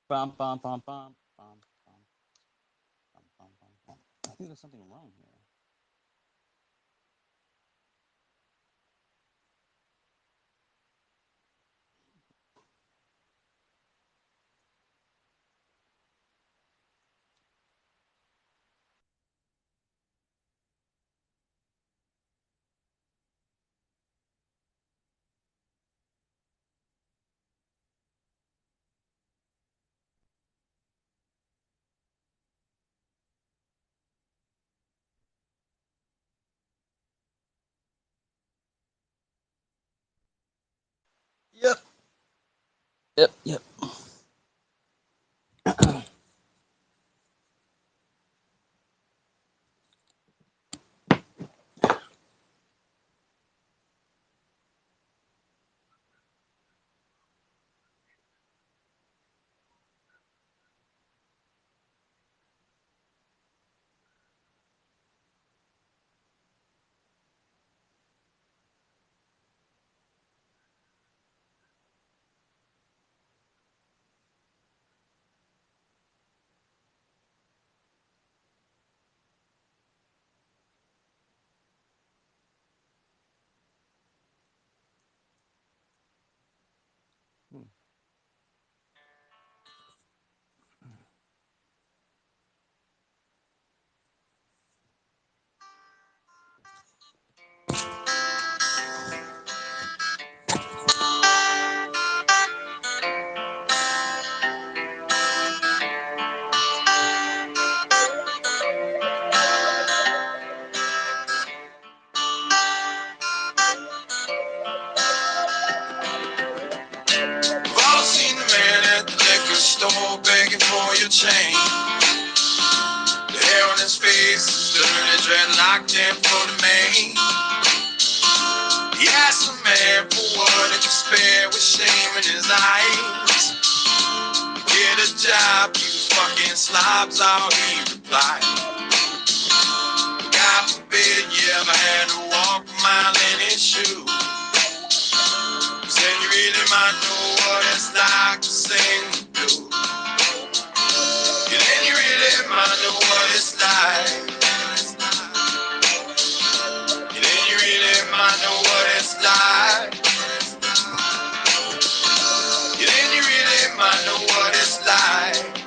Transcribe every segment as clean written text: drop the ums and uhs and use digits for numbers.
Bum, bum, bum, bum, bum, bum, bum, bum, bum, bum. I think there's something wrong here. Yep. Yep. Yep. Hmm. We've all seen the man at the liquor store begging for your change. The hair on his face is dirty, dreadlocked in for the main. He asked the man for what he could spare with shame in his eyes. Get a job, you fucking slobs, all he replied. God forbid you ever had to walk a mile in his shoes. Then you really might know what it's like to sing the blues. Yeah, then you really might know what it's like. Yeah, then you really might know what it's like. Yeah, then you really might know what it's like.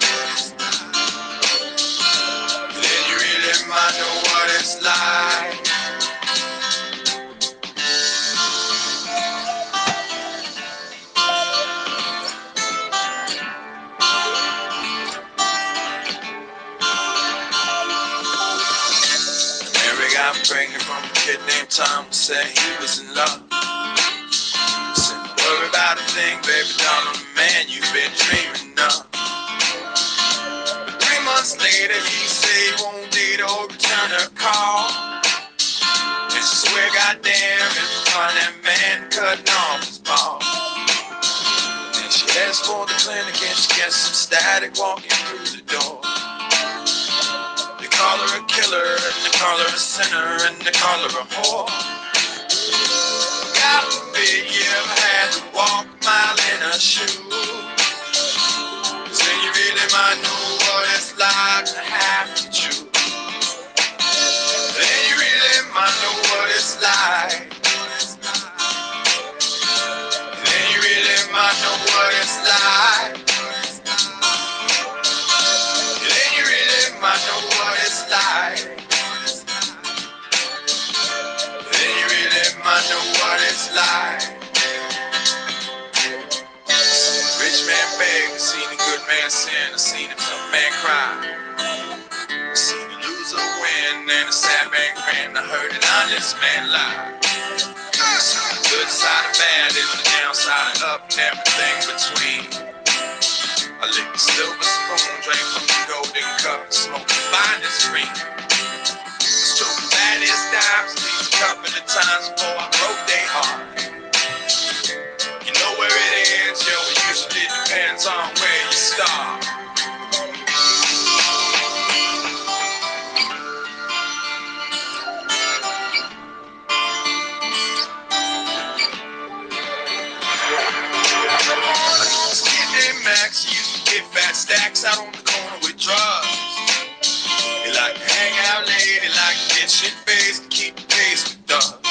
Yeah, then you really might know what it's like. Mary got pregnant from a kid named Tom who said he was in love. Said, don't worry about a thing, baby doll, I'm the man you've been dreaming of. 3 months later, he said he won't date or return her call. And she swear, goddamn, if you find that man cutting off his balls. Then she heads for the clinic and she gets some static walking through the door. They call her a killer, and they call her a sinner, and they call her a whore. God forbid you ever had to walk a mile in her shoes. Then you really might know what it's like to have to choose. Then you really might know what it's like. Then you really might know what it's like. Then you really might know what it's like. Then you really might know what it's like. Rich man beg, I seen a good man sin, I seen a tough man cry. I seen a loser win and a sad man grin, I heard an honest man lie. I seen the good side of bad and the downside of up and everything between. I licked the silver spoon, drank from the golden cup, and smoked the finest green. I stroked the baddest dimes, at least a couple of times before I broke their heart. You know where it ends, yo, it usually depends on where you start. This kid named Max, he used to get fat stacks out on the corner with drugs. They like to hang out late, they like to get shit faced, keep pace with thugs.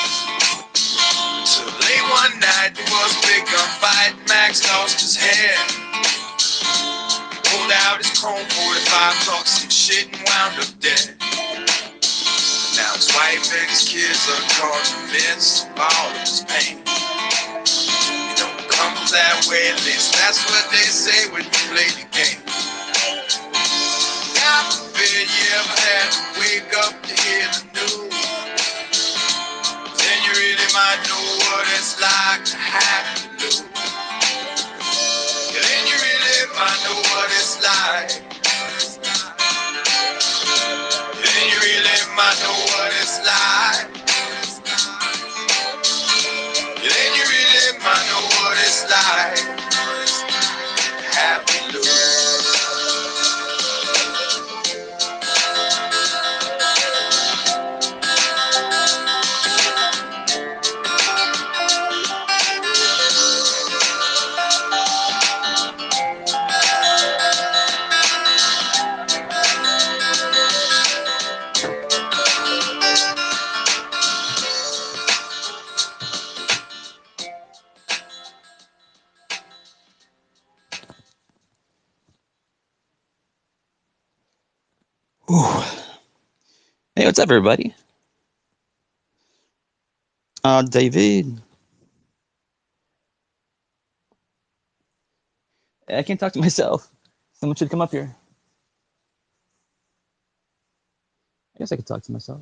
So late one night, there was a big gunfight. Max lost his head. He pulled out his chrome 45, talked some shit, and wound up dead. Now his wife and his kids are caught in the midst of all of his pain. You know, it comes that way, at least that's what they say when you play the game. God forbid you ever had to wake up to hear the news. Then you really might know what it's like to have to lose. Yeah, then you really might know what it's like. Then you really might know what it's like. Yeah, then you really might know what it's like. Have to lose. Whew. Hey, what's up, everybody? David. I can't talk to myself. Someone should come up here. I guess I could talk to myself.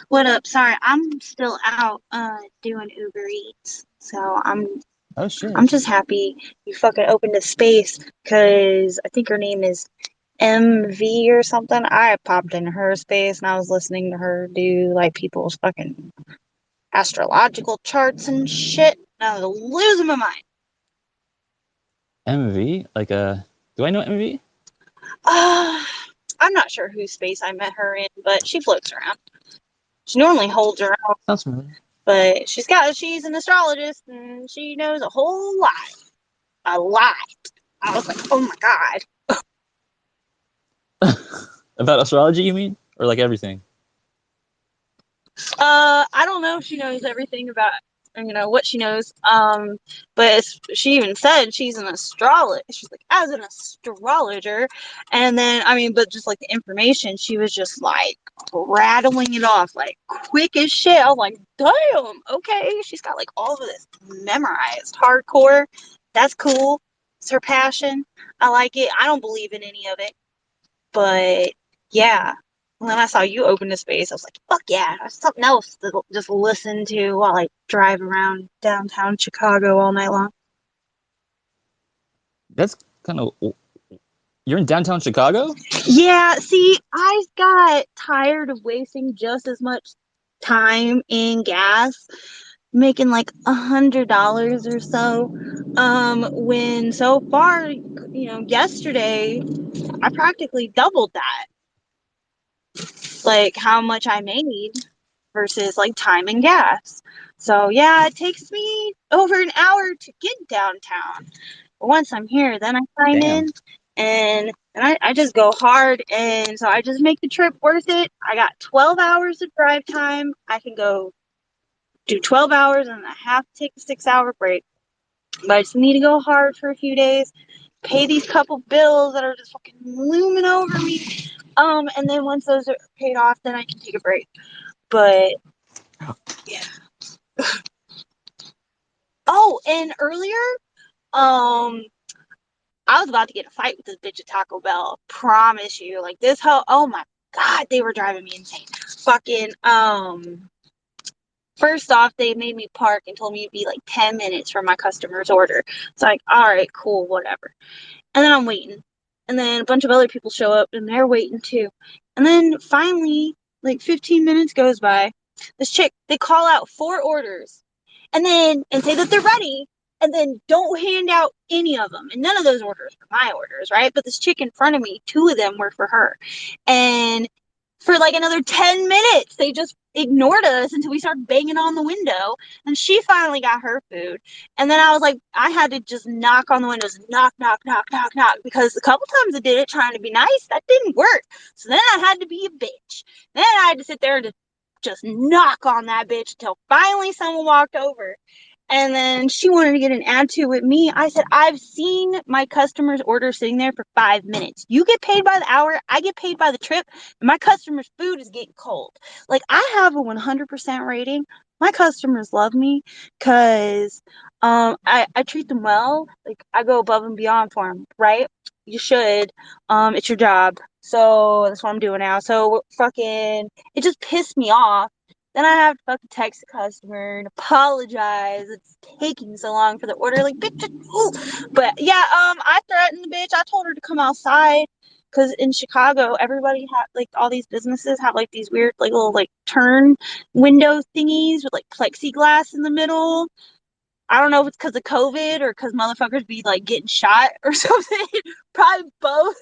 What up? Sorry, I'm still out doing Uber Eats, so Oh, shit. I'm just happy you fucking opened a space because I think her name is MV or something. I popped in her space and I was listening to her do like people's fucking astrological charts and shit. And I was losing my mind. MV? Like, do I know MV? I'm not sure whose space I met her in, but she floats around. She normally holds her own. Sounds familiar. But she's an astrologist and she knows a whole lot. A lot. I was like, oh my god. About astrology, you mean? Or like everything? I don't know if she knows everything about what she knows. But she even said she's an astrologer. She's like, as an astrologer, and then but just like the information, she was just like rattling it off like quick as shit. I was like, damn, okay, she's got like all of this memorized, hardcore. That's cool. It's her passion. I like it. I don't believe in any of it, but yeah. When I saw you open the space, I was like, fuck yeah, that's something else to just listen to while I drive around downtown Chicago all night long. That's kind of... You're in downtown Chicago? Yeah, see, I got tired of wasting just as much time in gas, making like $100 or so. When so far, yesterday, I practically doubled that. Like how much I made versus like time and gas. So yeah, it takes me over an hour to get downtown. But once I'm here, then I sign in and I just go hard, and so I just make the trip worth it. I got 12 hours of drive time. I can go do 12 hours and I have to take a 6-hour break. But I just need to go hard for a few days, pay these couple bills that are just fucking looming over me. And then once those are paid off, then I can take a break. But yeah. Oh, and earlier, I was about to get in a fight with this bitch at Taco Bell. Promise you. Like this whole, oh my god, they were driving me insane. fucking first off, they made me park and told me it'd be like 10 minutes for my customer's order. It's like, all right, cool, whatever. And then I'm waiting. And then a bunch of other people show up and they're waiting too. And then finally, like 15 minutes goes by. This chick, they call out 4 orders and say that they're ready and then don't hand out any of them. And none of those orders were my orders, right? But this chick in front of me, 2 of them were for her. And for like another 10 minutes, they just ignored us until we started banging on the window. And she finally got her food. And then I was like, I had to just knock on the windows, knock, knock, knock, knock, knock, because a couple times I did it trying to be nice. That didn't work. So then I had to be a bitch. Then I had to sit there and just knock on that bitch until finally someone walked over. And then she wanted to get an attitude with me. I said, I've seen my customer's order sitting there for 5 minutes. You get paid by the hour. I get paid by the trip. And my customer's food is getting cold. Like, I have a 100% rating. My customers love me because I treat them well. Like, I go above and beyond for them, right? You should. It's your job. So that's what I'm doing now. So fucking, it just pissed me off. Then I have to fucking text the customer and apologize. It's taking so long for the order. Like, bitch, ooh. But yeah, I threatened the bitch. I told her to come outside because in Chicago, everybody had like all these businesses have like these weird like little like turn window thingies with like plexiglass in the middle. I don't know if it's because of COVID or because motherfuckers be like getting shot or something. Probably both.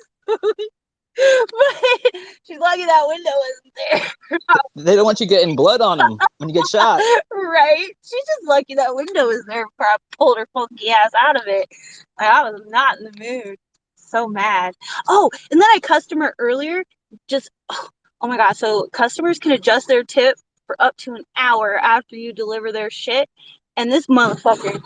But she's lucky that window isn't there. They don't want you getting blood on them when you get shot. Right? She's just lucky that window was there before I pulled her funky ass out of it. Like, I was not in the mood. So mad. Oh, and then I customer earlier just, oh my God. So customers can adjust their tip for up to an hour after you deliver their shit. And this motherfucker,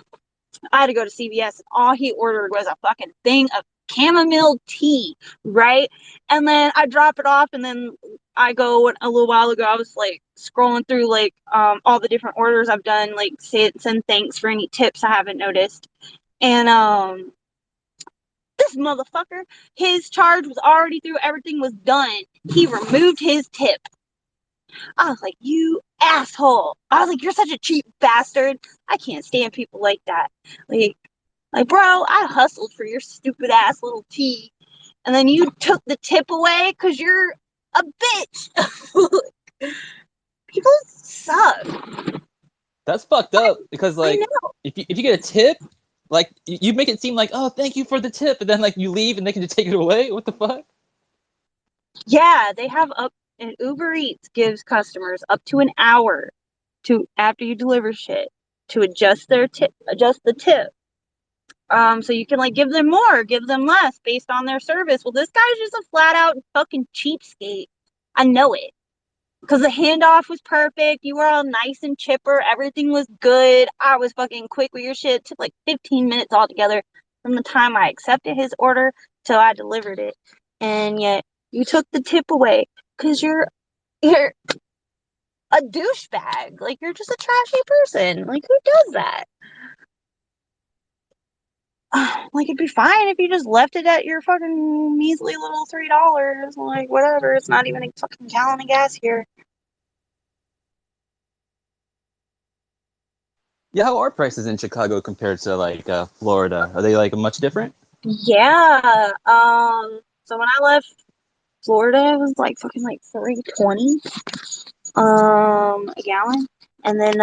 I had to go to CVS and all he ordered was a fucking thing of chamomile tea, right? And then I drop it off and then I go a little while ago, I was like scrolling through like all the different orders I've done, like send thanks for any tips I haven't noticed. And this motherfucker, his charge was already through, everything was done. He removed his tip. I was like, you asshole. I was like, you're such a cheap bastard. I can't stand people like that. Like, bro, I hustled for your stupid ass little tea. And then you took the tip away because you're a bitch. People suck. That's fucked up because like if you get a tip, like you make it seem like, oh, thank you for the tip, and then like you leave and they can just take it away. What the fuck? Yeah, they have and Uber Eats gives customers up to an hour to after you deliver shit to adjust the tip. So you can like give them more, give them less based on their service. Well, this guy's just a flat out fucking cheapskate. I know it. Because the handoff was perfect. You were all nice and chipper. Everything was good. I was fucking quick with your shit. It took like 15 minutes altogether from the time I accepted his order till I delivered it. And yet you took the tip away because you're a douchebag. Like, you're just a trashy person. Like, who does that? Like, it'd be fine if you just left it at your fucking measly little $3. Like, whatever. It's not even a fucking gallon of gas here. Yeah, how are prices in Chicago compared to like Florida? Are they like much different? Yeah. So when I left Florida, it was like fucking like $3.20 a gallon. And then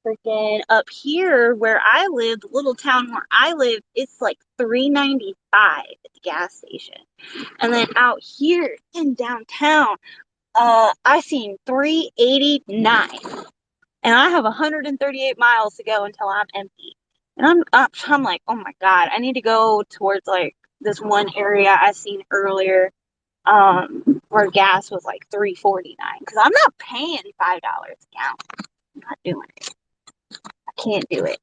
freaking up here where I live, the little town where I live, it's like $3.95 at the gas station. And then out here in downtown, I seen $3.89. And I have 138 miles to go until I'm empty. And I'm like, oh my God, I need to go towards like this one area I seen earlier, where gas was like $3.49. Because I'm not paying $5 a gallon. I'm not doing it. I can't do it.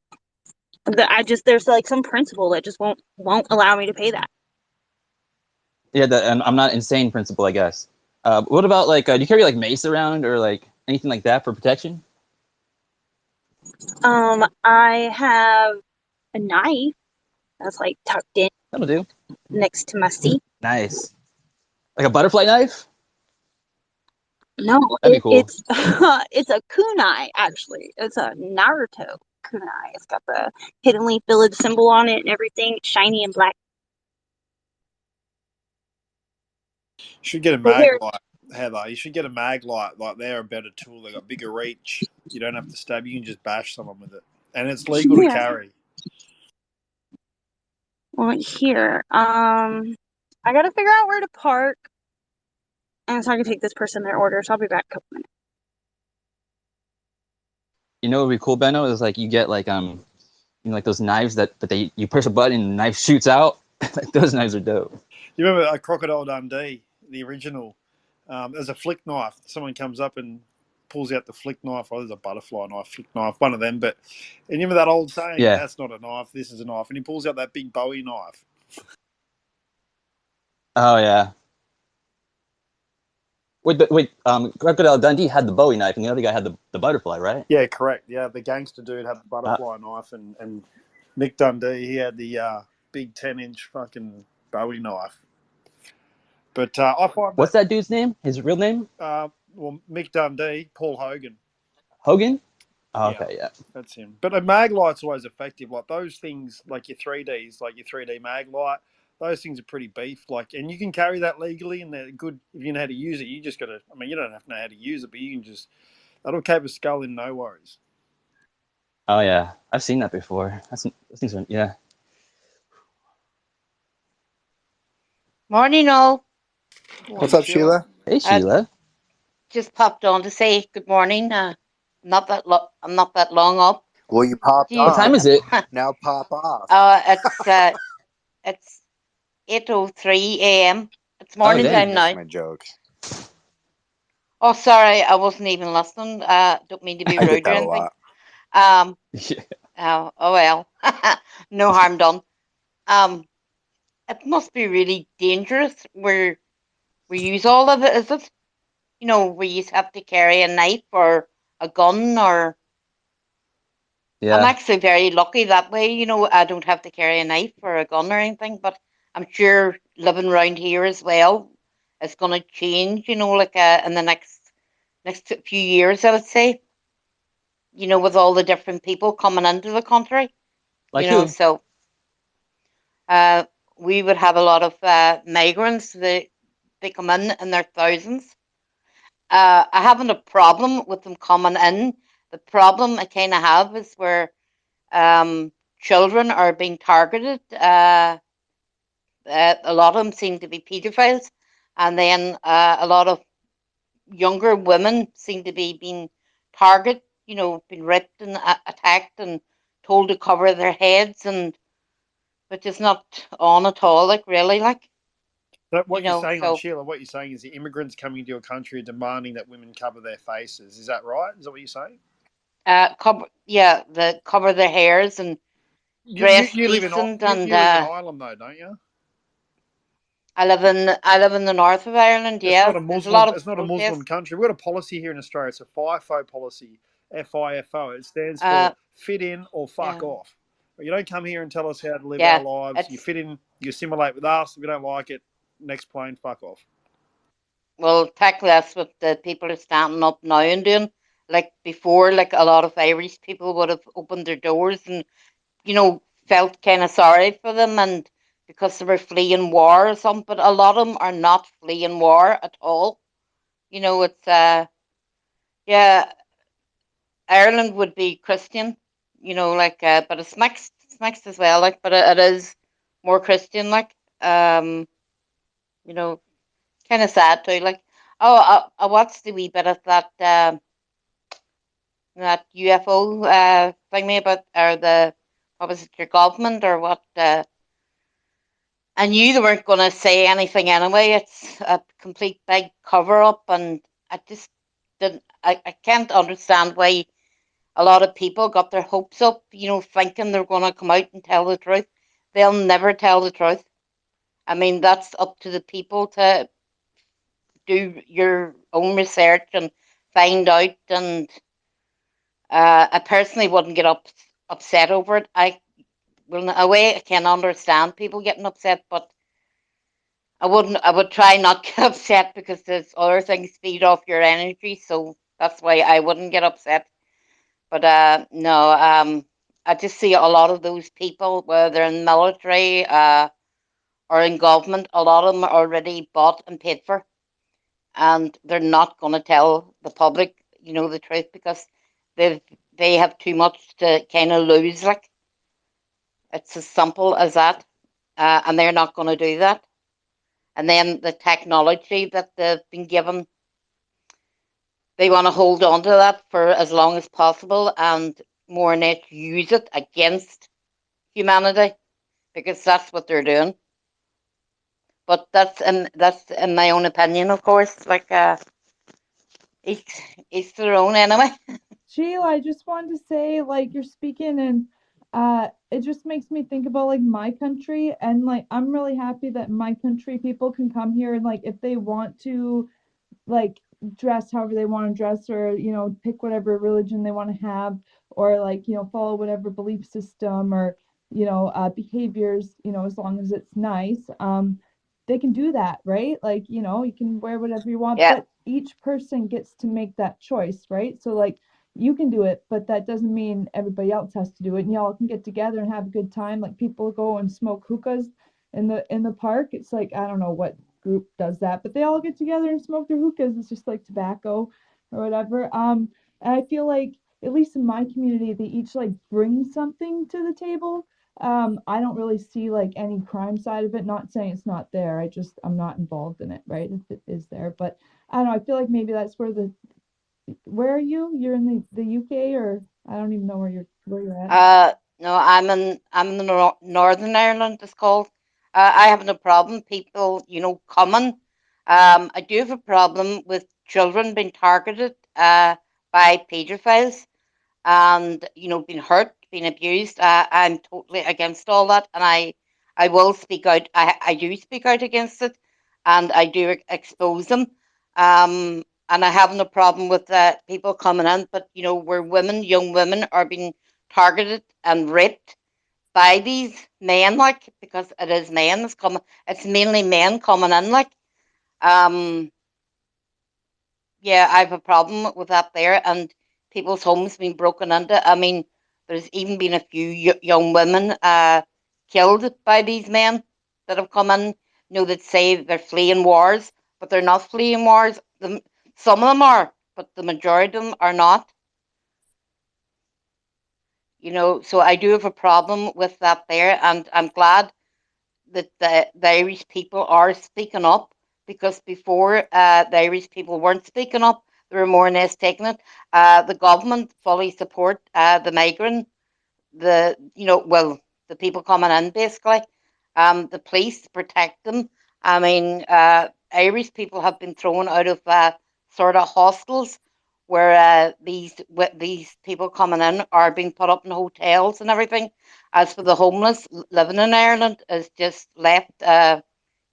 There's like some principle that just won't allow me to pay that. Yeah, and I'm not insane principle, I guess. What about like, do you carry like mace around or like anything like that for protection? I have a knife that's like tucked in That'll do. next to my seat. Nice. Like a butterfly knife? No, That'd be cool. it's it's a kunai actually. It's a Naruto kunai. It's got the hidden leaf village symbol on it and everything, shiny and black. Should get a But mag here, light, Heather. You should get a mag light. Like they're a better tool. They got bigger reach. You don't have to stab. You can just bash someone with it, and it's legal to yeah. carry. Well, here, I gotta figure out where to park, and so I can take this person their order. So I'll be back in a couple minutes. You know what would be cool, Benno? Is like you get like you know, like those knives that you push a button and the knife shoots out. Like those knives are dope. You remember Crocodile Dundee, the original? There's a flick knife. Someone comes up and pulls out the flick knife. Oh, there's a butterfly knife, flick knife, one of them. But and you remember that old saying, Yeah. "That's not a knife. This is a knife." And he pulls out that big Bowie knife. Oh yeah. Wait. Crocodile Dundee had the Bowie knife, and the other guy had the butterfly, right? Yeah, correct. Yeah, the gangster dude had the butterfly knife, and Mick Dundee, he had the big 10-inch fucking Bowie knife. But I find What's that dude's name? His real name? well, Mick Dundee, Paul Hogan. Hogan? Oh, Yeah. okay, yeah. That's him. But a mag light's always effective. Like those things, like your 3Ds, like your 3D mag light, those things are pretty beef. Like, and you can carry that legally, and they're good if you know how to use it. You just got to. I mean, you don't have to know how to use it, but you can just. That'll keep a skull in no worries. Oh yeah, I've seen that before. Those things are, yeah. Morning, all. What's up, Sheila? Hey Sheila. Just popped on to say good morning. I'm not that long up. Well, you popped Do you- What time on. is it? Now pop off. It's 8:03 a.m. It's morning dang. time That's now. my joke. Oh, sorry, I wasn't even listening. Don't mean to be I rude get or that a anything. lot. Yeah. Oh well, no harm done. It must be really dangerous where we use all of it. Is it? You know, where you have to carry a knife or a gun or. I'm Yeah. actually very lucky that way. You know, I don't have to carry a knife or a gun or anything, but I'm sure living around here as well is going to change, you know, like in the next few years, I would say, you know, with all the different people coming into the country, Like you know, who? so we would have a lot of migrants. They come in their thousands. I haven't a problem with them coming in. The problem I kind of have is where children are being targeted. A lot of them seem to be pedophiles, and then a lot of younger women seem to be being targeted. You know, being raped and attacked and told to cover their heads, and which is not on at all. Like really, like So you what you're know. saying, So Sheila, what you're saying is the immigrants coming into your country are demanding that women cover their faces. Is that right? Is that what you're saying? cover their hairs and dress You live in decent, you, and you live in Ireland though, don't you? I live in the north of Ireland. It's Yeah, not a there's a lot Muslim. of It's not a Muslim protests. country. We've got a policy here in Australia. It's a FIFO policy. FIFO. It stands Uh, for fit in or fuck yeah, off. You don't come here and tell us how to live our yeah. lives. You It's fit in. You assimilate with us. If we don't like it, next plane, fuck off. Well, technically that's what the people are standing up now and doing. Like before, like a lot of Irish people would have opened their doors and, you know, felt kind of sorry for them and because they were fleeing war or something. But a lot of them are not fleeing war at all. You know, it's yeah, Ireland would be Christian. You know, like but it's mixed as well. Like, but it is more Christian. Like, you know, kind of sad too. Like, oh, I watched the wee bit of that UFO thingy about or the what was it, your government or what? I knew they weren't going to say anything anyway. It's a complete big cover up, and I just didn't. I can't understand why a lot of people got their hopes up. You know, thinking they're going to come out and tell the truth. They'll never tell the truth. I mean, that's up to the people to do your own research and find out. And I personally wouldn't get upset over it. I will, in a way, I can understand people getting upset, but I wouldn't. I would try not to get upset because there's other things feed off your energy. So that's why I wouldn't get upset. But no, I just see a lot of those people, whether they're in military or in government, a lot of them are already bought and paid for, and they're not going to tell the public, the truth because they have too much to kind of lose. Like it's as simple as that, and they're not going to do that. And then the technology that they've been given, they want to hold on to that for as long as possible, and more or less use it against humanity because that's what they're doing. But that's in my own opinion, of course. Like each their own anyway. Sheila, I just wanted to say, like, you're speaking, and it just makes me think about like my country, and like I'm really happy that my country people can come here and like if they want to like dress however they want to dress, or pick whatever religion they want to have, or like follow whatever belief system, or behaviors, as long as it's nice, they can do that, right? Like you can wear whatever you want, Yeah, but each person gets to make that choice, right? So like you can do it, but that doesn't mean everybody else has to do it, and y'all can get together and have a good time. Like people go and smoke hookahs in the park. It's like, I don't know what group does that, but they all get together and smoke their hookahs. It's just like tobacco or whatever. And I feel like at least in my community, they each like bring something to the table. I don't really see like any crime side of it. Not saying it's not there. I'm not involved in it, right? If it is there, but I don't know. I feel like maybe that's where are you? You're in the UK, or I don't even know where you're at. no, I'm in the Northern Ireland. It's called. I have no problem people, coming. I do have a problem with children being targeted by paedophiles and being hurt, being abused. I'm totally against all that, and I will speak out. I do speak out against it, and I do expose them. And I have no problem with people coming in, but where young women are being targeted and raped by these men, like because it is men that's coming. It's mainly men coming in, like um yeah, I have a problem with that there, and people's homes being broken into. I mean, there's even been a few young women killed by these men that have come in. That say they're fleeing wars, but they're not fleeing wars. Some of them are, but the majority of them are not. So I do have a problem with that there, and I'm glad that the Irish people are speaking up because before the Irish people weren't speaking up, they were more or less taking it. The government fully support the migrant, the people coming in basically. The police protect them. I mean, Irish people have been thrown out of sort of hostels where these people coming in are being put up in hotels and everything. As for the homeless, living in Ireland is just left.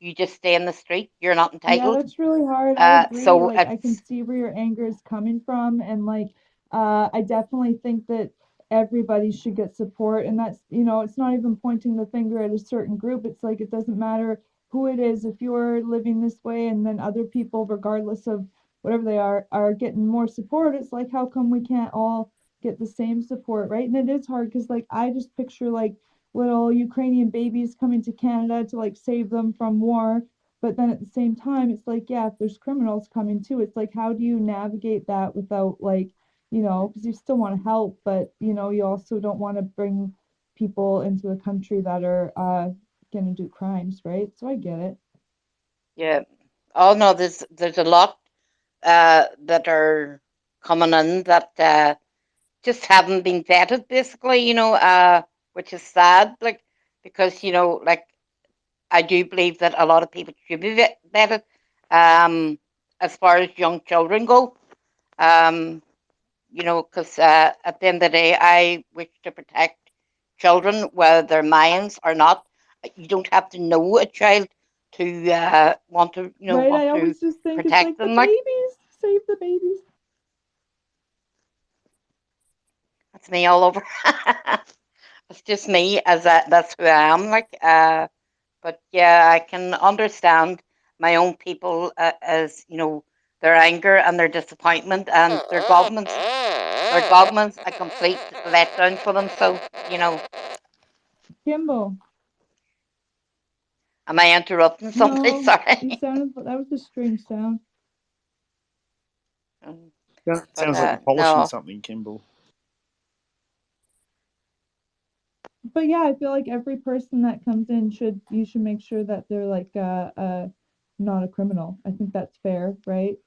You just stay in the street. You're not Yeah, entitled. that's really hard. I agree. So Like, I can it's see where your anger is coming from, and like, I definitely think that everybody should get support, and that's, it's not even pointing the finger at a certain group. It's like it doesn't matter who it is. If you're living this way, and then other people, regardless of whatever they are getting more support, it's like, how come we can't all get the same support, right? And it is hard because, like, I just picture like little Ukrainian babies coming to Canada to like save them from war, but then at the same time, it's like, yeah, if there's criminals coming too, it's like, how do you navigate that without like, because you still want to help, but you also don't want to bring people into the country that are gonna do crimes, right? So I get it. yeah. Oh no, there's a lot that are coming in that just haven't been vetted, basically. Which is sad, like because like I do believe that a lot of people should be vetted, as far as young children go. Um, because at the end of the day, I wish to protect children, whether they're mine or not. You don't have to know a child to want to, Right? want I to always just think it's protect like the them. Like babies, save the babies. that's me all over. It's just me as that's who I am. Like, But yeah, I can understand my own people as their anger and their disappointment, and their government's a complete letdown for them. So Kimball. am I interrupting somebody? No, you Sorry. sounded, that was a strange sound. Yeah, But sounds like you're polishing no, something, Kimball. But yeah, I feel like every person that comes in you should make sure that they're like not a criminal. I think that's fair, right?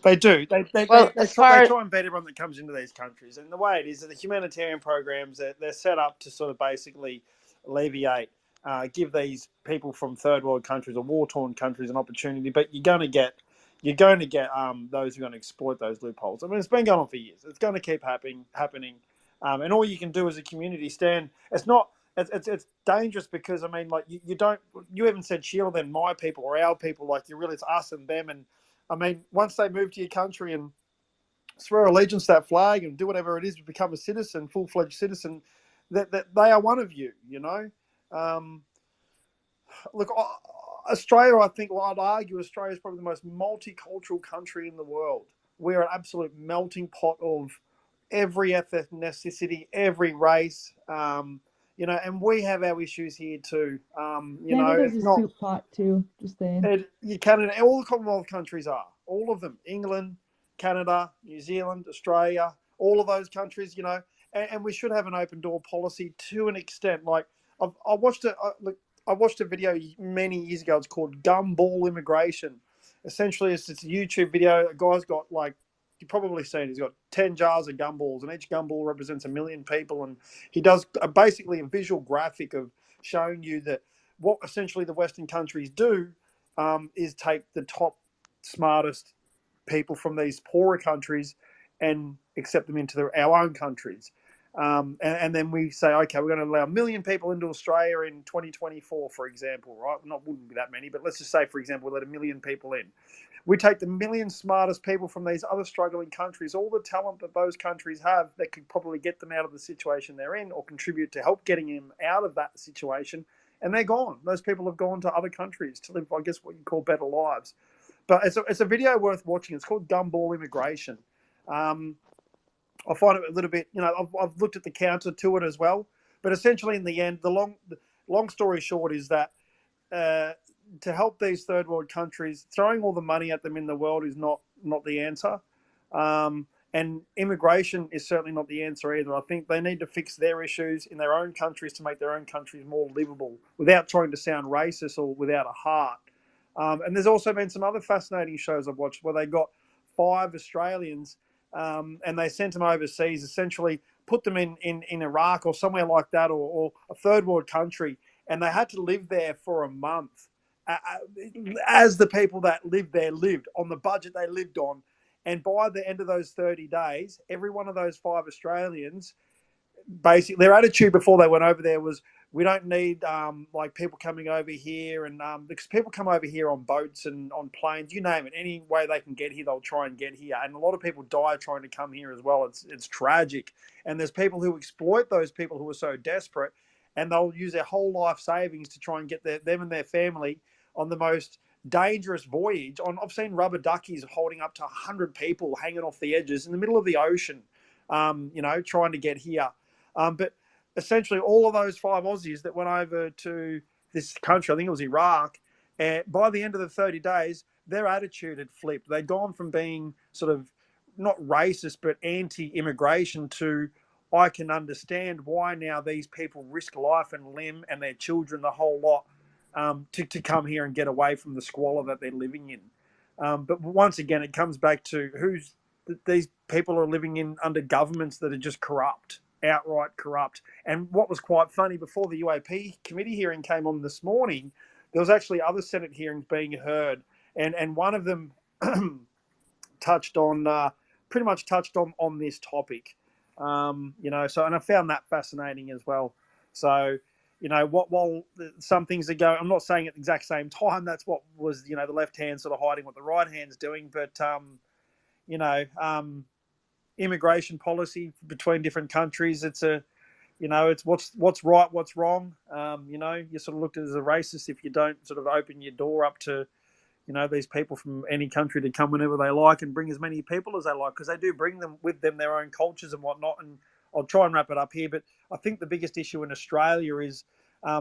They do. They well, as far try and beat everyone that comes into these countries. And the way it is, the humanitarian programs, they're set up to sort of basically alleviate, give these people from third world countries or war torn countries an opportunity. But you're going to get those who are going to exploit those loopholes. I mean, it's been going on for years. It's going to keep happening. And all you can do as a community stand. It's dangerous because I mean, like you haven't said Sheila, then my people or our people. Like it's us and them. And I mean, once they move to your country and swear allegiance to that flag and do whatever it is to become a citizen, full-fledged citizen, that they are one of you. Look, Australia, I think, I'd argue Australia is probably the most multicultural country in the world. We're an absolute melting pot of every ethnicity, every race, and we have our issues here too. Canada's It's a not. soup pot too, just saying. Canada, all the Commonwealth countries are, all of them, England, Canada, New Zealand, Australia, all of those countries, and we should have an open door policy to an extent. Like I watched a video many years ago. It's called Gumball Immigration. Essentially, it's a YouTube video. A guy's got you've probably seen. He's got 10 jars of gumballs, and each gumball represents 1 million people. And he does basically a visual graphic of showing you that what essentially the Western countries do is take the top, smartest people from these poorer countries and accept them into our own countries. And then we say, okay, we're going to allow 1 million people into Australia in 2024, for example, right? Wouldn't be that many, but let's just say, for example, we let 1 million people in. We take the 1 million smartest people from these other struggling countries, all the talent that those countries have that could probably get them out of the situation they're in or contribute to help getting them out of that situation, and they're gone. Those people have gone to other countries to live, I guess, what you call better lives. But it's a video worth watching. It's called Gumball Immigration. I find it a little bit, I've looked at the counter to it as well. But essentially, in the end, the long story short is that to help these third world countries, throwing all the money at them in the world is not the answer. And immigration is certainly not the answer either. I think they need to fix their issues in their own countries to make their own countries more livable without trying to sound racist or without a heart. And there's also been some other fascinating shows I've watched where they got 5 Australians and they sent them overseas, essentially put them in Iraq or somewhere like that, or a third world country, and they had to live there for a month as the people that lived there lived on the budget they lived on. And by the end of those 30 days, every one of those 5 Australians, basically, their attitude before they went over there was, we don't need people coming over here, and because people come over here on boats and on planes, you name it, any way they can get here, they'll try and get here. And a lot of people die trying to come here as well. It's tragic. And there's people who exploit those people who are so desperate, and they'll use their whole life savings to try and get them and their family on the most dangerous voyage. I've seen rubber duckies holding up to 100 people hanging off the edges in the middle of the ocean, trying to get here. But essentially, all of those 5 Aussies that went over to this country, I think it was Iraq, by the end of the 30 days, their attitude had flipped. They'd gone from being sort of not racist, but anti-immigration to, I can understand why now these people risk life and limb and their children, the whole lot, to come here and get away from the squalor that they're living in. But once again, it comes back to these people are living in under governments that are just corrupt, outright corrupt. And what was quite funny, before the UAP committee hearing came on this morning, there was actually other Senate hearings being heard, and one of them pretty much touched on this topic. So, and I found that fascinating as well. So, while some things are going, I'm not saying at the exact same time, that's what was, the left hand sort of hiding what the right hand's doing, but, immigration policy between different countries, it's a you know, it's what's right, what's wrong. You know, you're sort of looked at as a racist if you don't sort of open your door up to, you know, these people from any country to come whenever they like and bring as many people as they like, because they do bring them with them their own cultures and whatnot. And I'll try and wrap it up here, but I think the biggest issue in Australia is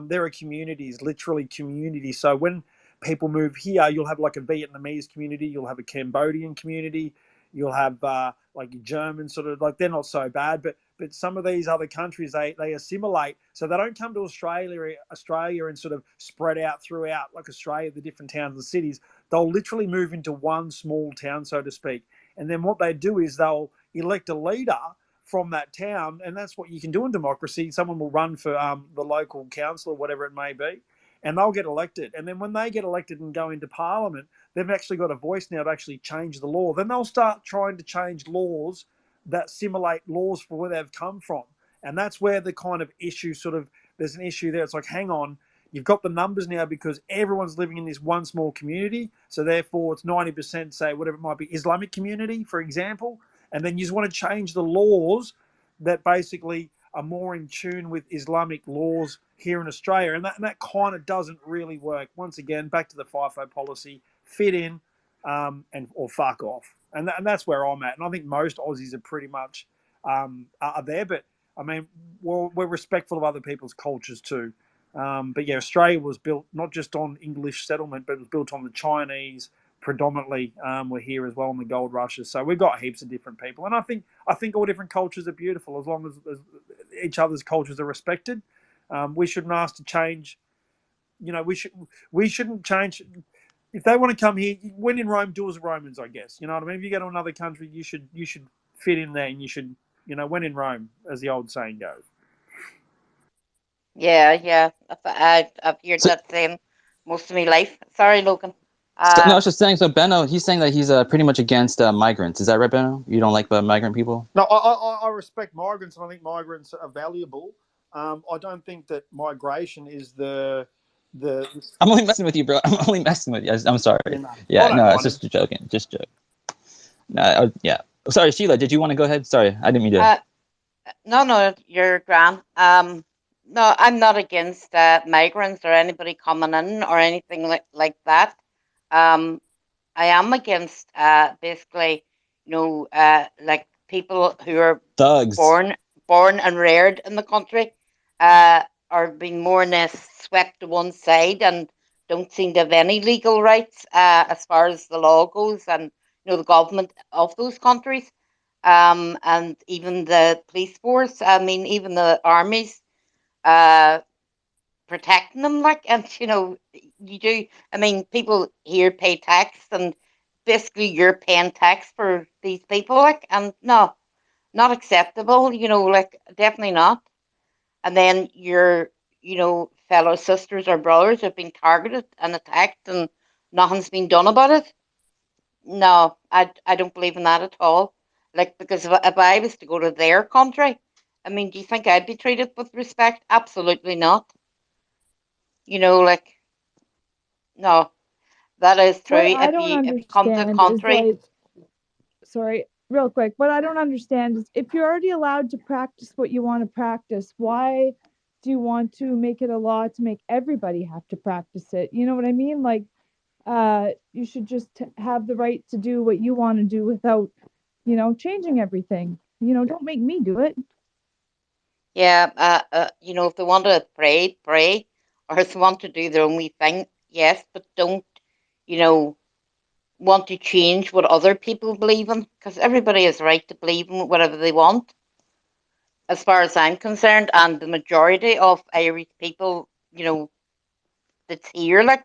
there are communities, literally communities. So when people move here, you'll have like a Vietnamese community, you'll have a Cambodian community, you'll have like German sort of, like, they're not so bad, but some of these other countries, they assimilate, so they don't come to Australia and sort of spread out throughout like Australia, the different towns and cities. They'll literally move into one small town, so to speak, and then what they do is they'll elect a leader from that town, and that's what you can do in democracy. Someone will run for the local council or whatever it may be, and they'll get elected. And then when they get elected and go into parliament, they've actually got a voice now to actually change the law. Then they'll start trying to change laws that simulate laws for where they've come from. And that's where the kind of issue sort of, there's an issue there. It's like, hang on, you've got the numbers now because everyone's living in this one small community. So therefore it's 90%, say, whatever it might be, Islamic community, for example. And then you just want to change the laws that basically are more in tune with Islamic laws here in Australia. And that kind of doesn't really work. Once again, back to the FIFO policy, fit in or fuck off. And that's where I'm at. And I think most Aussies are pretty much are there. But, I mean, we're respectful of other people's cultures too. But, yeah, Australia was built not just on English settlement, but it was built on the Chinese predominantly. Were here as well in the gold rushes. So we've got heaps of different people. And I think all different cultures are beautiful as long as each other's cultures are respected. We shouldn't ask to change. You know, we shouldn't change. If they want to come here, when in Rome, do as Romans, I guess. You know what I mean? If you go to another country, you should fit in there, and you should, you know, when in Rome, as the old saying goes. Yeah. I've heard that saying most of my life. Sorry, Logan. No, I was just saying. So Benno, he's saying that he's pretty much against migrants. Is that right, Benno? You don't like migrant people? No, I respect migrants, and I think migrants are valuable. I don't think that migration is the. I'm only messing with you, bro. I'm only messing with you. I'm sorry. Yeah, no, it's just joking. Just joke. No, yeah. Sorry, Sheila. Did you want to go ahead? Sorry, I didn't mean to. No, you're grand. No, I'm not against migrants or anybody coming in or anything like that. I am against basically, you know, like people who are thugs, born and reared in the country, are being more or less swept to one side and don't seem to have any legal rights as far as the law goes, and, you know, the government of those countries, and even the police force. I mean, even the armies protecting them, like, and, you know, you do. I mean, people here pay tax, and basically you're paying tax for these people, like, and no, not acceptable. You know, like, definitely not. And then your, you know, fellow sisters or brothers have been targeted and attacked, and nothing's been done about it. No, I don't believe in that at all. Like, because if I was to go to their country, I mean, do you think I'd be treated with respect? Absolutely not. You know, like, no, that is true. What I don't If you come to the understand is, country, like, sorry, real quick, what I don't understand is, if you're already allowed to practice what you want to practice, why do you want to make it a law to make everybody have to practice it? You know what I mean? Like, you should just have the right to do what you want to do without, you know, changing everything. You know, don't make me do it. yeah, you know, if they want to pray, or if they want to do their own wee thing, yes, but don't, you know, want to change what other people believe in, because everybody has a right to believe in whatever they want, as far as I'm concerned. And the majority of Irish people, you know, that's here, like,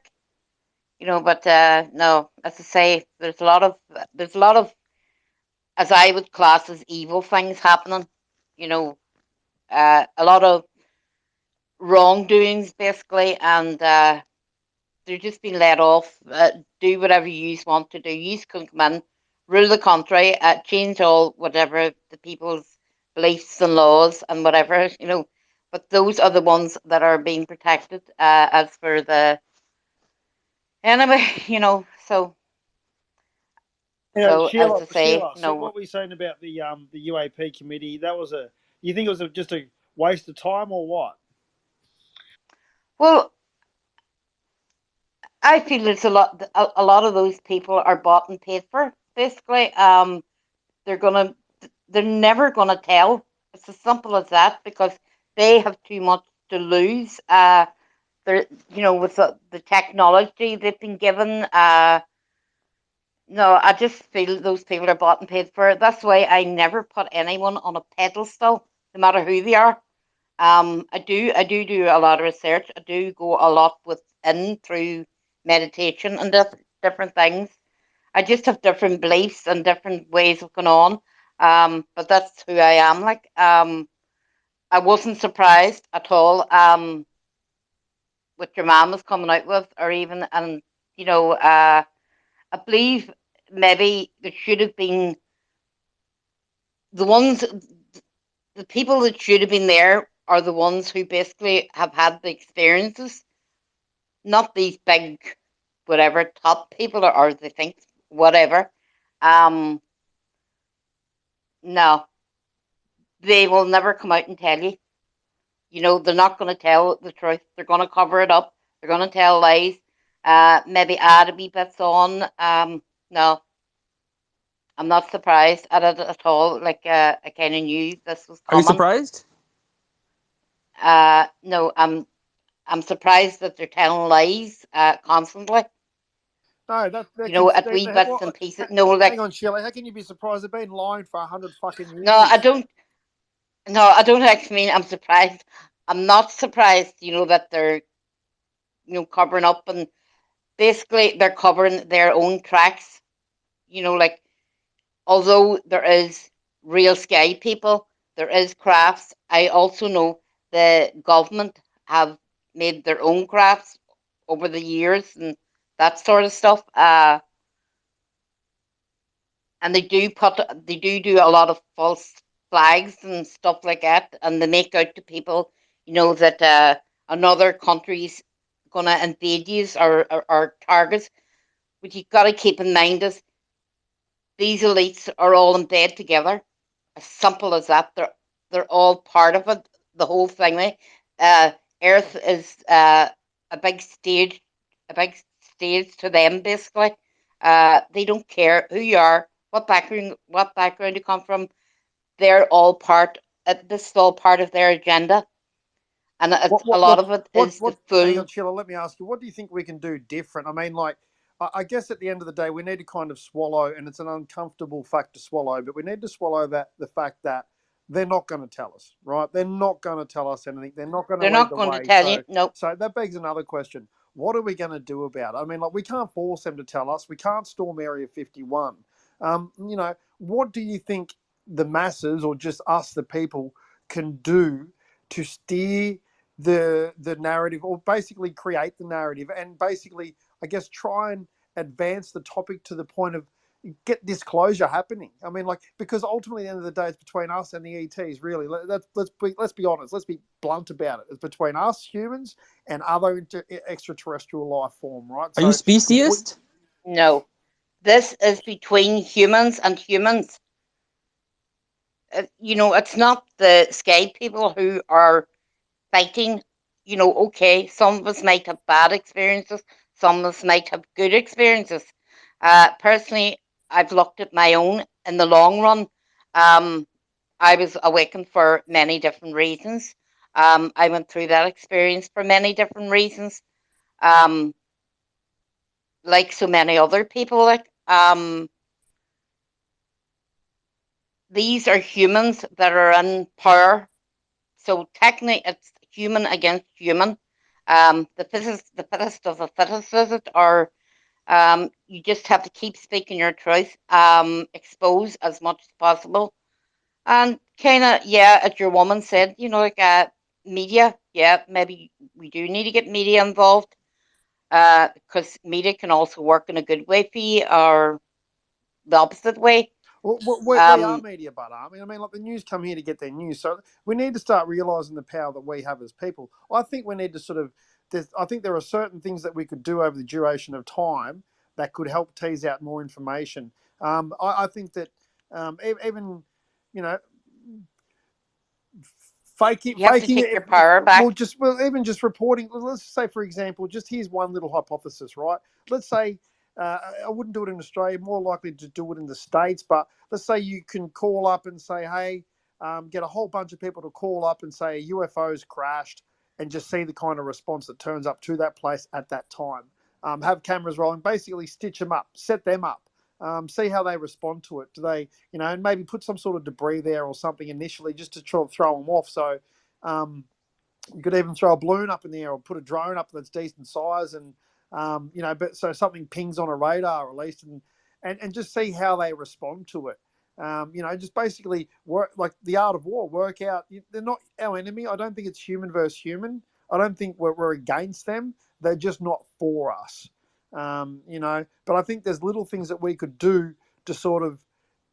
you know, but no, as I say, there's a lot of, as I would class as evil things happening, you know, a lot of wrongdoings basically, and they're just being let off. Do whatever you want to do. You can come in, rule the country, change all whatever the people's beliefs and laws and whatever, you know. But those are the ones that are being protected. As for the anyway, you know. So, You know, as I say, Sheila, so what were you saying about the UAP committee? That was you think it was just a waste of time or what? Well, I feel it's a lot of those people are bought and paid for. Basically, they're gonna, they're never gonna tell. It's as simple as that because they have too much to lose. They're, with the technology they've been given. No, I just feel those people are bought and paid for. That's why I never put anyone on a pedestal, no matter who they are. I do a lot of research. I do go a lot within through meditation and different things. I just have different beliefs and different ways of going on. But that's who I am. Like, I wasn't surprised at all. What your mom was coming out with, or even, and I believe maybe there should have been the ones, the people that should have been there are the ones who basically have had the experiences, not these big, whatever, top people or they think whatever. Um, no, they will never come out and tell you. They're not going to tell the truth. They're going to cover it up. They're going to tell lies. Maybe add a wee bits on. No, I'm not surprised at it at all. Like, I kind of knew this was Are you coming. surprised? No, I'm surprised that they're telling lies constantly. No, that At wee bits and pieces. No, like, hang on, Shelley. How can you be surprised? They've been lying for 100 fucking years. no, I don't. No, I don't actually mean I'm surprised. I'm not surprised. That they're covering up, and basically they're covering their own tracks. Like, although there is real sky people, there is crafts. I also know the government have made their own crafts over the years and that sort of stuff. And they do a lot of false flags and stuff like that, and they make out to people, that another country's gonna invade you or targets. But you've got to keep in mind is these elites are all in bed together. As simple as that. They're all part of it. The whole thing. Uh, Earth is a big stage, a big stage to them. Basically, they don't care who you are, what background you come from. They're all part. This is all part of their agenda, and a lot of it is the full. Hang on, Sheila. Let me ask you. What do you think we can do different? I mean, like, I guess at the end of the day, we need to kind of swallow, and it's an uncomfortable fact to swallow, but we need to swallow the fact that they're not going to tell us, right? They're not going to tell us anything. They're not going to They're lead not the going way. to tell you. No. So that begs another question. What are we going to do about it? I mean, like, we can't force them to tell us. We can't storm Area 51. What do you think the masses or just us, the people, can do to steer the narrative, or basically create the narrative, and basically, I guess, try and advance the topic to the point of get disclosure happening? I mean, like, because ultimately, at the end of the day, it's between us and the ETs. Really, let's be honest. Let's be blunt about it. It's between us humans and other extraterrestrial life form, right? Are you speciesist? No, this is between humans and humans. It's not the sky people who are fighting. Okay, some of us might have bad experiences, some of us might have good experiences. Personally, I've looked at my own in the long run. I was awakened for many different reasons. I went through that experience for many different reasons. Like so many other people, these are humans that are in power. So technically, it's human against human. The fittest of the fittest is it, or you just have to keep speaking your truth, expose as much as possible, and kind of, yeah, as your woman said, like media. Yeah, maybe we do need to get media involved, because media can also work in a good way for you, or the opposite way. Well, we are media, but I mean, like, the news come here to get their news, so we need to start realizing the power that we have as people. I think we need to sort of. I think there are certain things that we could do over the duration of time that could help tease out more information. I think that even, faking You have to faking take it. your power back. Even just reporting. Let's say, for example, just here's one little hypothesis, right? Let's say I wouldn't do it in Australia. More likely to do it in the States. But let's say you can call up and say, hey, get a whole bunch of people to call up and say a UFO's crashed, and just see the kind of response that turns up to that place at that time. Have cameras rolling, basically stitch them up, set them up. See how they respond to it. Do they, and maybe put some sort of debris there or something initially just to try and throw them off. So you could even throw a balloon up in the air or put a drone up that's decent size, and but so something pings on a radar at least, and just see how they respond to it. Just basically work like the art of war. Work out they're not our enemy. I don't think it's human versus human. I don't think we're against them. They're just not for us. But I think there's little things that we could do to sort of,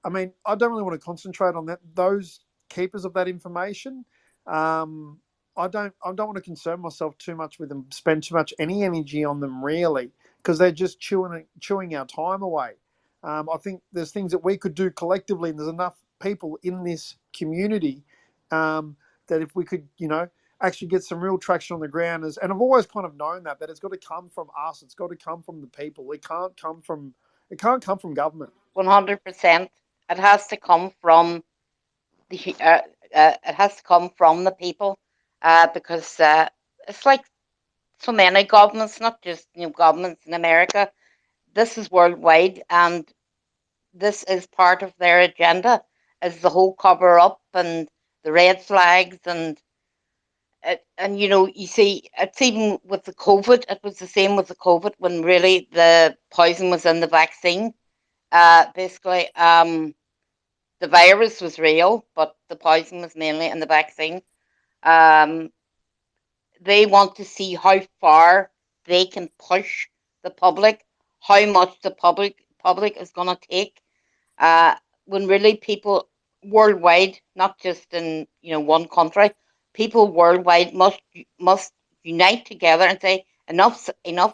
I don't really want to concentrate on those keepers of that information. I don't want to concern myself too much with them, spend too much any energy on them really, because they're just chewing our time away. I think there's things that we could do collectively, and there's enough people in this community that if we could, actually get some real traction on the ground. And I've always kind of known that it's got to come from us. It's got to come from the people. It can't come from government. 100%. It has to come from the people, because it's like so many governments, not just governments in America. This is worldwide, and this is part of their agenda, is the whole cover up and the red flags and you see, it's even with the COVID, it was the same with the COVID, when really the poison was in the vaccine. Basically, the virus was real, but the poison was mainly in the vaccine. They want to see how far they can push the public, how much the public is going to take, when really people worldwide, not just in one country, people worldwide must unite together and say enough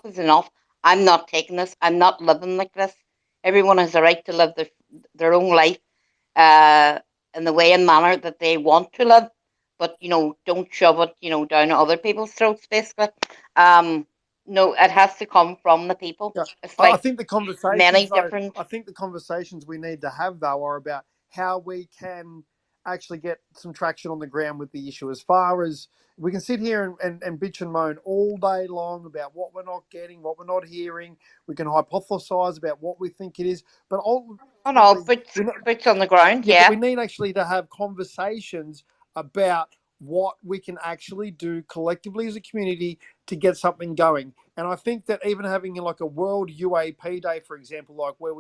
is enough. I'm not taking this. I'm not living like this. Everyone has a right to live their own life in the way and manner that they want to live, but don't shove it down other people's throats. Basically, no, it has to come from the people. Yeah. It's like I think the conversations. I think the conversations we need to have though are about how we can actually get some traction on the ground with the issue. As far as we can sit here and bitch and moan all day long about what we're not getting, what we're not hearing. We can hypothesize about what we think it is, but boots on the ground. Yeah, we need actually to have conversations about what we can actually do collectively as a community to get something going. And I think that even having like a World UAP Day, for example, like where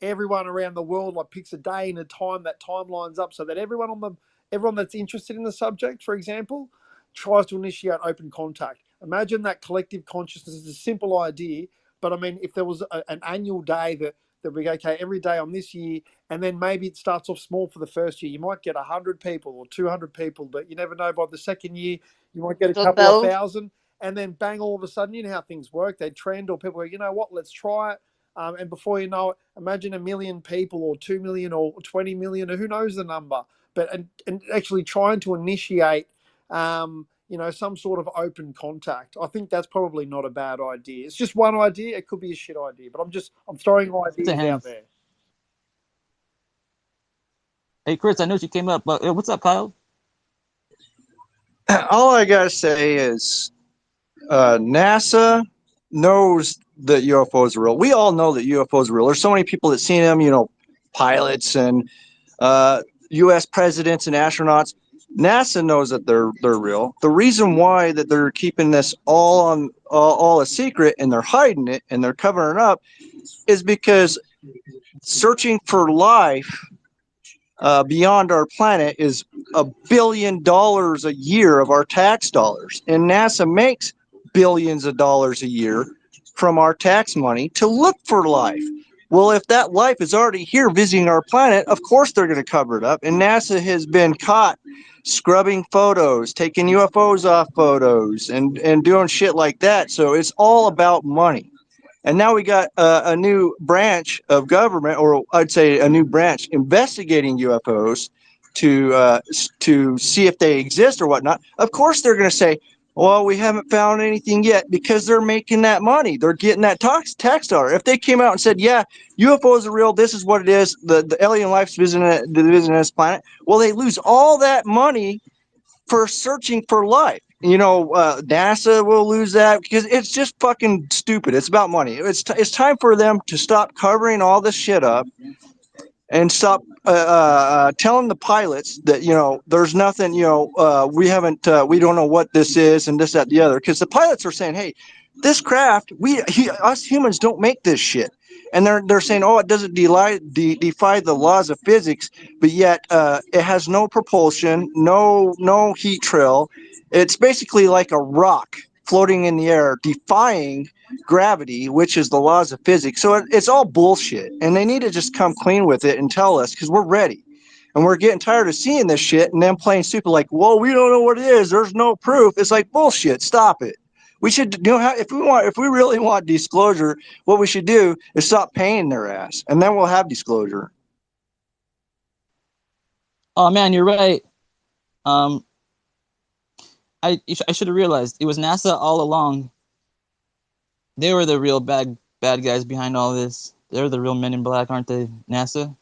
everyone around the world picks a day and a time, that time lines up so that everyone that's interested in the subject, for example, tries to initiate open contact. Imagine that collective consciousness is a simple idea, but if there was an annual day that we go, okay, every day on this year, and then maybe it starts off small for the first year. You might get 100 people or 200 people, but you never know, by the second year, you might get a couple of thousand, and then bang, all of a sudden, you know how things work. They trend, or people go, you know what, let's try it. And before you know it, imagine 1 million people or 2 million or 20 million, or who knows the number, but and actually trying to initiate, some sort of open contact. I think that's probably not a bad idea. It's just one idea. It could be a shit idea, but I'm throwing ideas out there. Hey, Chris, I know you came up, but what's up, Kyle? All I gotta say is NASA knows that UFOs are real. We all know that UFOs are real. There's so many people that seen them, pilots and U.S. presidents and astronauts. NASA knows that they're real. The reason why that they're keeping this all a secret, and they're hiding it and they're covering it up, is because searching for life beyond our planet is $1 billion a year of our tax dollars, and NASA makes billions of dollars a year from our tax money to look for life. Well, if that life is already here visiting our planet, of course they're going to cover it up. And NASA has been caught scrubbing photos, taking UFOs off photos, and doing shit like that. So it's all about money. And now we got a new branch of government, or I'd say a new branch investigating UFOs, to see if they exist or whatnot, of course they're going to say, well, we haven't found anything yet, because they're making that money. They're getting that tax dollar. If they came out and said, yeah, UFOs are real, this is what it is, the alien life's visiting this planet, well, they lose all that money for searching for life. NASA will lose that, because it's just fucking stupid. It's about money. It's time for them to stop covering all this shit up and stop telling the pilots that, there's nothing, we don't know what this is and this, that, the other. Because the pilots are saying, hey, this craft, us humans don't make this shit. And they're saying, oh, it doesn't defy the laws of physics, but yet it has no propulsion, no heat trail. It's basically like a rock floating in the air, defying gravity, which is the laws of physics. So it's all bullshit, and they need to just come clean with it and tell us, because we're ready. And we're getting tired of seeing this shit and them playing stupid like, well, we don't know what it is, there's no proof. It's like, bullshit, stop it. We should, if we really want disclosure, what we should do is stop paying their ass, and then we'll have disclosure. Oh man, you're right. I should have realized it was NASA all along. They were the real bad guys behind all this. They're the real men in black, aren't they? NASA?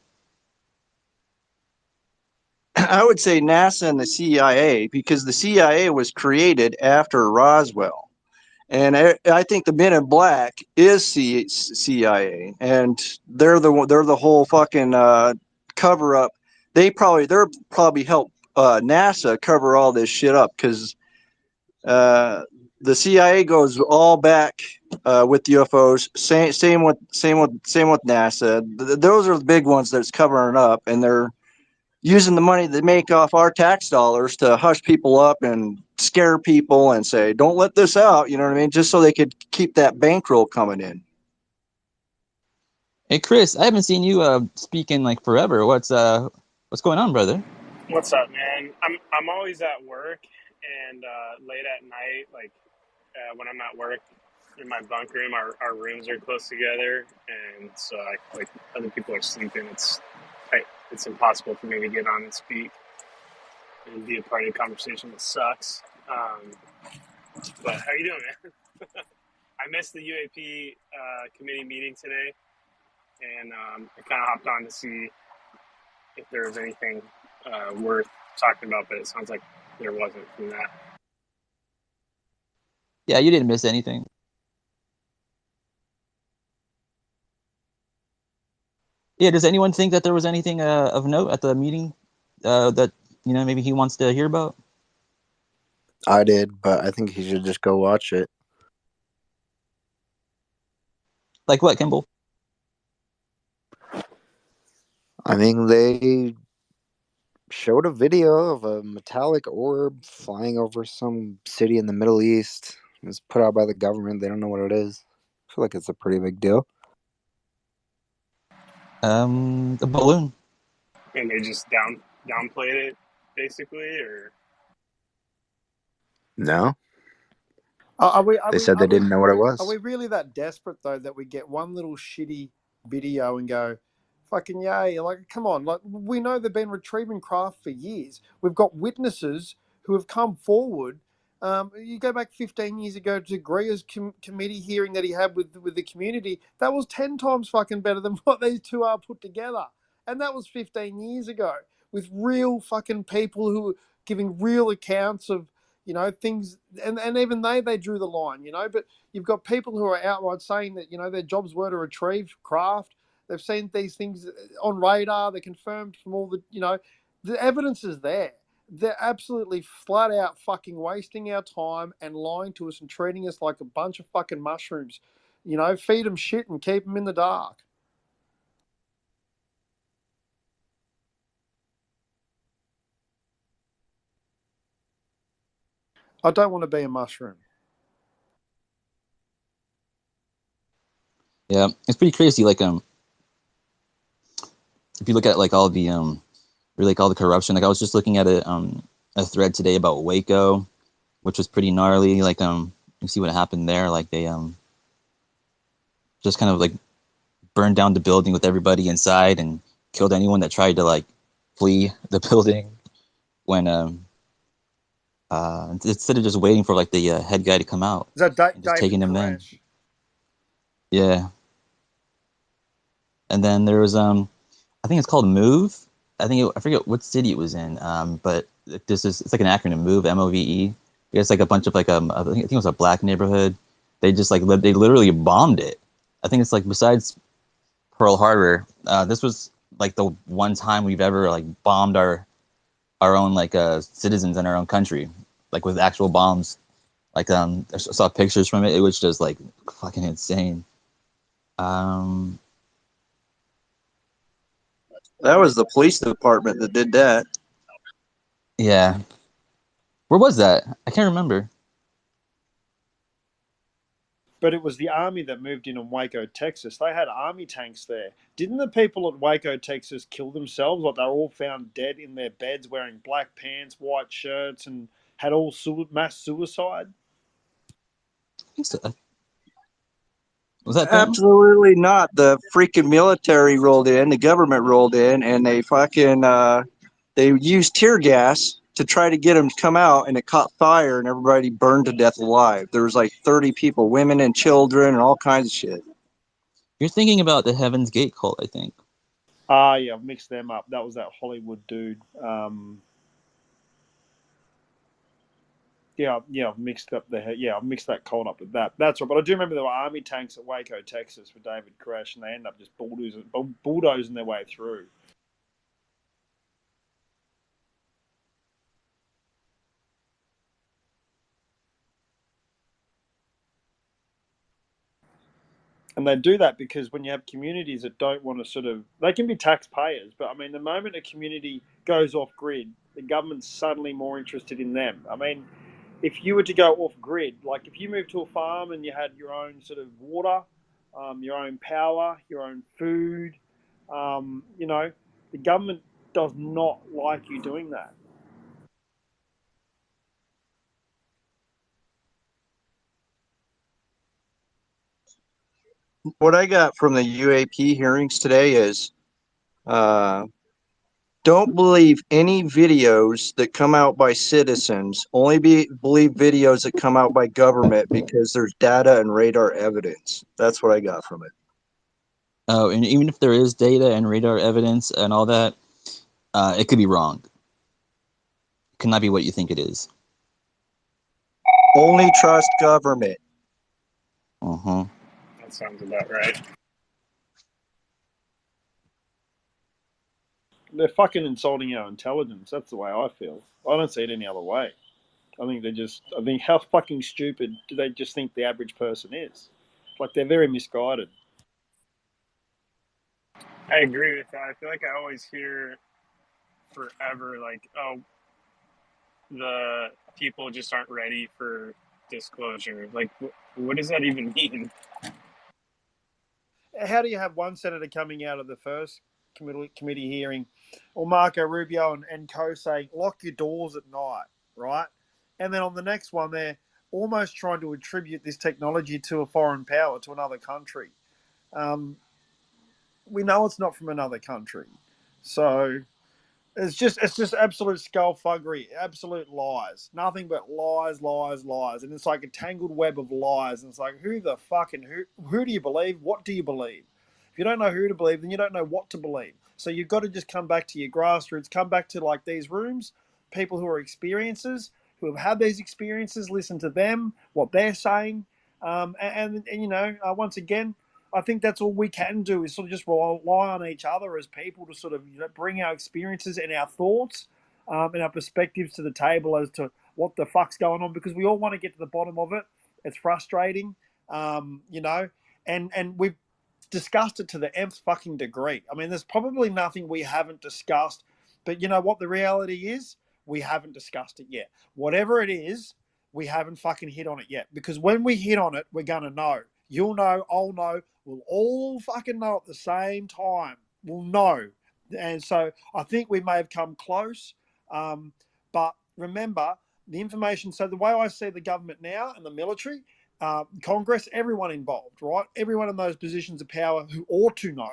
I would say NASA and the CIA, because the CIA was created after Roswell. And I think the Men in Black is CIA, and they're the whole fucking cover up. They're probably help NASA cover all this shit up, because the CIA goes all back with UFOs. Same with NASA. Those are the big ones that's covering up, and they're using the money they make off our tax dollars to hush people up and scare people and say, don't let this out, you know what I mean? Just so they could keep that bankroll coming in. Hey Chris, I haven't seen you speak in like forever. What's going on, brother? What's up, man? I'm always at work, and late at night, like when I'm at work in my bunk room, our rooms are close together, and so like other people are sleeping. It's impossible for me to get on and speak and be a part of the conversation. It sucks. But how you doing, man? I missed the UAP committee meeting today, and I kind of hopped on to see if there was anything worth talking about, but it sounds like there wasn't from that. Yeah, you didn't miss anything. Yeah, does anyone think that there was anything of note at the meeting that maybe he wants to hear about? I did, but I think he should just go watch it. Like what, Kimball? I mean, they showed a video of a metallic orb flying over some city in the Middle East. It was put out by the government. They don't know what it is. I feel like it's a pretty big deal. A balloon. And they just downplayed it, basically, or no? They said they didn't know what it was. Are we really that desperate though that we get one little shitty video and go, fucking yay? Like, come on! Like, we know they've been retrieving craft for years. We've got witnesses who have come forward. You go back 15 years ago to Greer's committee hearing that he had with the community. That was 10 times fucking better than what these two are put together. And that was 15 years ago with real fucking people who were giving real accounts of, things. And even they drew the line, But you've got people who are outright saying that, their jobs were to retrieve craft. They've seen these things on radar. They're confirmed from all the evidence is there. They're absolutely flat out fucking wasting our time and lying to us and treating us like a bunch of fucking mushrooms. Feed them shit and keep them in the dark. I don't want to be a mushroom. Yeah, it's pretty crazy. Like, if you look at like all the really like all the corruption. Like I was just looking at a thread today about Waco, which was pretty gnarly. Like you see what happened there. Like they just kind of like burned down the building with everybody inside and killed anyone that tried to like flee the building when instead of just waiting for like the head guy to come out Is that and just David taking him in. Koresh? Yeah. And then there was I think it's called Move. I forget what city it was in. But it's like an acronym, Move, MOVE. It's like a bunch of like I think it was a black neighborhood. They just like they literally bombed it. I think it's like besides Pearl Harbor, this was like the one time we've ever like bombed our own like citizens in our own country, like with actual bombs. Like I saw pictures from it. It was just like fucking insane. That was the police department that did that. Yeah. Where was that? I can't remember. But it was the army that moved in Waco, Texas. They had army tanks there. Didn't the people at Waco, Texas kill themselves? Like they were all found dead in their beds wearing black pants, white shirts, and had all mass suicide? I think so. Was that them? Absolutely not. The freaking military rolled in, the government rolled in, and they fucking they used tear gas to try to get them to come out, and it caught fire, and everybody burned to death alive. There was like 30 people, women and children, and all kinds of shit. You're thinking about the Heaven's Gate cult, I think. Yeah, I've mixed them up. That was that Hollywood dude. I've mixed that cult up with that. That's right. But I do remember there were army tanks at Waco, Texas, for David Koresh, and they ended up just bulldozing their way through. And they do that because when you have communities that don't want to they can be taxpayers, but I mean, the moment a community goes off grid, the government's suddenly more interested in them. I mean, if you were to go off grid, like if you moved to a farm and you had your own sort of water, your own power, your own food, the government does not like you doing that. What I got from the UAP hearings today is don't believe any videos that come out by citizens. Only believe videos that come out by government because there's data and radar evidence. That's what I got from it. Oh, and even if there is data and radar evidence and all that, it could be wrong. It could not be what you think it is. Only trust government. Uh-huh. That sounds about right. They're fucking insulting our intelligence. That's the way I feel. I don't see it any other way. I think how fucking stupid do they just think the average person is? Like, they're very misguided. I agree with that. I feel like I always hear forever, like, oh, the people just aren't ready for disclosure. Like, what does that even mean? How do you have one senator coming out of the first committee hearing, or Marco Rubio and co saying, lock your doors at night, right? And then on the next one, they're almost trying to attribute this technology to a foreign power, to another country. We know it's not from another country. So it's just absolute skullfuggery, absolute lies. Nothing but lies, lies, lies. And it's like a tangled web of lies. And it's like, who the fucking who do you believe? What do you believe? If you don't know who to believe, then you don't know what to believe. So you've got to just come back to your grassroots, come back to like these rooms, people who are experiencers, who have had these experiences, listen to them, what they're saying. Once again, I think that's all we can do is sort of just rely on each other as people to sort of bring our experiences and our thoughts and our perspectives to the table as to what the fuck's going on, because we all want to get to the bottom of it. It's frustrating, and we've discussed it to the nth fucking degree. I mean, there's probably nothing we haven't discussed, but you know what the reality is? We haven't discussed it yet. Whatever it is, we haven't fucking hit on it yet, because when we hit on it, we're going to know. You'll know, I'll know, we'll all fucking know at the same time. We'll know. And so I think we may have come close. But remember, the information, so the way I see the government now and the military, Congress, everyone involved, right? Everyone in those positions of power who ought to know,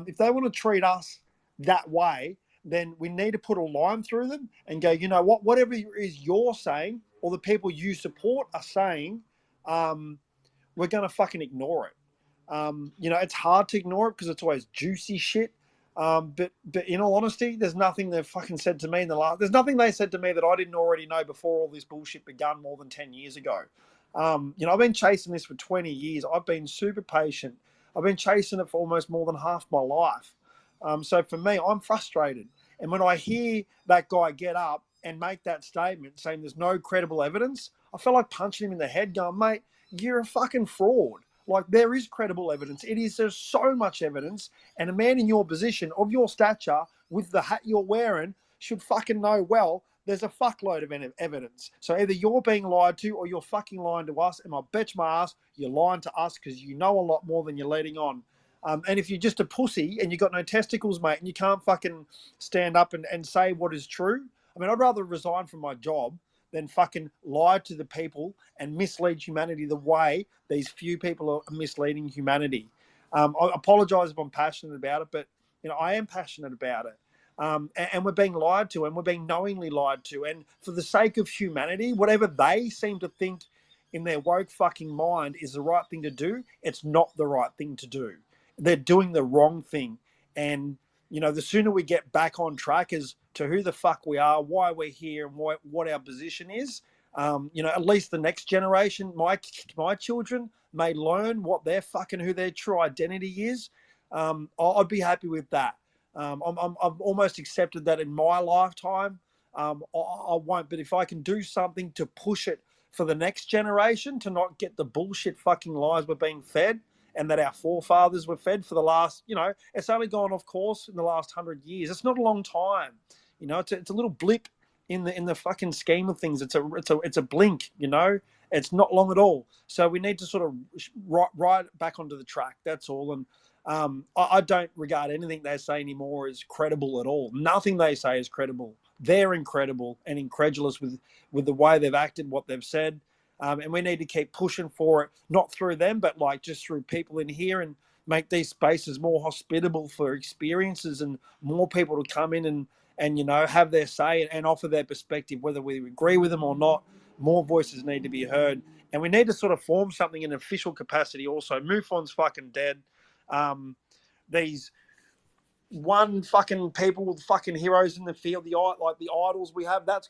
if they want to treat us that way, then we need to put a line through them and go, you know what, whatever it is you're saying or the people you support are saying, we're going to fucking ignore it. You know, it's hard to ignore it because it's always juicy shit. But in all honesty, there's nothing they've fucking said to me there's nothing they said to me that I didn't already know before all this bullshit begun more than 10 years ago. You know, I've been chasing this for 20 years. I've been super patient. I've been chasing it for almost more than half my life. So for me, I'm frustrated. And when I hear that guy get up and make that statement saying there's no credible evidence, I feel like punching him in the head going, mate, you're a fucking fraud. Like, there is credible evidence. There's so much evidence. And a man in your position, of your stature, with the hat you're wearing, should fucking know, well, there's a fuckload of evidence. So either you're being lied to or you're fucking lying to us. And I bet my ass you're lying to us because you know a lot more than you're letting on. And if you're just a pussy and you've got no testicles, mate, and you can't fucking stand up and say what is true, I mean, I'd rather resign from my job than fucking lie to the people and mislead humanity the way these few people are misleading humanity. I apologise if I'm passionate about it, but you know, I am passionate about it. And we're being lied to, and we're being knowingly lied to. And for the sake of humanity, whatever they seem to think in their woke fucking mind is the right thing to do, it's not the right thing to do. They're doing the wrong thing. And, you know, the sooner we get back on track as to who the fuck we are, why we're here, and what our position is, you know, at least the next generation, my children may learn what their fucking, who their true identity is. I'd be happy with that. I've almost accepted that in my lifetime. I won't, but if I can do something to push it for the next generation to not get the bullshit fucking lies we're being fed, and that our forefathers were fed for the last, you know, it's only gone off course in the last 100 years. It's not a long time, you know. It's a little blip in the fucking scheme of things. It's a blink, you know. It's not long at all. So we need to sort of ride back onto the track. That's all. And I don't regard anything they say anymore as credible at all. Nothing they say is credible. They're incredible and incredulous with the way they've acted, what they've said. And we need to keep pushing for it, not through them, but like just through people in here, and make these spaces more hospitable for experiences and more people to come in and you know, have their say and offer their perspective, whether we agree with them or not. More voices need to be heard. And we need to sort of form something in official capacity also. MUFON's fucking dead. These one fucking people with fucking heroes in the field, like the idols we have, that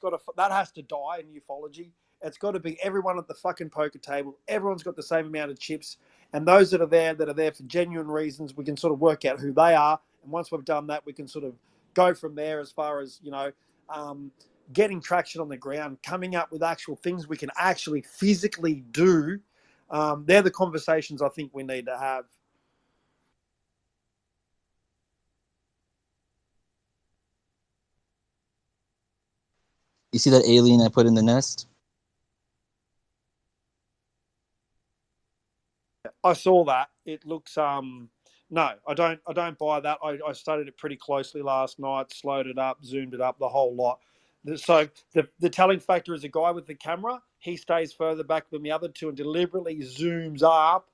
has to die in ufology. It's got to be everyone at the fucking poker table. Everyone's got the same amount of chips. And those that are there for genuine reasons, we can sort of work out who they are. And once we've done that, we can sort of go from there as far as, you know, getting traction on the ground, coming up with actual things we can actually physically do. They're the conversations I think we need to have. You see that alien I put in the nest? I saw that. It looks no, I don't buy that. I studied it pretty closely last night, slowed it up, zoomed it up, the whole lot. So the telling factor is a guy with the camera. He stays further back than the other two and deliberately zooms up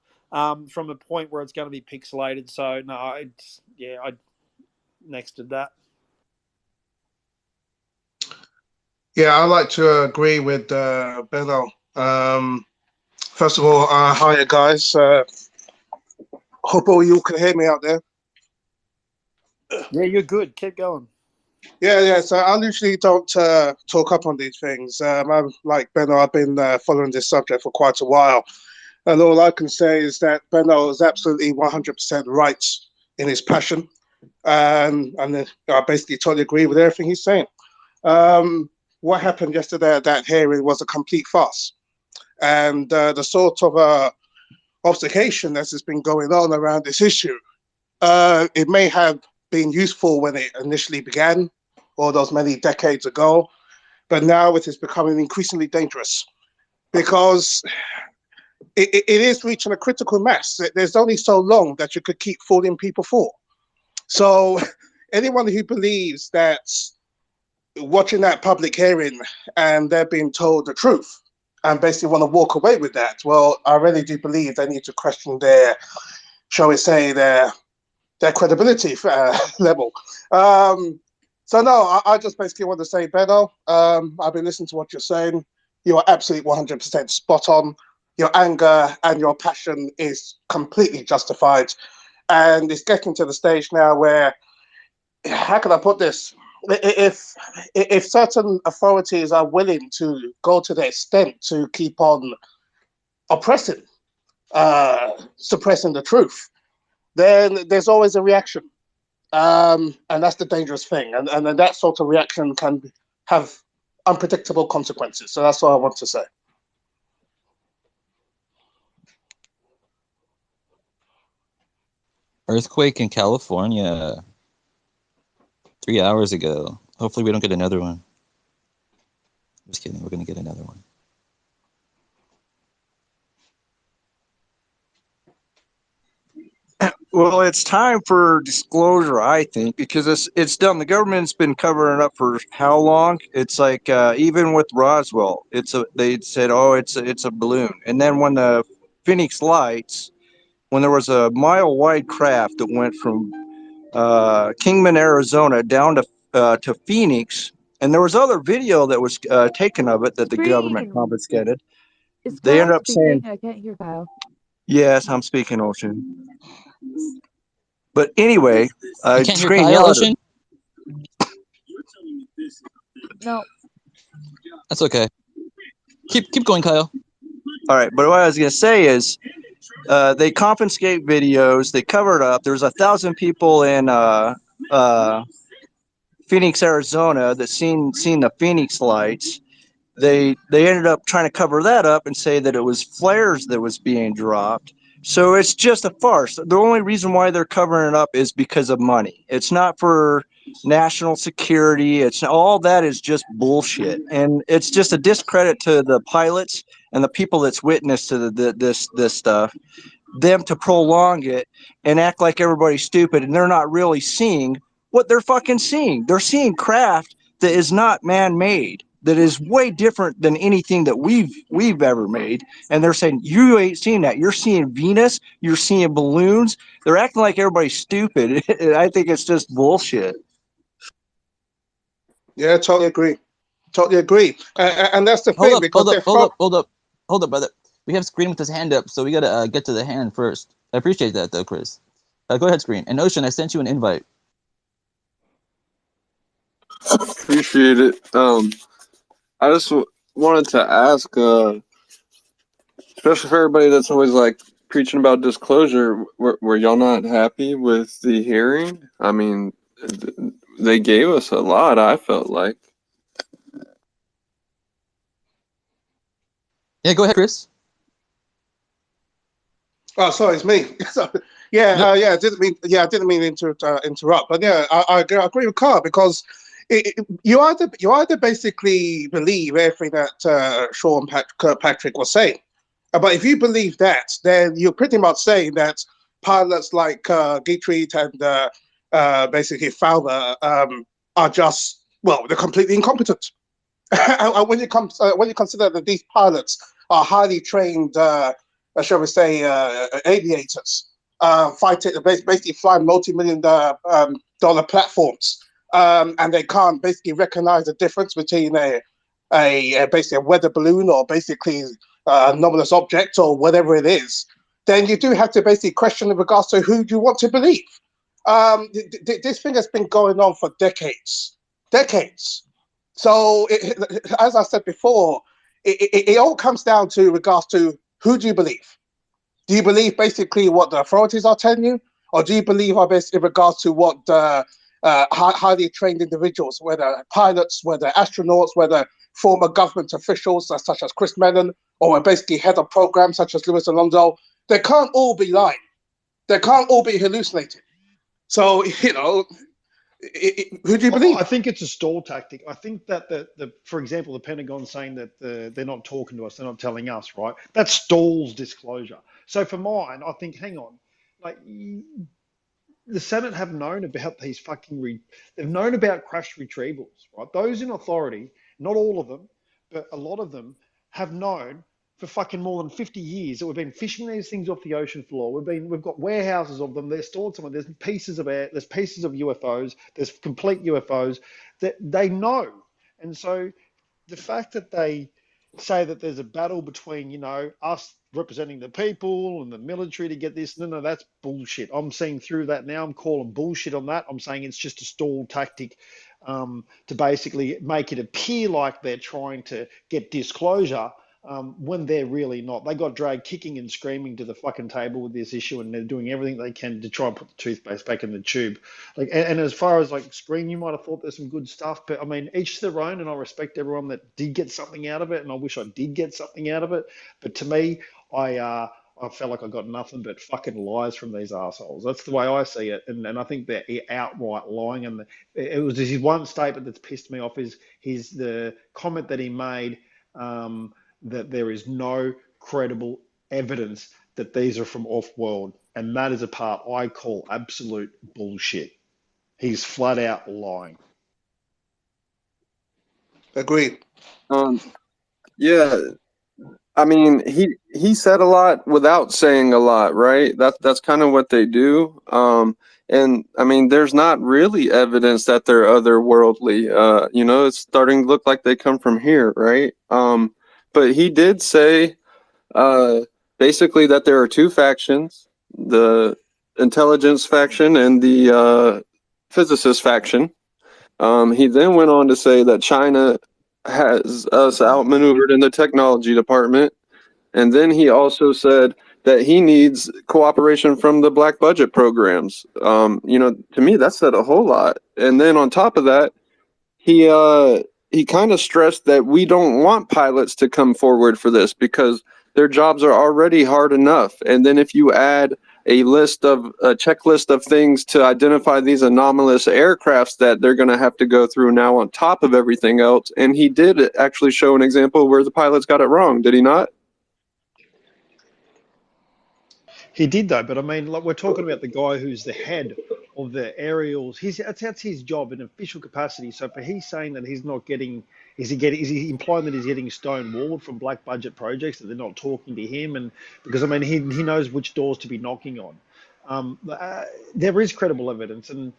from a point where it's going to be pixelated. So no, I nexted that. Yeah, I like to agree with Benno. First of all, hiya guys. Hope all you can hear me out there. Yeah, you're good. Keep going. Yeah. So I usually don't talk up on these things. I'm like Benno. I've been following this subject for quite a while, and all I can say is that Benno is absolutely 100% right in his passion, and I basically totally agree with everything he's saying. What happened yesterday at that hearing was a complete farce, and the sort of obfuscation that has been going on around this issue, it may have been useful when it initially began, all those many decades ago, but now it is becoming increasingly dangerous because it is reaching a critical mass. There's only so long that you could keep fooling people for. So anyone who believes that watching that public hearing and they're being told the truth and basically want to walk away with that, well, I really do believe they need to question their, shall we say, their credibility level. So no, I just basically want to say, Benno, I've been listening to what you're saying. You are absolutely 100% spot on. Your anger and your passion is completely justified. And it's getting to the stage now where, how can I put this? If certain authorities are willing to go to the extent to keep on oppressing, suppressing the truth, then there's always a reaction. And that's the dangerous thing. And then that sort of reaction can have unpredictable consequences. So that's all I want to say. Earthquake in California 3 hours ago. Hopefully we don't get another one. Just kidding. We're going to get another one. Well, it's time for disclosure, I think, because it's done. The government's been covering it up for how long? It's like even with Roswell, they said, oh, it's a balloon, and then when the Phoenix Lights, when there was a mile-wide craft that went from Kingman, Arizona, down to Phoenix, and there was other video that was taken of it that the government confiscated. Is They ended Kyle up saying, speaking? I can't hear Kyle. "Yes, I'm speaking, Ocean." But anyway, You it's can't hear getting Kyle, louder. Ocean? No. That's okay. Keep going, Kyle. All right, but what I was gonna say is, they confiscate videos, they cover it up. There's 1,000 people in Phoenix, Arizona, that seen the Phoenix Lights. They ended up trying to cover that up and say that it was flares that was being dropped. So it's just a farce. The only reason why they're covering it up is because of money. It's not for national security. It's all that is just bullshit, and it's just a discredit to the pilots and the people that's witnessed to this stuff. Them to prolong it and act like everybody's stupid, and they're not really seeing what they're fucking seeing. They're seeing craft that is not man-made, that is way different than anything that we've ever made. And they're saying, you ain't seeing that. You're seeing Venus. You're seeing balloons. They're acting like everybody's stupid. I think it's just bullshit. Yeah, totally agree. Totally agree. And that's the Hold thing, up, because hold up, brother. We have Screen with his hand up, so we gotta get to the hand first. I appreciate that, though, Chris. Go ahead, Screen. And Ocean, I sent you an invite. Appreciate it. I just wanted to ask, especially for everybody that's always like preaching about disclosure, were y'all not happy with the hearing? I mean, they gave us a lot, I felt like. Yeah, go ahead, Chris. Oh, sorry, it's me. Yeah, I didn't mean to interrupt, but yeah, I agree with Carl, because you either basically believe everything that Sean Kirkpatrick was saying, but if you believe that, then you're pretty much saying that pilots like Dietrich and basically Fowler are just, well, they're completely incompetent. And when you consider that these pilots are highly trained, shall we say, aviators, basically flying multi-million-dollar platforms, and they can't basically recognize the difference between basically a weather balloon or basically a anomalous object or whatever it is, then you do have to basically question in regards to who you want to believe. This thing has been going on for decades. So, as I said before, it all comes down to regards to who do you believe? Do you believe basically what the authorities are telling you? Or do you believe in regards to what highly trained individuals, whether pilots, whether astronauts, whether former government officials such as Chris Mellon, or basically head of programs such as Luis Alonso, they can't all be lying. They can't all be hallucinating. So, who do you believe? I think it's a stall tactic. I think that for example, the Pentagon saying that they're not talking to us, they're not telling us, right? That stalls disclosure. So for mine, I think, hang on, like the Senate have known about these they've known about crashed retrievals, right? Those in authority, not all of them, but a lot of them have known for fucking more than 50 years that we've been fishing these things off the ocean floor. We've got warehouses of them. They're stored somewhere. There's pieces of air. There's pieces of UFOs. There's complete UFOs that they know. And so the fact that they say that there's a battle between, you know, us representing the people and the military to get this, no, that's bullshit. I'm seeing through that now. I'm calling bullshit on that. I'm saying it's just a stall tactic to basically make it appear like they're trying to get disclosure when they're really not. They got dragged kicking and screaming to the fucking table with this issue, and they're doing everything they can to try and put the toothpaste back in the tube. Like, and as far as like Screen, you might have thought there's some good stuff, but I mean, each to their own, and I respect everyone that did get something out of it, and I wish I did get something out of it. But to me, I felt like I got nothing but fucking lies from these assholes. That's the way I see it, and I think they're outright lying. And it was his one statement that's pissed me off is the comment that he made that there is no credible evidence that these are from off-world, and that is a part I call absolute bullshit. He's flat out lying. Agreed. Yeah, I mean, he said a lot without saying a lot, right? That's kind of what they do. And I mean, there's not really evidence that they're otherworldly. You know, it's starting to look like they come from here, right? But he did say basically that there are two factions, the intelligence faction and the physicist faction. He then went on to say that China has us outmaneuvered in the technology department. And then he also said that he needs cooperation from the black budget programs. You know, to me, that said a whole lot. And then on top of that, he kind of stressed that we don't want pilots to come forward for this because their jobs are already hard enough. And then if you add a checklist of things to identify these anomalous aircrafts that they're going to have to go through now on top of everything else. And he did actually show an example where the pilots got it wrong, did he not? He did though, but I mean, like we're talking about the guy who's the head of the aerials. That's his job in official capacity. So for he's saying that he's not getting, is he implying that he's getting stonewalled from black budget projects, that they're not talking to him? And because I mean, he knows which doors to be knocking on. There is credible evidence, and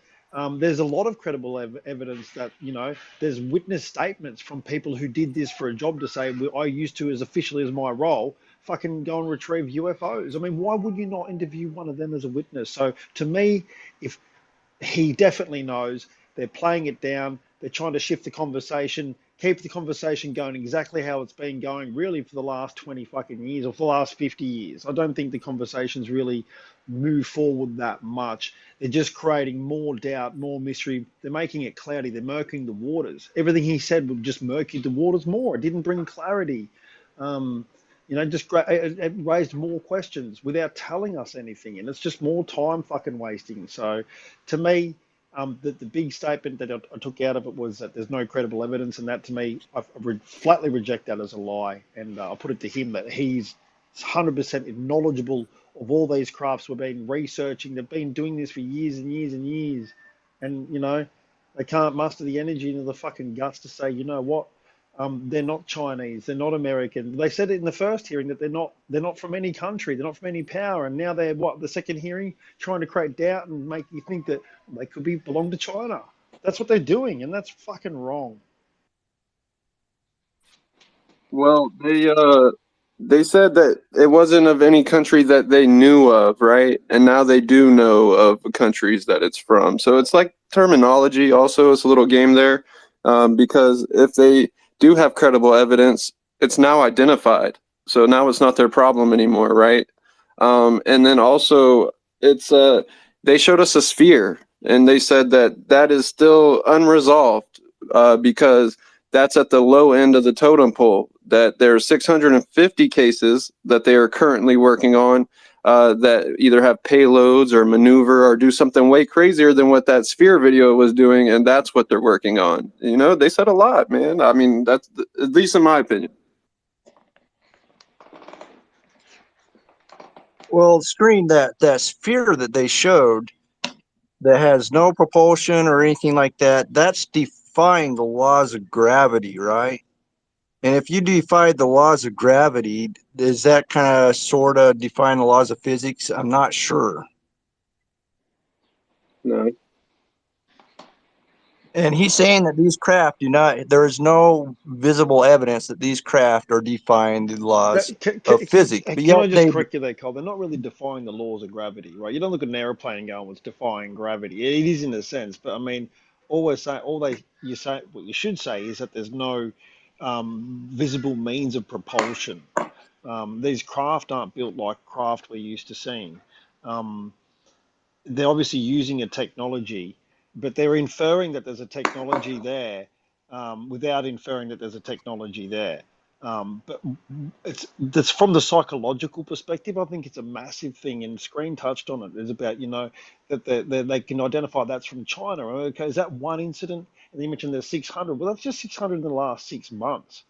there's a lot of credible evidence that, you know, there's witness statements from people who did this for a job to say, I used to, as officially as my role, fucking go and retrieve UFOs. I mean, why would you not interview one of them as a witness? So to me, if he definitely knows, they're playing it down, they're trying to shift the conversation, keep the conversation going exactly how it's been going really for the last 20 fucking years or for the last 50 years. I don't think the conversation's really moved forward that much. They're just creating more doubt, more mystery. They're making it cloudy. They're murking the waters. Everything he said would just murky the waters more. It didn't bring clarity. You know, just it raised more questions without telling us anything, and it's just more time fucking wasting. So, to me, the big statement that I took out of it was that there's no credible evidence, and that to me, I flatly reject that as a lie, and I put it to him that he's 100% knowledgeable of all these crafts we've been researching. They've been doing this for years and years and years, and you know, they can't muster the energy into the fucking guts to say, you know what? They're not Chinese. They're not American. They said it in the first hearing that they're not from any country. They're not from any power. And now they're the second hearing trying to create doubt and make you think that they could belong to China. That's what they're doing, and that's fucking wrong. Well, they said that it wasn't of any country that they knew of, right? And now they do know of countries that it's from. So it's like terminology. Also, it's a little game there, because if they do have credible evidence, it's now identified. So now it's not their problem anymore, right? And then also it's they showed us a sphere, and they said that is still unresolved because that's at the low end of the totem pole. That there are 650 cases that they are currently working on that either have payloads or maneuver or do something way crazier than what that sphere video was doing, and that's what they're working on. You know, they said a lot, man. I mean, that's at least in my opinion. Well, Screen, that sphere that they showed that has no propulsion or anything like that, that's defying the laws of gravity, right? And if you defy the laws of gravity, does that kind of sort of define the laws of physics? I'm not sure. No. And he's saying that these craft do not, there is no visible evidence that these craft are defying the laws of physics. But Can I yet just they, correct you there, Cole? They're not really defying the laws of gravity, right? You don't look at an airplane and go, "Well, it's defying gravity." It is in a sense, but I mean, always say what you should say is that there's no visible means of propulsion. These craft aren't built like craft we're used to seeing. Um, they're obviously using a technology, but they're inferring that there's a technology there without inferring that there's a technology there. But that's from the psychological perspective. I think it's a massive thing, and Screen touched on it. It's about that they can identify that's from China. Okay, is that one incident? And you mentioned there's 600. Well, that's just 600 in the last 6 months.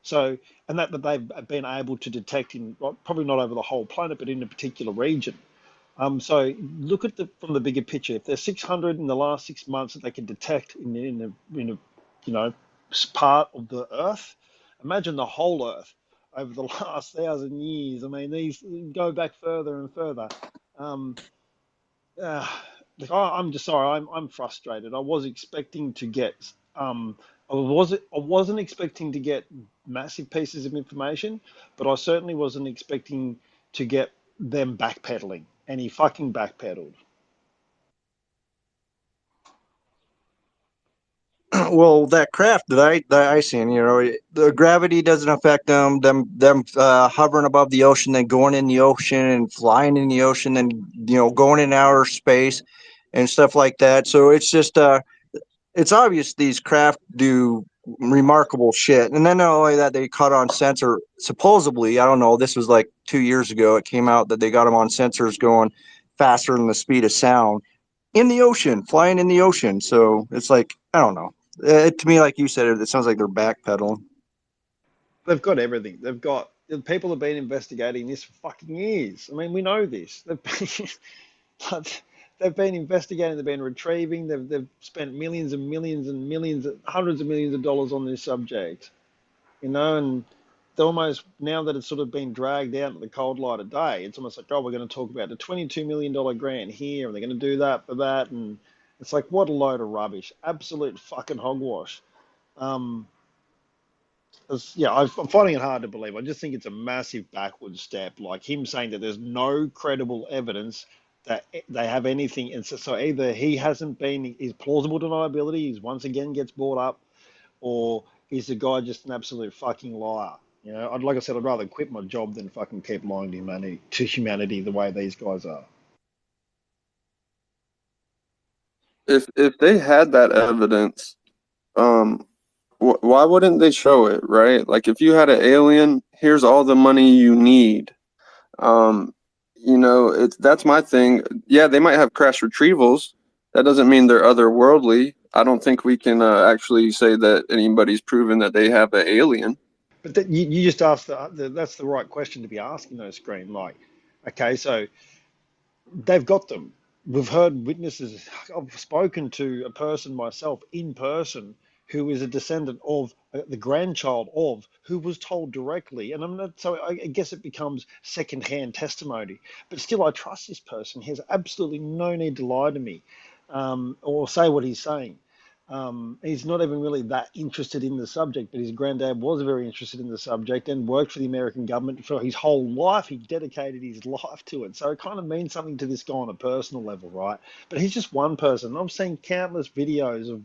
So, and that they've been able to detect in probably not over the whole planet, but in a particular region. So look at from the bigger picture. If there's 600 in the last 6 months that they can detect in a part of the Earth, imagine the whole Earth over the last 1,000 years. I mean, these go back further and further. Um, uh, I'm just sorry. I'm frustrated. I was expecting to get. I wasn't expecting to get massive pieces of information, but I certainly wasn't expecting to get them backpedaling, and he fucking backpedaled. well, that craft that I seen, the gravity doesn't affect them hovering above the ocean, then going in the ocean and flying in the ocean, then going in outer space and stuff like that. So it's just it's obvious these craft do remarkable shit. And then not only that, they caught on sensor, supposedly, I don't know, this was like 2 years ago, it came out that they got them on sensors going faster than the speed of sound in the ocean, flying in the ocean. So it's like, I don't know. To me, like you said, it sounds like they're backpedaling. They've got everything. The people have been investigating this for fucking years. I mean, we know this. But they've been investigating. They've been retrieving. They've spent millions and millions and millions, hundreds of millions of dollars on this subject. And they're almost, now that it's sort of been dragged out into the cold light of day, it's almost like, oh, we're going to talk about the $22 million grant here, and they're going to do that for that, and it's like, what a load of rubbish, absolute fucking hogwash. I'm finding it hard to believe. I just think it's a massive backward step, like him saying that there's no credible evidence that they have anything, and so either he hasn't been, is plausible deniability, he's once again gets brought up, or is the guy just an absolute fucking liar? Like I said, I'd rather quit my job than fucking keep lying to humanity the way these guys are. If they had that evidence, why wouldn't they show it, right? Like if you had an alien, here's all the money you need. That's my thing. Yeah, they might have crash retrievals. That doesn't mean they're otherworldly. I don't think we can actually say that anybody's proven that they have an alien. But you just asked that's the right question to be asking those Screen. Like, okay, so they've got them. We've heard witnesses. I've spoken to a person myself in person who is a descendant of the grandchild of who was told directly, and I'm not. So I guess it becomes secondhand testimony. But still, I trust this person. He has absolutely no need to lie to me, or say what he's saying. He's not even really that interested in the subject, but his granddad was very interested in the subject and worked for the American government for his whole life. He dedicated his life to it. So it kind of means something to this guy on a personal level, right? But he's just one person. I've seen countless videos of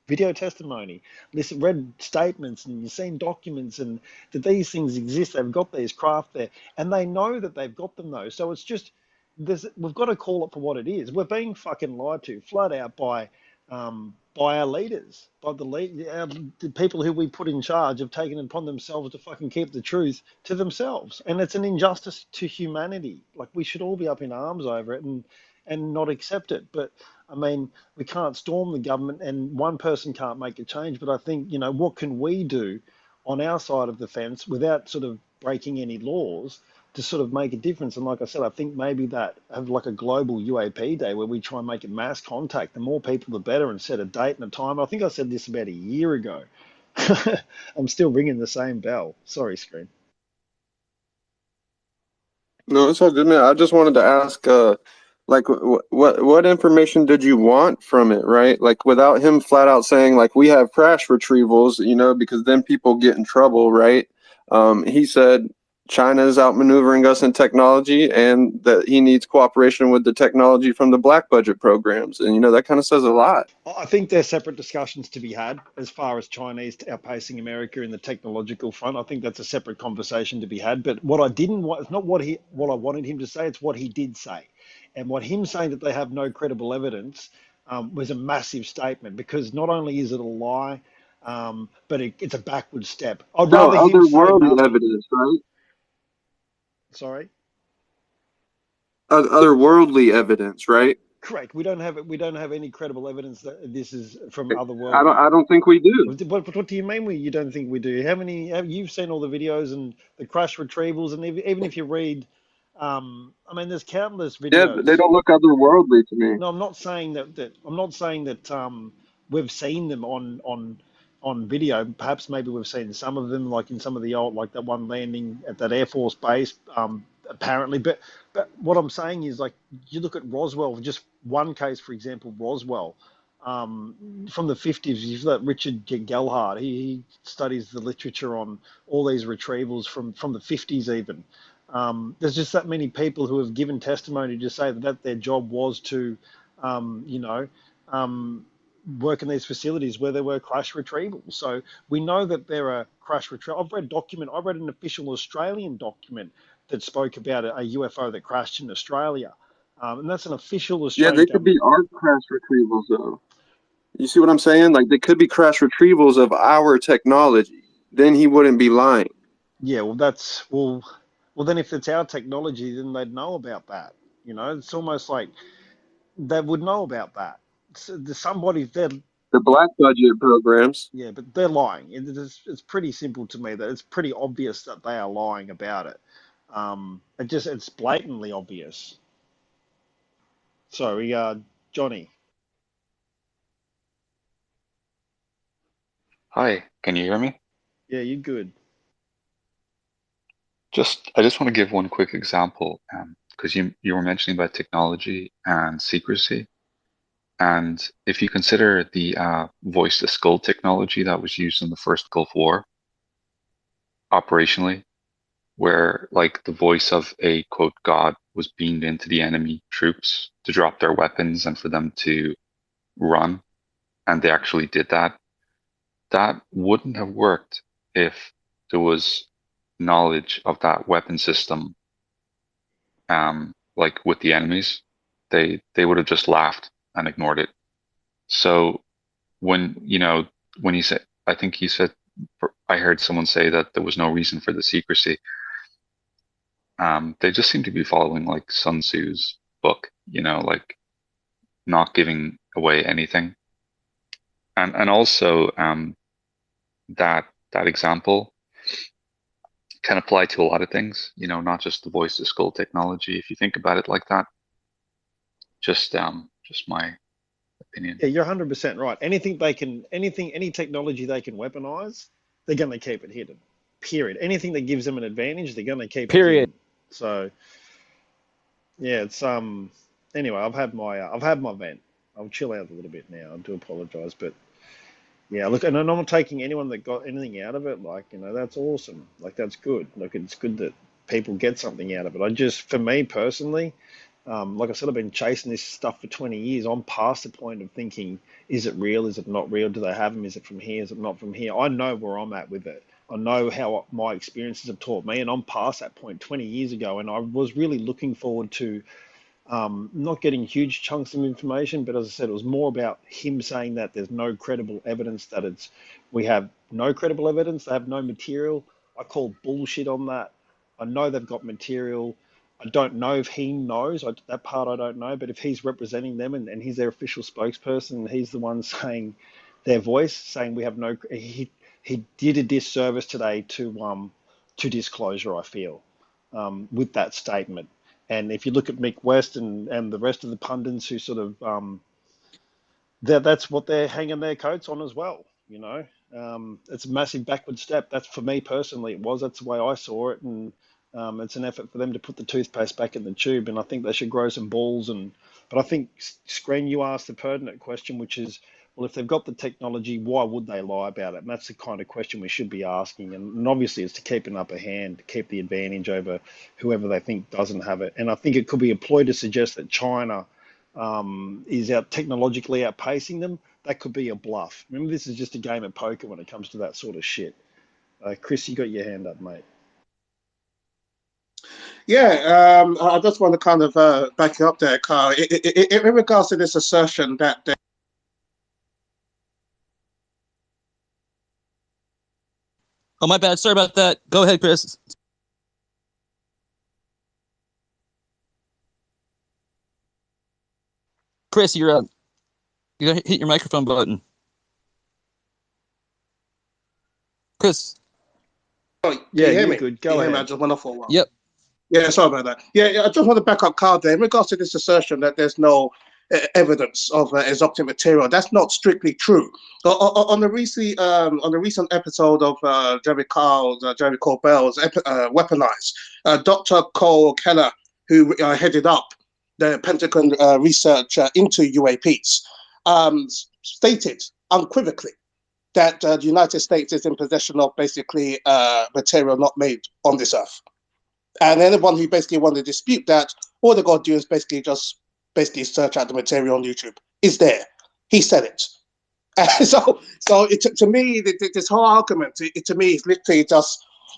video testimony, read statements, and you've seen documents, and that these things exist. They've got these craft there, and they know that they've got them though. So it's just, we've got to call it for what it is. We're being fucking lied to flat out by our leaders, by the people who we put in charge have taken it upon themselves to fucking keep the truth to themselves. And it's an injustice to humanity. Like, we should all be up in arms over it and not accept it. But I mean, we can't storm the government, and one person can't make a change. But I think, what can we do on our side of the fence without sort of breaking any laws to sort of make a difference? And like I said, I think maybe that have like a global UAP day where we try and make it mass contact. The more people, the better, and set a date and a time. I think I said this about a year ago. I'm still ringing the same bell. Sorry, screen. No, it's all good, man. I just wanted to ask, like, what information did you want from it, right? Like, without him flat out saying, like, we have crash retrievals, because then people get in trouble, right? He said China is outmaneuvering us in technology, and that he needs cooperation with the technology from the black budget programs, and that kind of says a lot. I think there's separate discussions to be had as far as Chinese outpacing America in the technological front. I think that's a separate conversation to be had. But what I didn't want, it's not what I wanted him to say, it's what he did say. And what him saying that they have no credible evidence was a massive statement, because not only is it a lie, but it's a backward step. I'd No, rather him say otherworldly nothing. evidence, right? Sorry. Otherworldly evidence, right? Correct. We don't have any credible evidence that this is from I otherworldly. don't think we do. What do you mean you don't think we do? You've seen all the videos and the crash retrievals, and even if you read, I mean, there's countless Yeah, but they videos. don't look otherworldly to me. No, I'm not saying that we've seen them on video. Perhaps maybe we've seen some of them, like in some of the old, like that one landing at that Air Force base, apparently. But what I'm saying is, like, you look at Roswell, just one case, for example, Roswell, from the 50s. You've got Richard Gelhard. He studies the literature on all these retrievals from the 50s even. There's just that many people who have given testimony to say that their job was to, work in these facilities where there were crash retrievals. So we know that there are crash retrievals. I read an official Australian document that spoke about a UFO that crashed in Australia. And that's an official Yeah, Australian they could be government. our crash retrievals, though. You see what I'm saying? Like, they could be crash retrievals of our technology. Then he wouldn't be lying. Yeah, well, then if it's our technology, then they'd know about that. It's almost like they would know about that. There's somebody there. The black budget programs. Yeah, but they're lying. It's pretty simple to me that it's pretty obvious that they are lying about it. It's blatantly obvious. Sorry, Johnny. Hi, can you hear me? Yeah, you're good. I just want to give one quick example, because you were mentioning about technology and secrecy. And if you consider the voice to skull technology that was used in the first Gulf War operationally, where like the voice of a quote god was beamed into the enemy troops to drop their weapons and for them to run, and they actually did that, that wouldn't have worked if there was knowledge of that weapon system, like with the enemies. They would have just laughed and ignored it. So when he said, I think he said, I heard someone say that there was no reason for the secrecy. They just seem to be following like Sun Tzu's book, like not giving away anything. And also that example can apply to a lot of things, not just the voice to skull technology. If you think about it like that, just my opinion. Yeah, you're 100% right. Any technology they can weaponize, they're going to keep it hidden. Period. Anything that gives them an advantage, they're going to keep it hidden. So, yeah, it's Anyway, I've had my vent. I'll chill out a little bit now. I do apologize, but yeah, look, and I'm not taking anyone that got anything out of it. Like, that's awesome. Like, that's good. Look, it's good that people get something out of it. For me personally, like I said, I've been chasing this stuff for 20 years. I'm past the point of thinking, is it real? Is it not real? Do they have them? Is it from here? Is it not from here? I know where I'm at with it. I know how my experiences have taught me, and I'm past that point 20 years ago. And I was really looking forward to not getting huge chunks of information, but as I said, it was more about him saying that there's no credible evidence, we have no credible evidence, they have no material. I call bullshit on that. I know they've got material. I don't know if he knows, that part I don't know, but if he's representing them and he's their official spokesperson, and he's the one saying their voice, saying we have no, he did a disservice today to disclosure, I feel, with that statement. And if you look at Mick West and the rest of the pundits who sort of, that's what they're hanging their coats on as well, It's a massive backward step. That's for me personally. It was. That's the way I saw it, and it's an effort for them to put the toothpaste back in the tube. And I think they should grow some balls. But I think, Screen, you asked the pertinent question, which is, well, if they've got the technology, why would they lie about it? And that's the kind of question we should be asking. And obviously, it's to keep an upper hand, to keep the advantage over whoever they think doesn't have it. And I think it could be a ploy to suggest that China is out technologically outpacing them. That could be a bluff. Remember, this is just a game of poker when it comes to that sort of shit. Chris, you got your hand up, mate. Yeah, I just want to kind of back you up there, Carl. In regards to this assertion that Oh, my bad. Sorry about that. Go ahead, Chris. Chris, you're up. You gotta hit your microphone button. Chris. Oh, Yeah, you hear you're me? good. Can Go you hear me? I ahead. just went off for a while. Yep. Yeah, sorry about that. Yeah, I just want to back up Carl there. In regards to this assertion that there's no evidence of exotic material, that's not strictly true. On the recent episode of Jeremy Corbell's Weaponized, Dr. Cole Keller, who headed up the Pentagon research into UAPs, stated unequivocally that the United States is in possession of basically material not made on this earth. And anyone who basically want to dispute that, all they got to do is basically search out the material on YouTube. It's there. He said it. And so to me, this whole argument, to me, is literally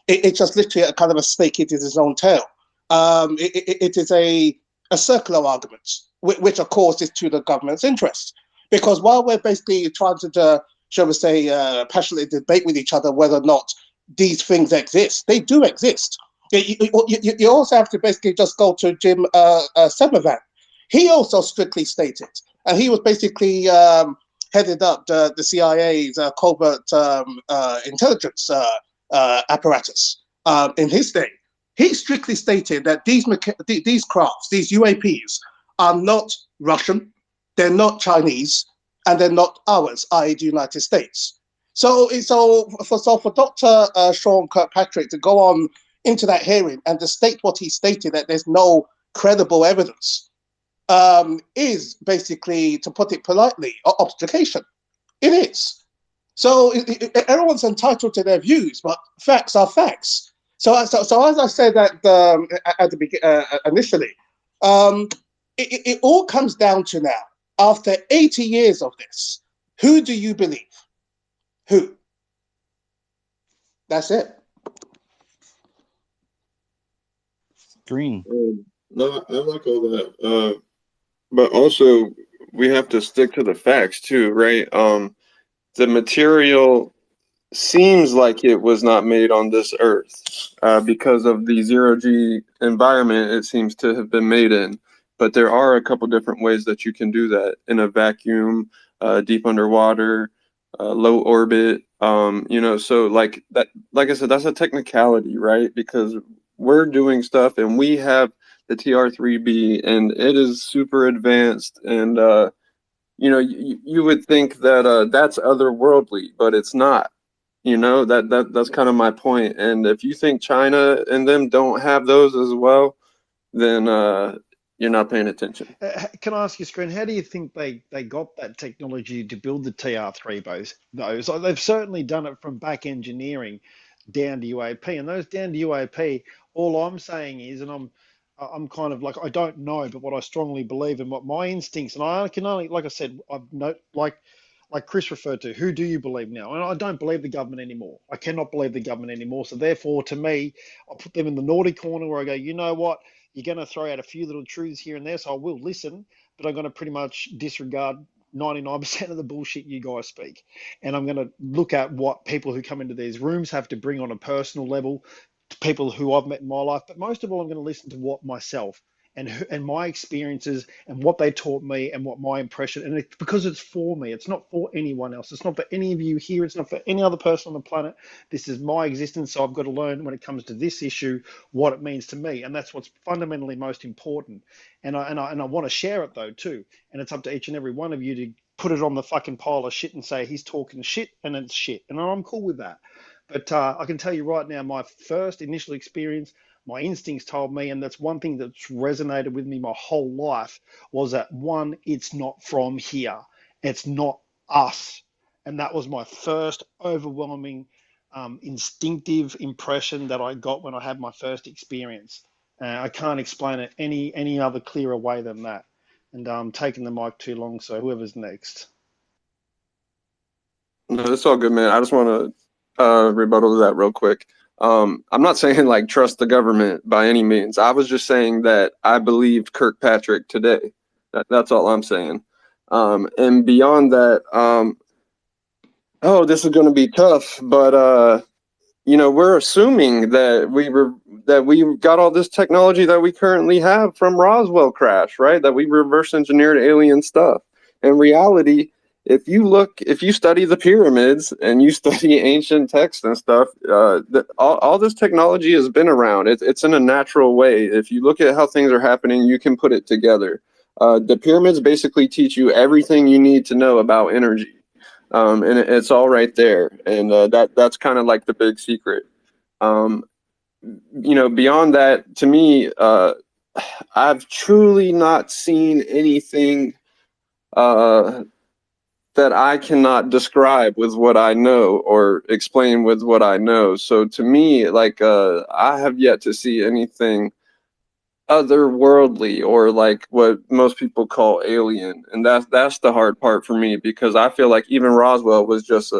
it's just literally a kind of a snake eating his own tail. It is a circular argument, which of course is to the government's interest. Because while we're basically trying to, shall we say, passionately debate with each other whether or not these things exist, they do exist. You also have to basically just go to Jim Semivan. He also strictly stated, and he was basically headed up the CIA's covert intelligence apparatus in his day. He strictly stated that these crafts, these UAPs, are not Russian, they're not Chinese, and they're not ours, i.e. the United States. So for Dr. Sean Kirkpatrick to go on into that hearing and to state what he stated, that there's no credible evidence, is basically, to put it politely, obfuscation. It is. So everyone's entitled to their views, but facts are facts. So as I said at the beginning, initially, it all comes down to now, after 80 years of this, who do you believe? Who? That's it. Green. No, I like all that. But also, we have to stick to the facts too, right? The material seems like it was not made on this earth because of the zero-G environment it seems to have been made in. But there are a couple different ways that you can do that: in a vacuum, deep underwater, low orbit. So like that. Like I said, that's a technicality, right? Because we're doing stuff, and we have the TR-3B, and it is super advanced. And you would think that that's otherworldly, but it's not. That's kind of my point. And if you think China and them don't have those as well, then you're not paying attention. Can I ask you, Screen, how do you think they got that technology to build the TR-3 those? They've certainly done it from back engineering down to UAP, and those down to UAP, all I'm saying is, and I'm kind of like, I don't know, but what I strongly believe and what my instincts, and I can only, like I said, like Chris referred to, who do you believe now? And I don't believe the government anymore. I cannot believe the government anymore. So therefore, to me, I'll put them in the naughty corner where I go, you know what? You're going to throw out a few little truths here and there, so I will listen, but I'm going to pretty much disregard 99% of the bullshit you guys speak. And I'm going to look at what people who come into these rooms have to bring on a personal level, to people who I've met in my life. But most of all, I'm going to listen to what myself and my experiences and what they taught me and what my impression, and it's because it's for me. It's not for anyone else. It's not for any of you here. It's not for any other person on the planet. This is my existence. So I've got to learn when it comes to this issue, what it means to me. And that's what's fundamentally most important. And I want to share it though, too. And it's up to each and every one of you put it on the fucking pile of shit and say he's talking shit and it's shit. And I'm cool with that. But I can tell you right now, my first initial experience, my instincts told me, and that's one thing that's resonated with me my whole life, was that one, it's not from here. It's not us. And that was my first overwhelming instinctive impression that I got when I had my first experience. I can't explain it any other clearer way than that. And I'm taking the mic too long, so whoever's next. No, it's all good, man. I just want to rebuttal to that real quick. I'm not saying like trust the government by any means. I was just saying that I believed Kirkpatrick today. That's all I'm saying. And beyond that, oh, this is going to be tough, but you know, we're assuming that we got all this technology that we currently have from Roswell crash, right? That we reverse engineered alien stuff. In reality, if you study the pyramids and you study ancient texts and stuff, all this technology has been around. It's in a natural way. If you look at how things are happening, you can put it together. The pyramids basically teach you everything you need to know about energy. And it's all right there. And that's kind of like the big secret. You know, beyond that, to me, I've truly not seen anything that I cannot describe with what I know or explain with what I know. So to me, like, I have yet to see anything otherworldly or like what most people call alien, and that's the hard part for me, because I feel like even Roswell was just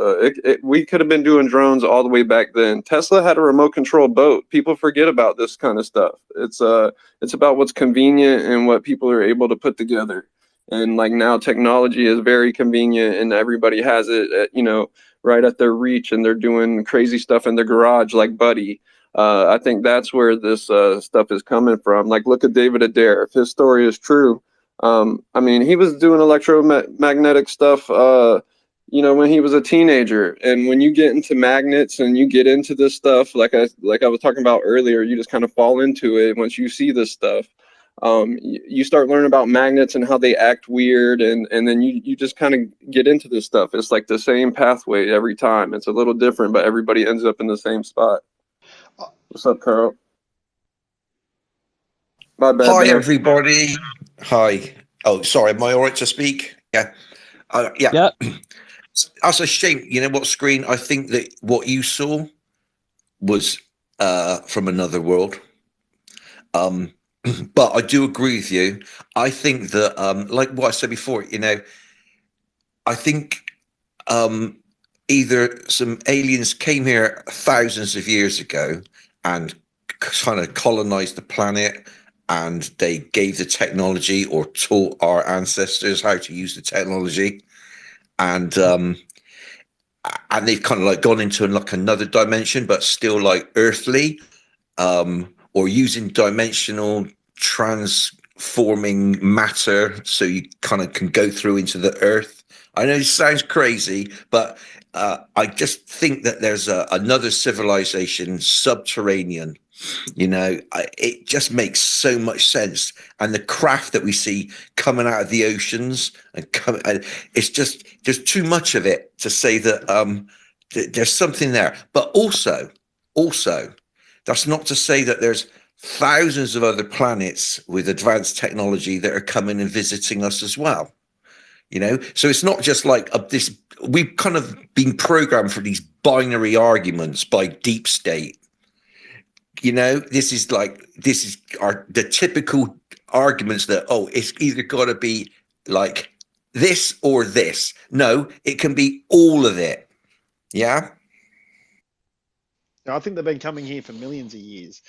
we could have been doing drones all the way back then. Tesla had a remote control boat. People forget about this kind of stuff. It's about what's convenient and what people are able to put together. And like now technology is very convenient and everybody has it at, you know, right at their reach, and they're doing crazy stuff in their garage like Buddy. I think that's where this stuff is coming from. Like, look at David Adair. If his story is true, I mean, he was doing electromagnetic stuff, you know, when he was a teenager. And when you get into magnets and you get into this stuff, like I was talking about earlier, you just kind of fall into it once you see this stuff. You start learning about magnets and how they act weird, and then you just kind of get into this stuff. It's like the same pathway every time. It's a little different, but everybody ends up in the same spot. What's up, Carl? My bad. Hi, man. everybody. Hi. Oh, sorry. Am I all right to speak? Yeah. Yeah. Yep. That's a shame. You know what, Screen? I think that what you saw was from another world. But I do agree with you. I think that, like what I said before, you know, I think either some aliens came here thousands of years ago and kind of colonized the planet, and they gave the technology or taught our ancestors how to use the technology, and they've kind of like gone into like another dimension, but still like earthly, or using dimensional transforming matter so you kind of can go through into the earth. I know it sounds crazy, but I just think that there's another civilization, subterranean. You know, it just makes so much sense. And the craft that we see coming out of the oceans, and it's just there's too much of it to say that there's something there. But also, that's not to say that there's thousands of other planets with advanced technology that are coming and visiting us as well. You know, so it's not just like this. We've kind of been programmed for these binary arguments by deep state. You know, this is the typical arguments that, oh, it's either got to be like this or this. No, it can be all of it. Yeah. I think they've been coming here for millions of years,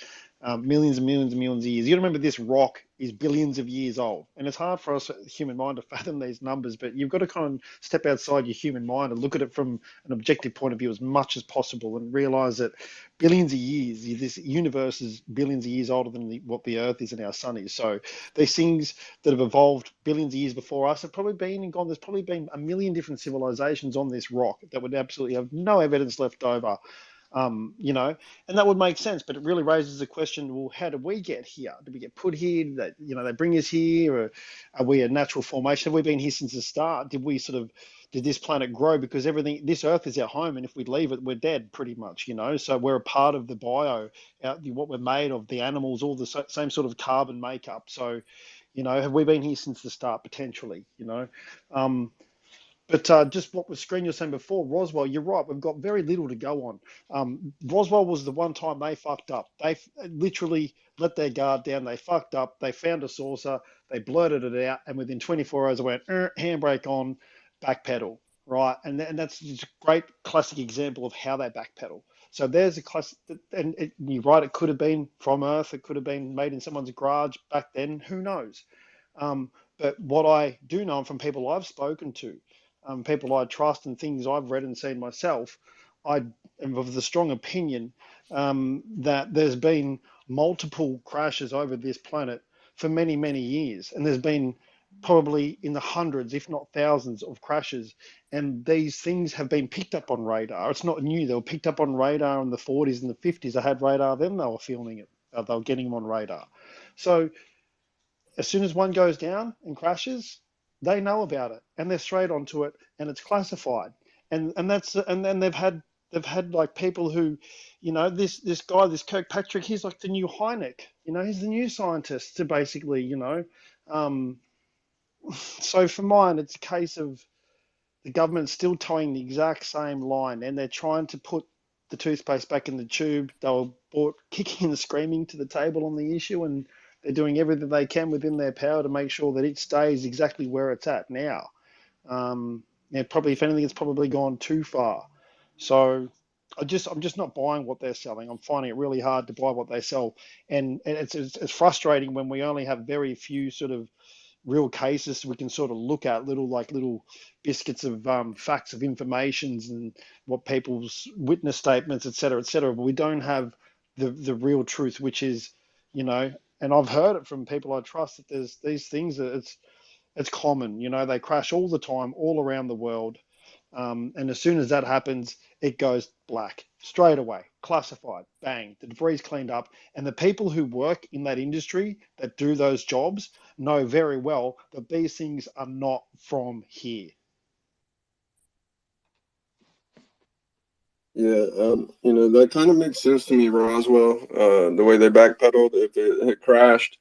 millions and millions and millions of years. You got to remember, this rock is billions of years old, and it's hard for us, the human mind, to fathom these numbers. But you've got to kind of step outside your human mind and look at it from an objective point of view as much as possible, and realize that billions of years, this universe is billions of years older than what the Earth is and our sun is. So these things that have evolved billions of years before us have probably been and gone. There's probably been a million different civilizations on this rock that would absolutely have no evidence left over. You know, and that would make sense, but it really raises the question, well, how did we get here? Did we get put here? Did they, you know, they bring us here, or are we a natural formation? Have we been here since the start? Did this planet grow? Because this Earth is our home, and if we leave it, we're dead pretty much, you know? So we're a part of the what we're made of, the animals, all the same sort of carbon makeup. So, you know, have we been here since the start, potentially, you know? But just what was Screen you were saying before, Roswell, you're right. We've got very little to go on. Roswell was the one time they fucked up. They literally let their guard down. They fucked up. They found a saucer. They blurted it out, and within 24 hours, I went handbrake on, backpedal, right? And that's just a great classic example of how they backpedal. So there's a classic, and you're right. It could have been from Earth. It could have been made in someone's garage back then. Who knows? But what I do know from people I've spoken to, people I trust and things I've read and seen myself, I am of the strong opinion that there's been multiple crashes over this planet for many, many years. And there's been probably in the hundreds, if not thousands, of crashes. And these things have been picked up on radar. It's not new. They were picked up on radar in the 40s and the 50s. They had radar then, they were filming it. They were getting them on radar. So as soon as one goes down and crashes, they know about it and they're straight onto it, and it's classified. And then they've had like people who, you know, this guy, this Kirkpatrick, he's like the new Hynek, you know, he's the new scientist to basically, you know. So for mine, it's a case of the government still towing the exact same line, and they're trying to put the toothpaste back in the tube. They were brought kicking and screaming to the table on the issue, and they're doing everything they can within their power to make sure that it stays exactly where it's at now. Yeah, probably, if anything, it's probably gone too far. So I'm just not buying what they're selling. I'm finding it really hard to buy what they sell, and it's frustrating when we only have very few sort of real cases we can sort of look at, little biscuits of facts of informations and what people's witness statements, et cetera, but we don't have the real truth, which is, you know, and I've heard it from people I trust, that there's these things that it's common, you know, they crash all the time, all around the world. And as soon as that happens, it goes black straight away, classified, bang, the debris cleaned up. And the people who work in that industry that do those jobs know very well that these things are not from here. Yeah, you know, that kind of makes sense to me, Roswell. The way they backpedaled, if it had crashed,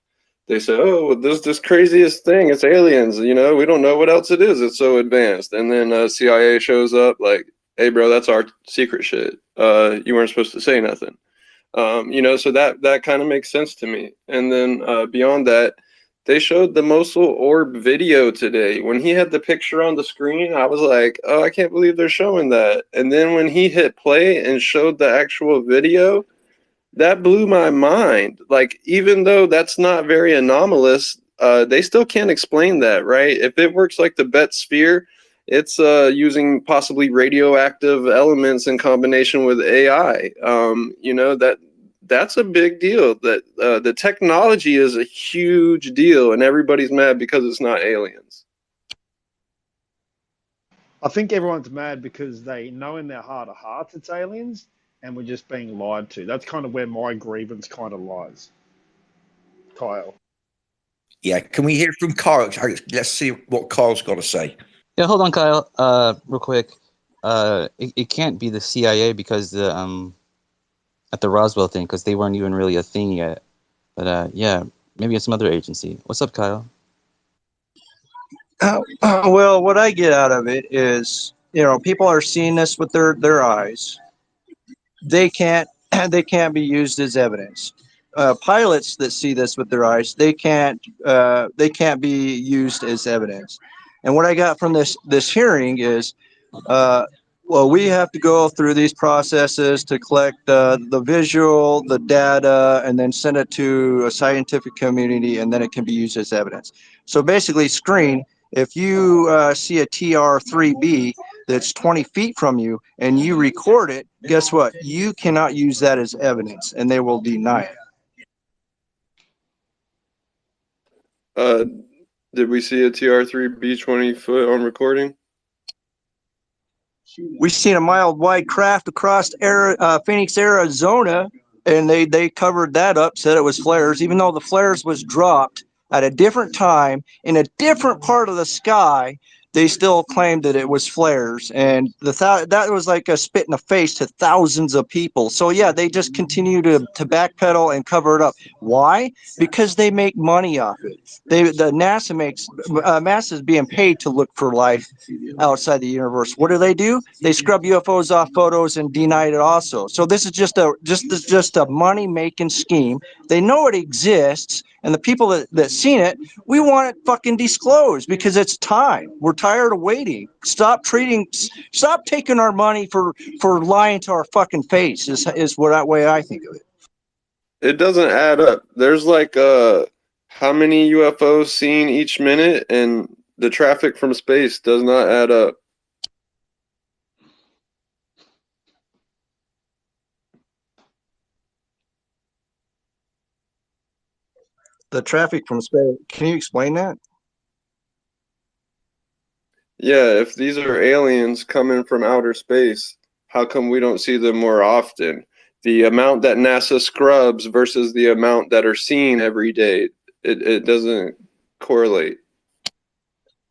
they said, "Oh, this craziest thing, it's aliens. You know, we don't know what else it is. It's so advanced." And then CIA shows up, like, "Hey, bro, that's our secret shit. You weren't supposed to say nothing." You know, so that kind of makes sense to me. And then beyond that, they showed the Mosul orb video today. When he had the picture on the screen, I was like, "Oh, I can't believe they're showing that." And then when he hit play and showed the actual video, that blew my mind. Like, even though that's not very anomalous, they still can't explain that, right? If it works like the Bet sphere, it's using possibly radioactive elements in combination with AI. You know, that's a big deal. That the technology is a huge deal, and everybody's mad because it's not aliens. I think everyone's mad because they know in their heart of hearts it's aliens, and we're just being lied to. That's kind of where my grievance kind of lies. Kyle. Yeah, can we hear from Carl? Let's see what Carl's got to say. Yeah, hold on, Kyle. Real quick. It can't be the CIA because at the Roswell thing, because they weren't even really a thing yet. But yeah, maybe it's some other agency. What's up, Kyle? Well, what I get out of it is, you know, people are seeing this with their eyes. They can't be used as evidence. Pilots that see this with their eyes, they can't be used as evidence. And what I got from this hearing is, well, we have to go through these processes to collect the visual, the data, and then send it to a scientific community, and then it can be used as evidence. So basically, Screen, if you see a TR-3B that's 20 feet from you and you record it, guess what? You cannot use that as evidence, and they will deny it. Did we see a TR-3B 20 foot on recording? We seen a mild wide craft across Phoenix, Arizona, and they covered that up, said it was flares, even though the flares was dropped at a different time in a different part of the sky. They still claimed that it was flares, and that was like a spit in the face to thousands of people. So yeah, they just continue to backpedal and cover it up. Why? Because they make money off it. The NASA's being paid to look for life outside the universe. What do? They scrub UFOs off photos and deny it also. So this is just a money making scheme. They know it exists, and the people that seen it, we want it fucking disclosed because it's time. We're tired of waiting. Stop taking our money for lying to our fucking face. Is what that way I think of it. It doesn't add up. There's like how many UFOs seen each minute, and the traffic from space does not add up. The traffic from space. Can you explain that? Yeah, if these are aliens coming from outer space, how come we don't see them more often? The amount that NASA scrubs versus the amount that are seen every day, it doesn't correlate.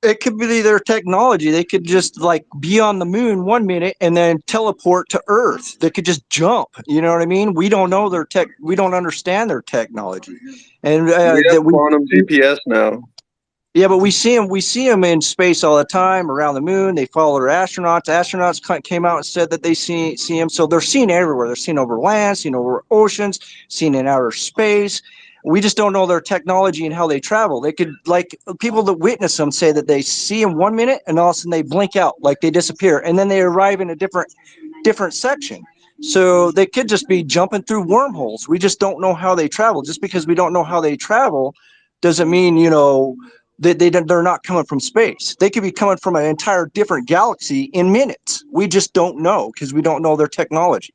It could be their technology. They could just like be on the moon 1 minute and then teleport to Earth. They could just jump. You know what I mean? We don't know their tech. We don't understand their technology. And we have quantum GPS now. Yeah, but we see them in space all the time around the moon. They follow their astronauts. Astronauts came out and said that they see them. So they're seen everywhere. They're seen over land, seen over oceans, seen in outer space. We just don't know their technology and how they travel. They could, like, people that witness them say that they see them 1 minute and all of a sudden they blink out, like they disappear, and then they arrive in a different section. So they could just be jumping through wormholes. We just don't know how they travel. Just because we don't know how they travel doesn't mean, they're not coming from space. They could be coming from an entire different galaxy in minutes. We just don't know because we don't know their technology.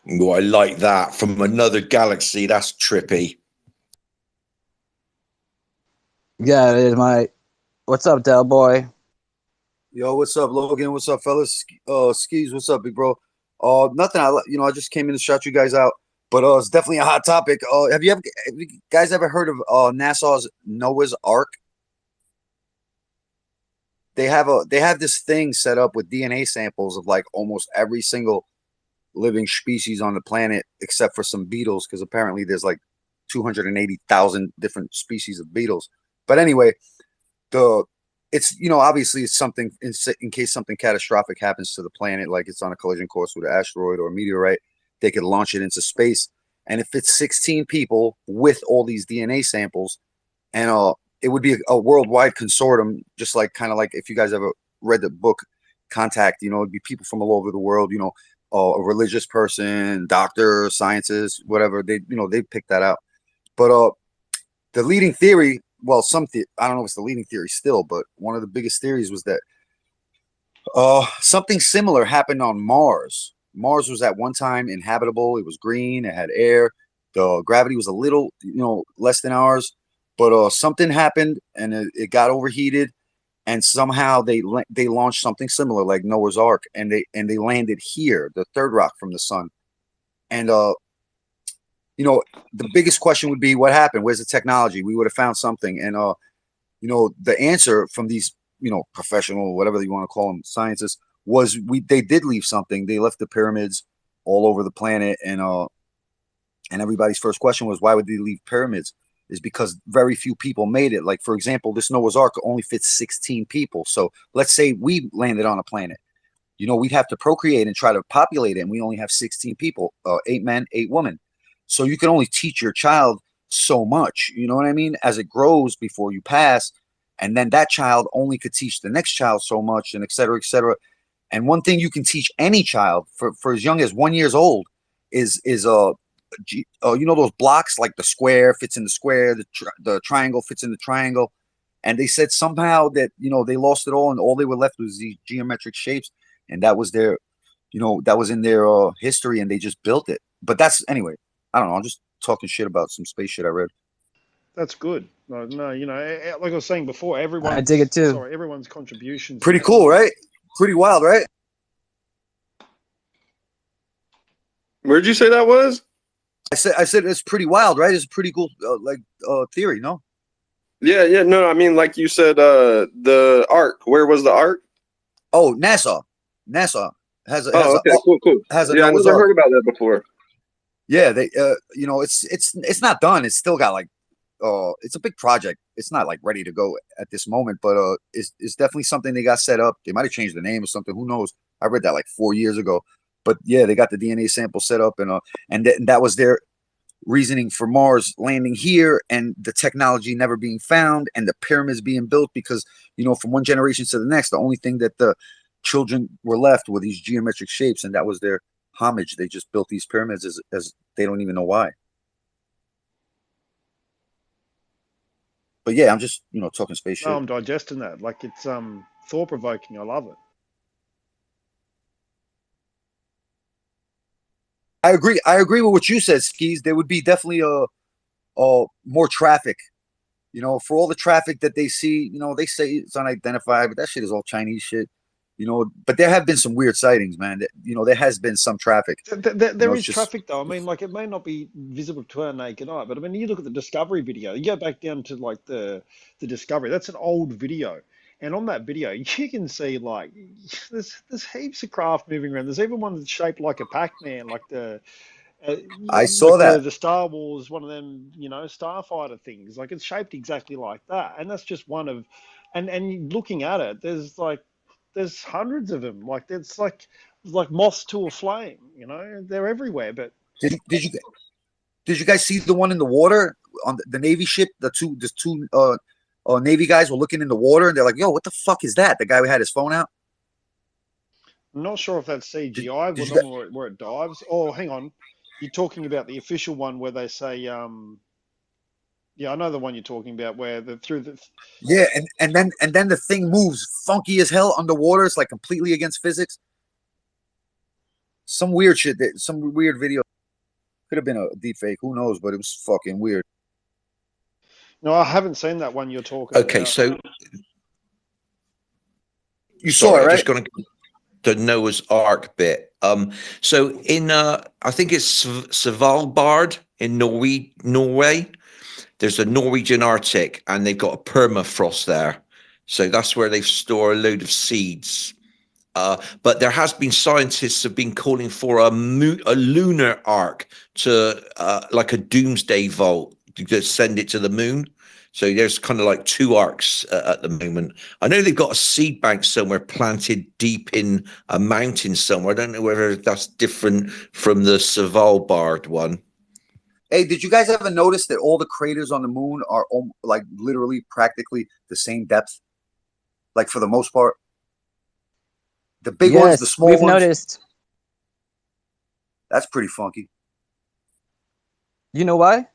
Oh, I like that. From another galaxy. That's trippy. Yeah, it is, Mike. What's up, Del Boy? Yo, what's up, Logan? What's up, fellas? Skis, what's up, big bro? Nothing. I just came in to shout you guys out, but it's definitely a hot topic. Have you guys ever heard of NASA's Noah's Ark? They have this thing set up with DNA samples of like almost every single living species on the planet, except for some beetles, because apparently there's like 280,000 different species of beetles. But anyway, it's obviously it's something in case something catastrophic happens to the planet, like it's on a collision course with an asteroid or a meteorite, they could launch it into space. And if it's 16 people with all these DNA samples, and it would be a worldwide consortium, just like kind of like if you guys ever read the book Contact, it'd be people from all over the world, a religious person, doctor, scientist, whatever. They pick that out. But the leading theory, well, I don't know if it's the leading theory still, but one of the biggest theories was that something similar happened on Mars. Mars was at one time inhabitable. It was green. It had air. The gravity was a little, less than ours. But something happened, and it got overheated, and somehow they launched something similar, like Noah's Ark, and they landed here, the third rock from the sun. And the biggest question would be, what happened? Where's the technology? We would have found something. And the answer from these professional, whatever you want to call them, scientists, was they did leave something. They left the pyramids all over the planet, and everybody's first question was, why would they leave pyramids? Is because very few people made it. Like, for example, this Noah's Ark only fits 16 people. So let's say we landed on a planet. We'd have to procreate and try to populate it, and we only have 16 people, 8 men, 8 women. So you can only teach your child so much, you know what I mean, as it grows before you pass. And then that child only could teach the next child so much, and et cetera, et cetera. And one thing you can teach any child for as young as 1 year old is those blocks, like the square fits in the square, the triangle fits in the triangle. And they said somehow that, they lost it all, and all they were left was these geometric shapes. And that was their, that was in their history, and they just built it. But anyway, I don't know. I'm just talking shit about some space shit I read. That's good. No, like I was saying before, I dig it too. Everyone's contributions. Pretty cool, right? Pretty wild, right? Where'd you say that was? I said it's pretty wild, right? It's a pretty cool theory, no? Yeah, no, I mean, like you said, the Ark. Where was the Ark? Oh, NASA has okay, cool. has a Yeah, I Noah's never Ark. heard about that before. Yeah, they it's not done. It's still got like it's a big project. It's not like ready to go at this moment, but it's definitely something they got set up. They might have changed the name or something. Who knows? I read that like 4 years ago. But yeah, they got the DNA sample set up, and that was their reasoning for Mars landing here and the technology never being found and the pyramids being built because, from one generation to the next, the only thing that the children were left were these geometric shapes, and that was their homage. They just built these pyramids as they don't even know why. But yeah, I'm just, talking space shit. No, I'm digesting that. Like, it's thought-provoking. I love it. I agree with what you said, Skis. There would be definitely more traffic. For all the traffic that they see, they say it's unidentified, but that shit is all Chinese shit. But there have been some weird sightings, man. There has been some traffic. There is traffic, though. I mean, like, it may not be visible to our naked eye, but I mean, you look at the Discovery video. You go back down to like the Discovery. That's an old video, and on that video, you can see like there's heaps of craft moving around. There's even one that's shaped like a Pac-Man, like the. I saw that the Star Wars, one of them, starfighter things. Like, it's shaped exactly like that, and that's just one of, and looking at it, there's hundreds of them. Like, it's like moths to a flame. They're everywhere. But did you guys see the one in the water on the Navy ship? The two Navy guys were looking in the water, and they're like, "Yo, what the fuck is that?" The guy who had his phone out. I'm not sure if that's CGI where it dives. Oh, hang on. You're talking about the official one where they say, yeah, I know the one you're talking about where Yeah, and then the thing moves funky as hell underwater. It's like completely against physics. Some weird shit. Some weird video. Could have been a deep fake. Who knows? But it was fucking weird. No, I haven't seen that one you're talking about. Okay, so you saw it, right? Just going to the Noah's Ark bit. So in I think it's Svalbard in Norway. There's a Norwegian Arctic, and they've got a permafrost there. So that's where they store a load of seeds. But there has been scientists have been calling for a lunar ark to like a doomsday vault to send it to the moon. So there's kind of like two arcs at the moment. I know they've got a seed bank somewhere planted deep in a mountain somewhere. I don't know whether that's different from the Svalbard one. Hey, did you guys ever notice that all the craters on the moon are like literally practically the same depth? Like, for the most part? The big ones, the small ones? We've noticed. That's pretty funky. You know why?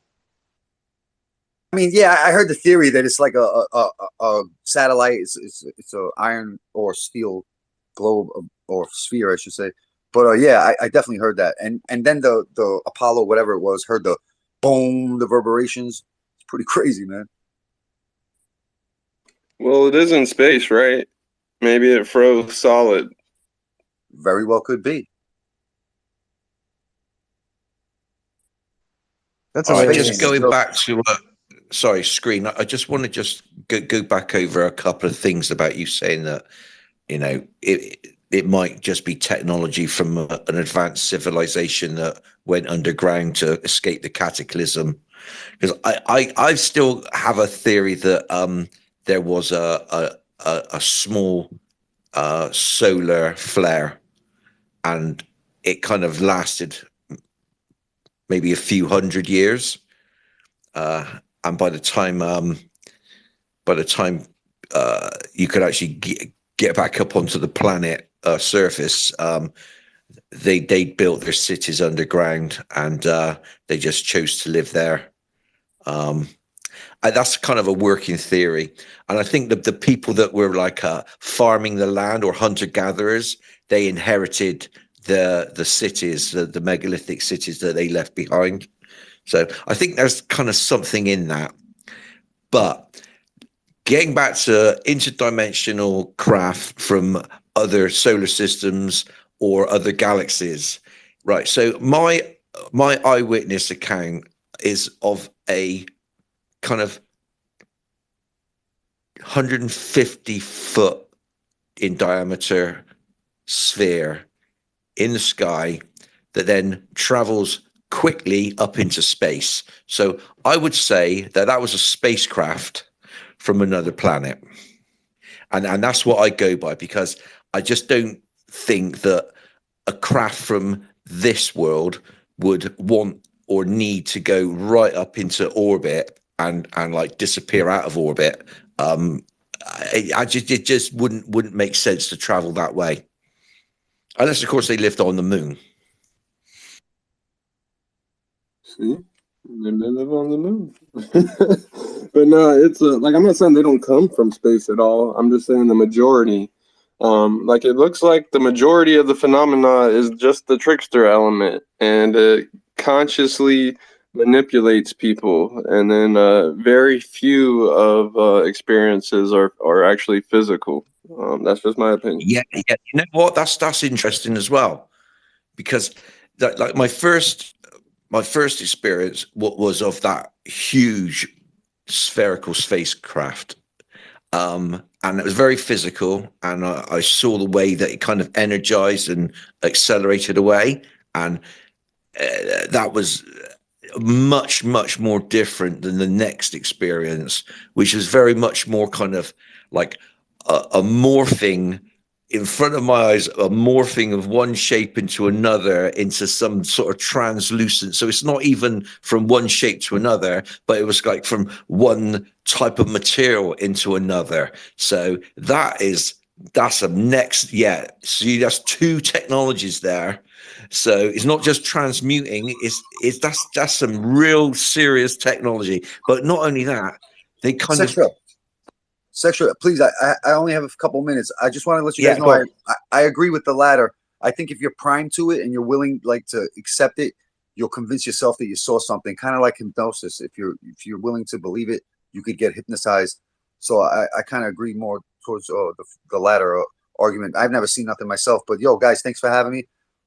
I mean, yeah, I heard the theory that it's like a satellite. It's a iron or steel globe or sphere, I should say. But yeah, I definitely heard that. And then the Apollo, whatever it was, heard the boom, the reverberations. It's pretty crazy, man. Well, it is in space, right? Maybe it froze solid. Very well could be. That's all right. Just going back to sorry, Screen. I just want to just go back over a couple of things about you saying that it might just be technology from an advanced civilization that went underground to escape the cataclysm. Because I still have a theory that there was a small solar flare, and it kind of lasted maybe a few hundred years, and by the time you could actually get back up onto the planet surface, they built their cities underground, and they just chose to live there. That's kind of a working theory, and I think that the people that were like farming the land or hunter-gatherers, they inherited the cities, the megalithic cities that they left behind. So I think there's kind of something in that. But getting back to interdimensional craft from other solar systems or other galaxies, Right. So my eyewitness account is of a kind of 150-foot in diameter sphere in the sky that then travels quickly up into space. So I would say that was a spacecraft from another planet. And that's what I go by, because I just don't think that a craft from this world would want or need to go right up into orbit and like disappear out of orbit. It just wouldn't make sense to travel that way, unless of course they lived on the moon. See, they live on the moon. But no, it's like, I'm not saying they don't come from space at all. I'm just saying the majority. Like, it looks like the majority of the phenomena is just the trickster element, and it consciously manipulates people, and then very few of experiences are actually physical. That's just my opinion. Yeah. You know what? That's interesting as well, because like my first experience was of that huge spherical spacecraft, and it was very physical, and I saw the way that it kind of energized and accelerated away, and that was much more different than the next experience, which is very much more kind of like a morphing in front of my eyes, a morphing of one shape into another, into some sort of translucent. So it's not even from one shape to another, but it was like from one type of material into another. So that's a next, yeah. See, that's two technologies there. So it's not just transmuting, that's some real serious technology. But not only that, they kind of Sexual, please. I only have a couple minutes. I just want to let you guys go know on. I agree with the latter. I think if you're primed to it and you're willing, like, to accept it, you'll convince yourself that you saw something. Kind of like hypnosis. If you're willing to believe it, you could get hypnotized. So I kind of agree more towards the latter argument. I've never seen nothing myself, but yo, guys, thanks for having me.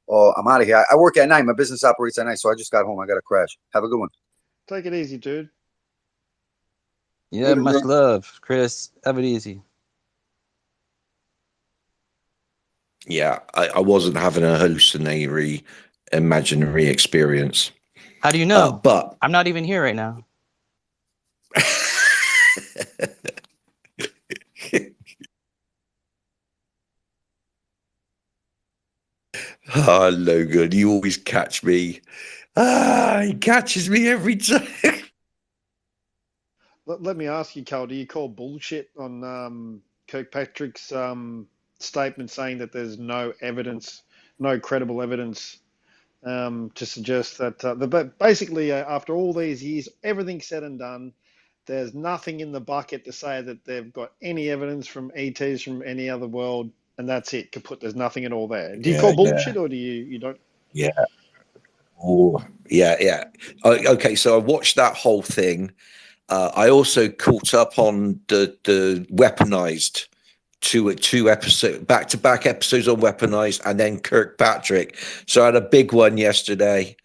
I'm out of here. I work at night. My business operates at night, so I just got home. I got to crash. Have a good one. Take it easy, dude. Yeah, much love, Chris. Have it easy. Yeah, I wasn't having a hallucinatory, imaginary experience. How do you know? But I'm not even here right now. Oh, Logan, you always catch me. He catches me every time. Let me ask you, Carl, do you call bullshit on Kirkpatrick's statement saying that there's no evidence, no credible evidence to suggest that, but basically, after all these years, everything's said and done, there's nothing in the bucket to say that they've got any evidence from ETs from any other world, and that's it, kaput, there's nothing at all there. Do you call bullshit, or do you don't? Yeah. Oh, yeah. Okay, so I watched that whole thing. I also caught up on the Weaponized two episode back-to-back episodes on Weaponized, and then Kirkpatrick. So I had a big one yesterday.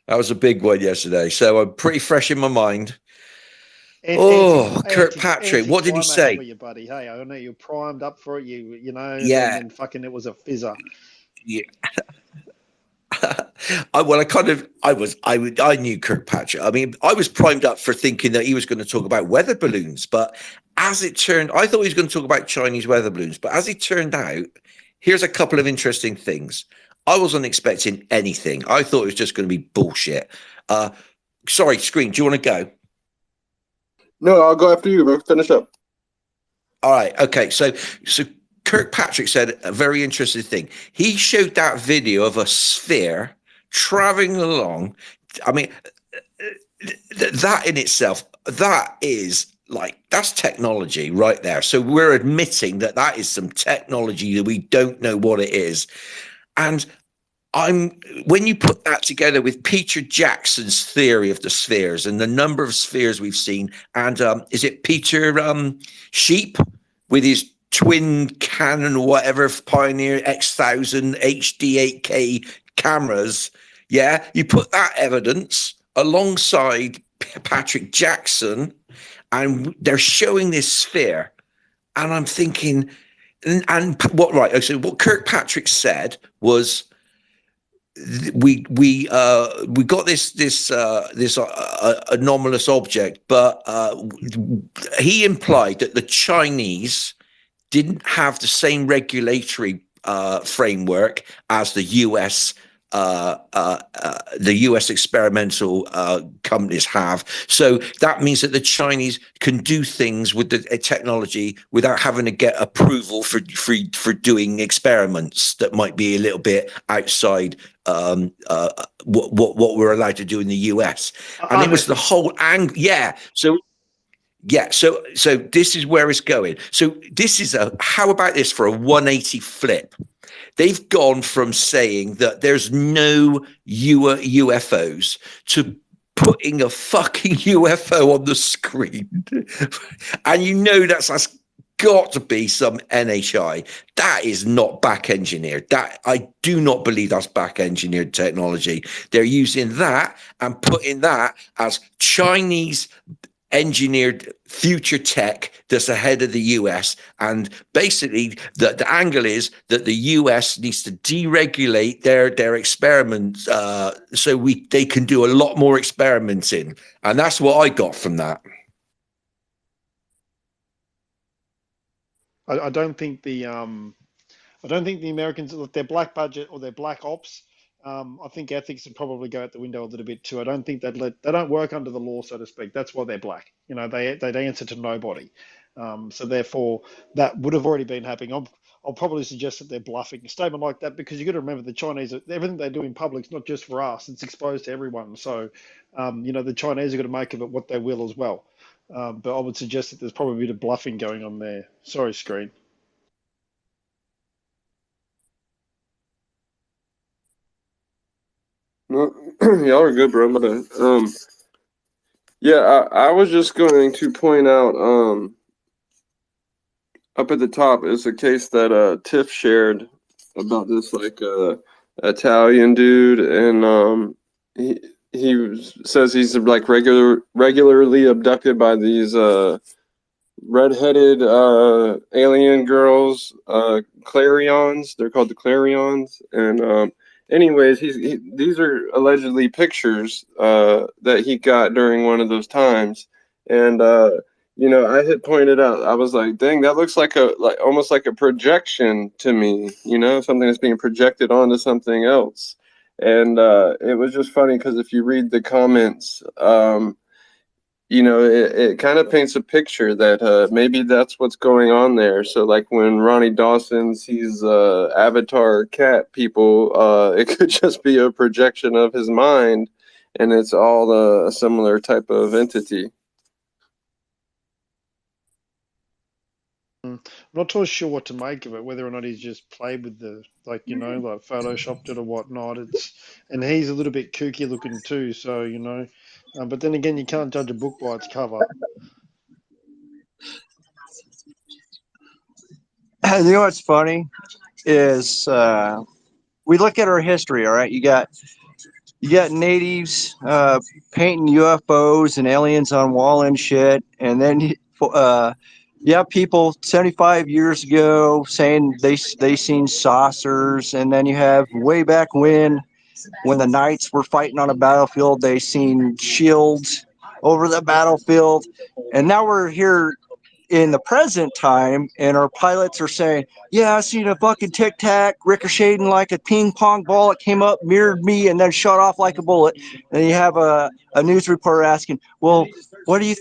That was a big one yesterday. So I'm pretty fresh in my mind. Kirkpatrick, what did he say? You, buddy. Hey, I know you're primed up for it. You know, yeah, and fucking it was a fizzer. Yeah. I knew Kirkpatrick. I mean, I was primed up for thinking that he was going to talk about weather balloons, but as it turned, I thought he was going to talk about Chinese weather balloons. But as it turned out, here's a couple of interesting things. I wasn't expecting anything. I thought it was just going to be bullshit. Sorry, Screen, do you want to go? No, I'll go after you, bro. Finish up. All right. Okay. So Kirkpatrick said a very interesting thing. He showed that video of a sphere traveling along. I mean, that in itself, that is like, that's technology right there. So we're admitting that is some technology that we don't know what it is. And when you put that together with Peter Jackson's theory of the spheres and the number of spheres we've seen, and is it Peter Sheep with his twin Canon, whatever, Pioneer X1000 HD 8K cameras. Yeah, you put that evidence alongside Patrick Jackson, and they're showing this sphere, and I'm thinking, and what right? So what Kirkpatrick said was, we got this anomalous object, but he implied that the Chinese didn't have the same regulatory framework as the US. The US experimental companies have. So that means that the Chinese can do things with the technology without having to get approval for doing experiments that might be a little bit outside what we're allowed to do in the US. And it was the whole angle. Yeah. So this is where it's going. So this is how about this for a 180 flip? They've gone from saying that there's no UFOs to putting a fucking UFO on the screen. And that's got to be some NHI. That is not back engineered. That I do not believe that's back engineered technology. They're using that and putting that as Chinese engineered future tech that's ahead of the US, and basically the angle is that the US needs to deregulate their experiments so they can do a lot more experimenting, and that's what I got from that. I don't think the Americans, with their black budget or their black ops, I think ethics would probably go out the window a little bit too. I don't think they don't work under the law, so to speak. That's why they're black. They answer to nobody. So therefore, that would have already been happening. I'll probably suggest that they're bluffing a statement like that, because you got to remember the Chinese, everything they do in public is not just for us; it's exposed to everyone. So, the Chinese are going to make of it what they will as well. But I would suggest that there's probably a bit of bluffing going on there. Sorry, screen. No, y'all are good, bro. But yeah, I was just going to point out up at the top is a case that Tiff shared about this Italian dude, and he says he's like regularly abducted by these redheaded alien girls, Clarions. They're called the Clarions, and anyways, these are allegedly pictures that he got during one of those times, and I had pointed out, I was like, dang, that looks like almost like a projection to me, something that's being projected onto something else. And it was just funny because if you read the comments, it kind of paints a picture that maybe that's what's going on there. So like when Ronnie Dawson sees Avatar cat people, it could just be a projection of his mind, and it's all a similar type of entity. I'm not too sure what to make of it, whether or not he's just played with like photoshopped it or whatnot. And he's a little bit kooky looking too, so but then again, you can't judge a book by its cover. You know what's funny is we look at our history. All right, you got natives painting UFOs and aliens on wall and shit, and then you have people 75 years ago saying they seen saucers, and then you have way back when the knights were fighting on a battlefield, they seen shields over the battlefield, and now we're here in the present time, and our pilots are saying, yeah, I seen a fucking tic tac ricocheting like a ping pong ball. It came up, mirrored me, and then shot off like a bullet. And you have a news reporter asking, well, what do you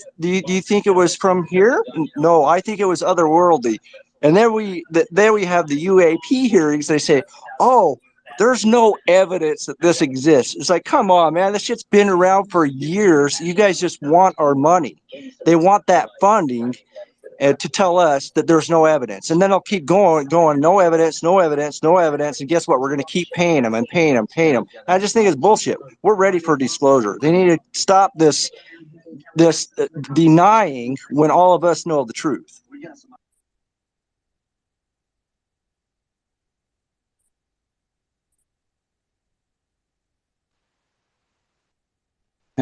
think it was from here? No, I think it was otherworldly. And then we have the UAP hearings. They say, oh, there's no evidence that this exists. It's like, come on, man, this shit's been around for years. You guys just want our money. They want that funding to tell us that there's no evidence. And then they'll keep going, no evidence, no evidence, no evidence. And guess what? We're going to keep paying them and paying them, paying them. I just think it's bullshit. We're ready for disclosure. They need to stop this denying when all of us know the truth.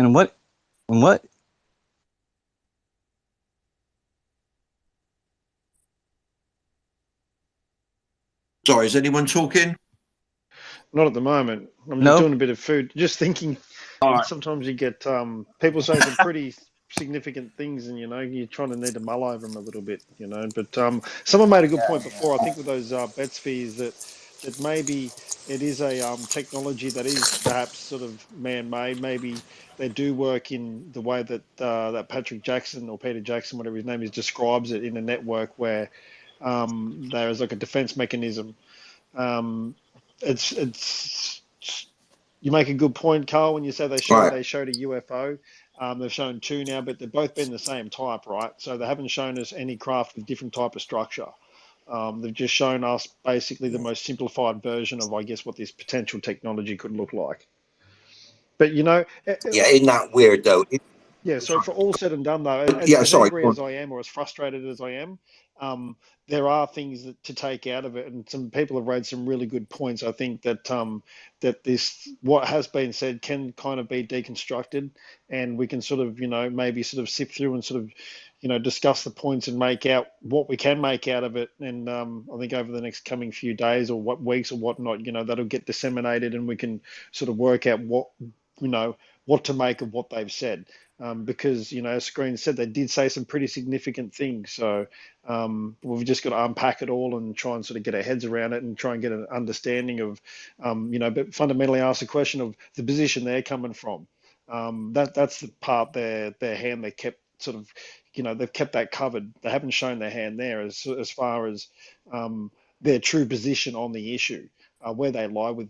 And what? Sorry, is anyone talking? Not at the moment. I'm just No. doing a bit of food. Just thinking. All right. Sometimes you get people say some pretty significant things, and you're trying to need to mull over them a little bit, But someone made a good point before. I think with those bet spheres that maybe it is a technology that is perhaps sort of man-made. Maybe they do work in the way that that Patrick Jackson or Peter Jackson, whatever his name is, describes it in a network where there is like a defense mechanism. It's you make a good point, Carl, when you say they showed a UFO. They've shown two now, but they've both been the same type, right? So they haven't shown us any craft with different type of structure. They've just shown us basically the most simplified version of, I guess, what this potential technology could look like. But Yeah, isn't that weird though? Yeah, so for all said and done, though, as angry as I am or as frustrated as I am, there are things to take out of it, and some people have raised some really good points. I think that that this, what has been said, can kind of be deconstructed, and we can sort of, maybe sort of sift through and sort of, discuss the points and make out what we can make out of it. And I think over the next coming few days or weeks or whatnot, that'll get disseminated, and we can sort of work out what to make of what they've said. Because, as Screen said, they did say some pretty significant things. So we've just got to unpack it all and try and sort of get our heads around it and try and get an understanding of, but fundamentally ask the question of the position they're coming from. That's the part their hand they kept sort of, they've kept that covered. They haven't shown their hand there as far as their true position on the issue. Where they lie with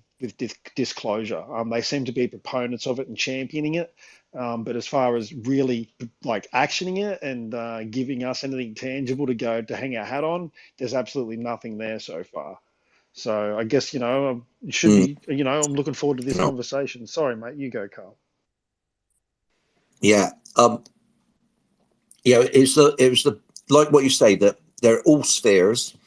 disclosure. They seem to be proponents of it and championing it. But as far as really like actioning it and giving us anything tangible to hang our hat on, there's absolutely nothing there so far. So I guess, it should be, I'm looking forward to this conversation. Sorry, mate, you go, Carl. Yeah. It was the like what you say, that they're all spheres,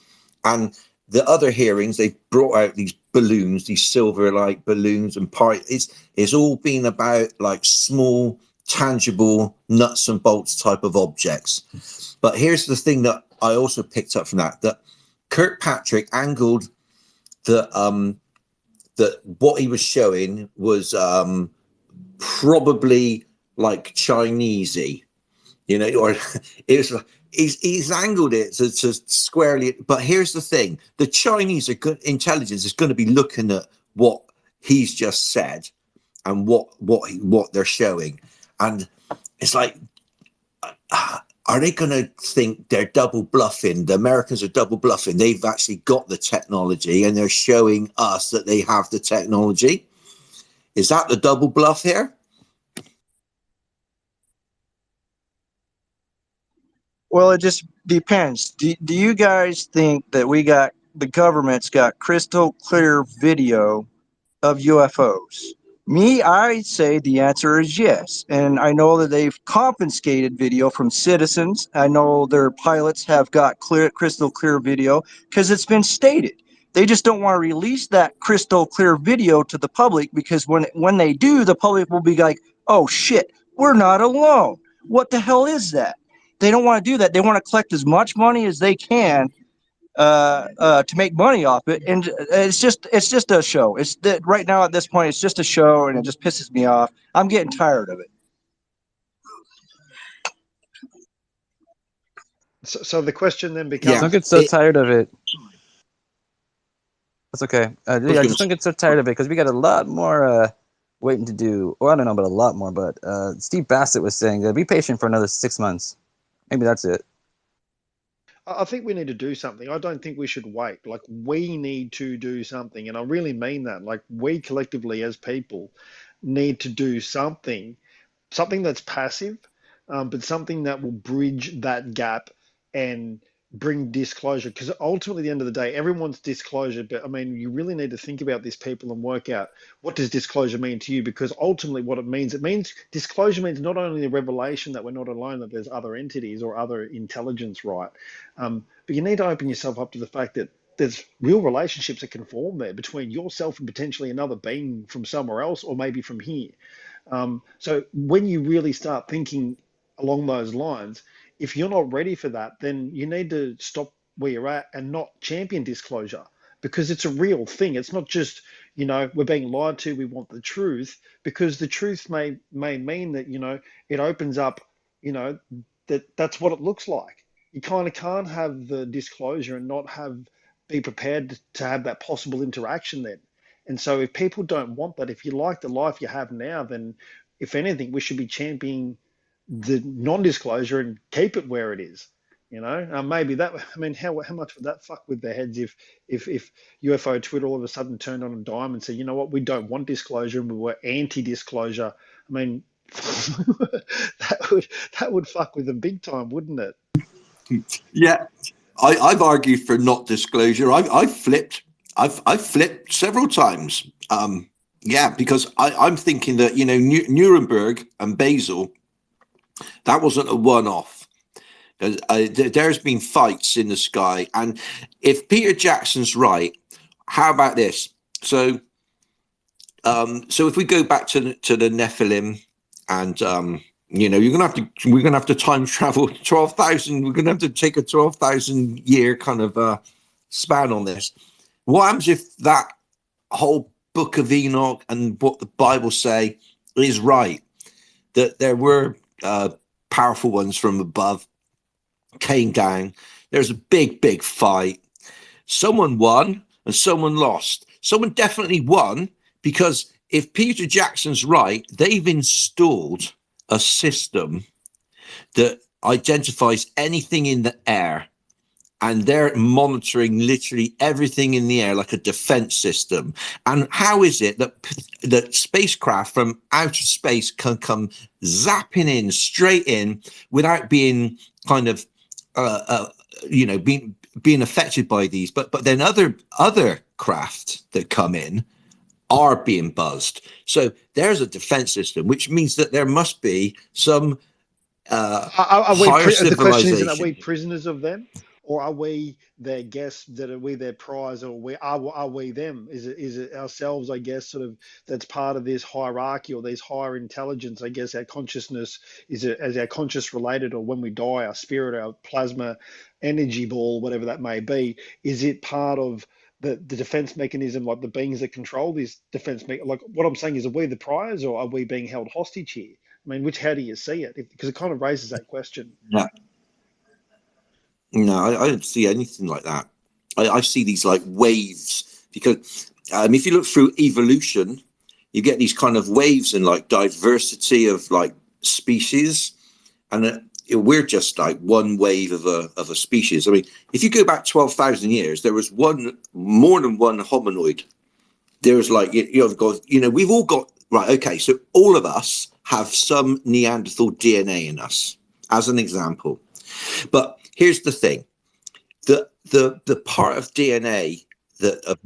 and the other hearings, they brought out these balloons, these silver-like balloons, and it's all been about like small, tangible nuts and bolts type of objects. But here's the thing that I also picked up from that Kirkpatrick angled that what he was showing was probably like Chinesey, or it was like, he's angled it to squarely. But here's the thing: the Chinese intelligence is going to be looking at what he's just said and what they're showing, and it's like, are they going to think they're double bluffing? The Americans are double bluffing. They've actually got the technology, and they're showing us that they have the technology. Is that the double bluff here? Well, it just depends. Do you guys think that the government's got crystal clear video of UFOs? Me, I say the answer is yes. And I know that they've confiscated video from citizens. I know their pilots have got crystal clear video because it's been stated. They just don't want to release that crystal clear video to the public, because when they do, the public will be like, oh shit, we're not alone. What the hell is that? They don't want to do that. They want to collect as much money as they can to make money off it, and it's just a show. It's that right now at this point, it's just a show, and it just pisses me off. I'm getting tired of it. So the question then becomes: don't get so tired of it. That's okay. Just don't get so tired of it, because we got a lot more waiting to do. Well, I don't know about a lot more, but Steve Bassett was saying, be patient for another 6 months. Maybe that's it. I think we need to do something. I don't think we should wait. Like, we need to do something. And I really mean that. Like, we collectively as people need to do something that's passive, but something that will bridge that gap and bring disclosure. Because ultimately, at the end of the day, everyone's disclosure. But I mean, you really need to think about these people and work out, what does disclosure mean to you? Because ultimately what it means disclosure means not only the revelation that we're not alone, that there's other entities or other intelligence, right? But you need to open yourself up to the fact that there's real relationships that can form there between yourself and potentially another being from somewhere else, or maybe from here. So when you really start thinking along those lines, if you're not ready for that, then you need to stop where you're at and not champion disclosure, because it's a real thing. It's not just, we're being lied to, we want the truth, because the truth may mean that, it opens up, that's what it looks like. You kind of can't have the disclosure and not be prepared to have that possible interaction then. And so if people don't want that, if you like the life you have now, then if anything, we should be championing the non-disclosure and keep it where it is. Maybe that. I mean, how much would that fuck with their heads if UFO Twitter all of a sudden turned on a dime and said, you know what, we don't want disclosure and we were anti-disclosure. I mean, that would fuck with them big time, wouldn't it? Yeah, I've argued for not disclosure. I've flipped several times. Yeah, because I'm thinking that Nuremberg and Basel, that wasn't a one-off. There's been fights in the sky, and if Peter Jackson's right, how about this? So if we go back to the Nephilim, and we're gonna have to time travel 12,000. We're gonna have to take a 12,000 year kind of span on this. What happens if that whole Book of Enoch and what the Bible say is right? That there were powerful ones from above came down. There's a big fight. Someone won and someone lost. Someone definitely won, because if Peter Jackson's right, they've installed a system that identifies anything in the air, and they're monitoring literally everything in the air like a defense system. And how is it that spacecraft from outer space can come zapping in straight in without being kind of being affected by these, but then other craft that come in are being buzzed? So there's a defense system, which means that there must be some higher civilization. The question is, are we prisoners of them, or are we their guests? That are we their prize, or are we them? Is it ourselves? I guess sort of that's part of this hierarchy or these higher intelligence. I guess our consciousness is our conscious related, or when we die, our spirit, our plasma energy ball, whatever that may be. Is it part of the defense mechanism, like the beings that control this defense? Like what I'm saying is, are we the prize, or are we being held hostage here? I mean, how do you see it? Because it kind of raises that question. Yeah. No, I don't see anything like that. I see these like waves, because if you look through evolution, you get these kind of waves and like diversity of like species, and we're just like one wave of a species. I mean, if you go back 12,000 years, there was more than one hominoid. There was like we've all got right. Okay, so all of us have some Neanderthal DNA in us, as an example, but here's the thing: the part of DNA that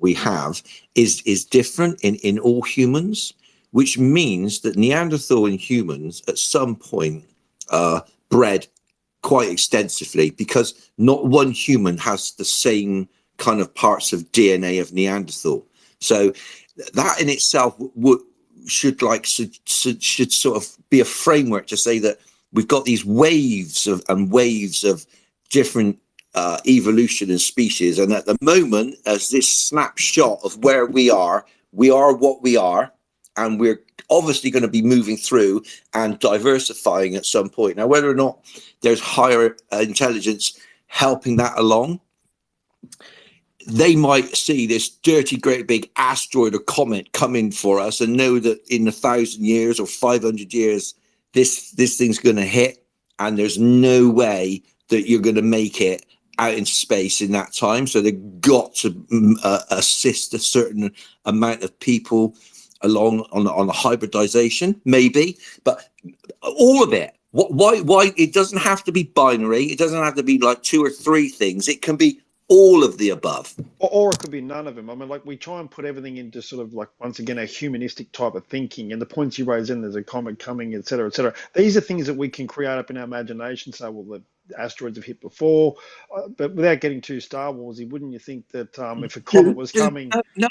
we have is different in all humans, which means that Neanderthal and humans at some point bred quite extensively, because not one human has the same kind of parts of DNA of Neanderthal. So that in itself should sort of be a framework to say that we've got these waves of different evolution and species. And at the moment, as this snapshot of where we are what we are, and we're obviously going to be moving through and diversifying at some point. Now, whether or not there's higher intelligence helping that along, they might see this dirty, great big asteroid or comet coming for us and know that in 1,000 years or 500 years, this thing's going to hit, and there's no way that you're going to make it out in space in that time. So they've got to assist a certain amount of people along on the hybridization, maybe, but all of it. Why it doesn't have to be binary. It doesn't have to be like 2 or 3 things. It can be all of the above, or it could be none of them. I mean, like, we try and put everything into sort of like, once again, a humanistic type of thinking, and the points you raise in, there's a comet coming, etc., etc. These are things that we can create up in our imagination. So, well, the asteroids have hit before, but without getting too Star Warsy, wouldn't you think that if a comet was coming? No,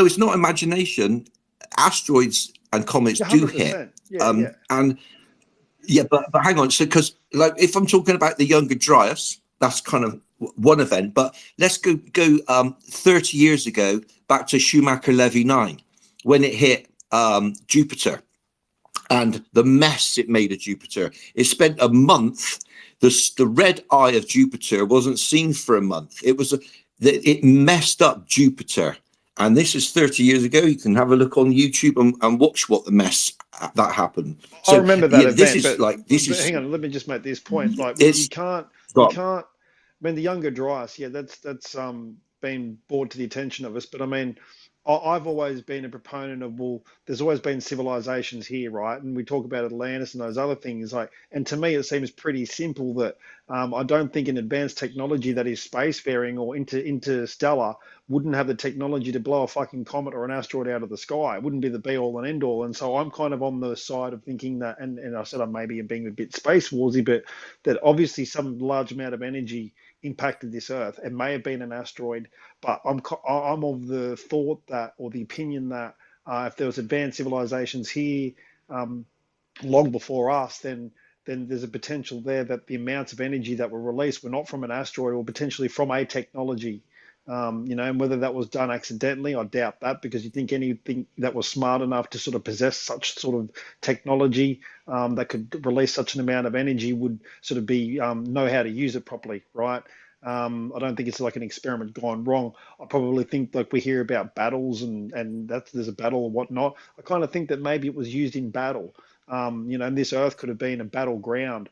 it's not imagination. asteroids and comets do hit. 100%. Yeah. And yeah, but hang on. So, because like if I'm talking about the Younger Dryas, that's kind of one event. But let's go 30 years ago back to Schumacher-Levy 9 when it hit Jupiter and the mess it made of Jupiter. It spent a month. The red eye of Jupiter wasn't seen for a month. It messed up Jupiter. And this is 30 years ago. You can have a look on YouTube and watch what the mess that happened. So, I remember that event. This is hang on, let me just make this point. Like it's you can't. I mean, the Younger Dryas, yeah, that's been brought to the attention of us. But I mean, I've always been a proponent of, well, there's always been civilizations here, right? And we talk about Atlantis and those other things. Like, and to me, it seems pretty simple that I don't think an advanced technology that is spacefaring or interstellar wouldn't have the technology to blow a fucking comet or an asteroid out of the sky. It wouldn't be the be all and end all. And so I'm kind of on the side of thinking that, and I said I maybe being a bit space warsy, but that obviously some large amount of energy impacted this Earth. It may have been an asteroid, but I'm of the thought that, or the opinion that if there was advanced civilizations here long before us, then there's a potential there that the amounts of energy that were released were not from an asteroid or potentially from a technology. And whether that was done accidentally, I doubt that, because you think anything that was smart enough to sort of possess such sort of technology that could release such an amount of energy would sort of be know how to use it properly, right? I don't think it's like an experiment gone wrong. I probably think like we hear about battles and that there's a battle or whatnot. I kind of think that maybe it was used in battle. And this Earth could have been a battleground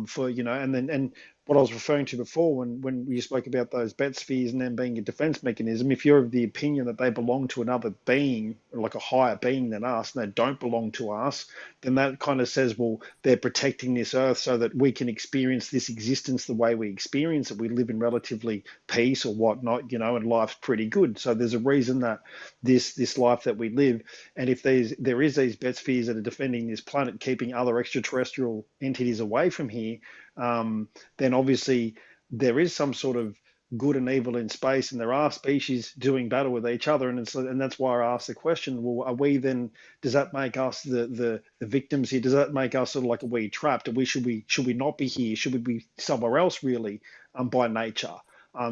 for, and what I was referring to before when you spoke about those bet spheres and them being a defense mechanism, if you're of the opinion that they belong to another being, like a higher being than us, and they don't belong to us, then that kind of says, well, they're protecting this Earth so that we can experience this existence the way we experience it. We live in relatively peace or whatnot, and life's pretty good. So there's a reason that this life that we live, and if there is these bet spheres that are defending this planet, keeping other extraterrestrial entities away from here, then obviously there is some sort of good and evil in space, and there are species doing battle with each other, and that's why I asked the question: well, are we then? Does that make us the victims here? Does that make us sort of like, are we trapped? Should we not be here? Should we be somewhere else really? By nature,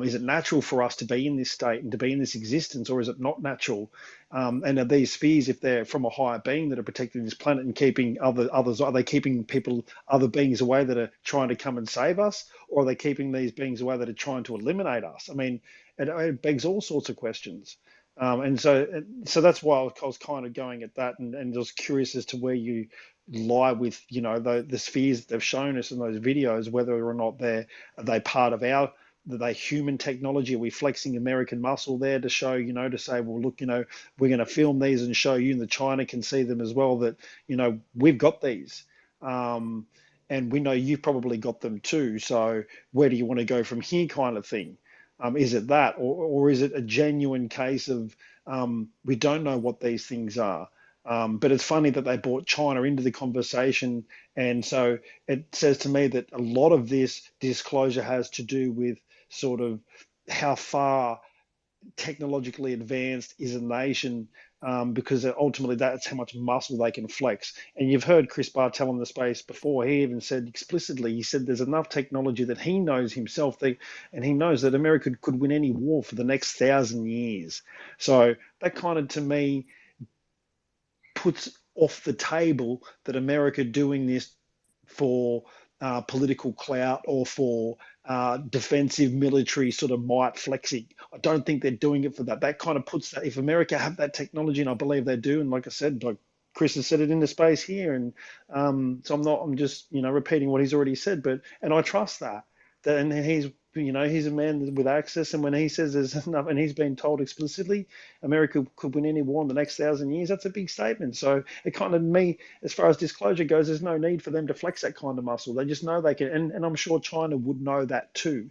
is it natural for us to be in this state and to be in this existence, or is it not natural? And are these spheres, if they're from a higher being that are protecting this planet and keeping others, are they keeping other beings away that are trying to come and save us, or are they keeping these beings away that are trying to eliminate us? I mean, it begs all sorts of questions. And so that's why I was kind of going at that, and just curious as to where you lie with, the spheres that they've shown us in those videos, whether or not are they part of are they human technology? Are we flexing American muscle there to show, to say, well, look, we're going to film these and show you, and the China can see them as well, that, we've got these. And we know you've probably got them too. So where do you want to go from here, kind of thing? Is it that, or is it a genuine case of we don't know what these things are? But it's funny that they brought China into the conversation. And so it says to me that a lot of this disclosure has to do with sort of how far technologically advanced is a nation, because ultimately that's how much muscle they can flex. And you've heard Chris Bartell in the space before. He even said explicitly, he said there's enough technology that he knows himself, and he knows that America could win any war for the next 1,000 years. So that kind of, to me, puts off the table that America doing this for political clout or for defensive military sort of might flexing. I don't think they're doing it for that. That kind of puts that, if America have that technology, and I believe they do, and like I said, like Chris has said it in the space here, and so I'm just repeating what he's already said, and I trust that, and he's a man with access, and when he says there's enough, and he's been told explicitly America could win any war in the next 1,000 years, that's a big statement. So it kind of, me, as far as disclosure goes, there's no need for them to flex that kind of muscle. They just know they can, and I'm sure China would know that too.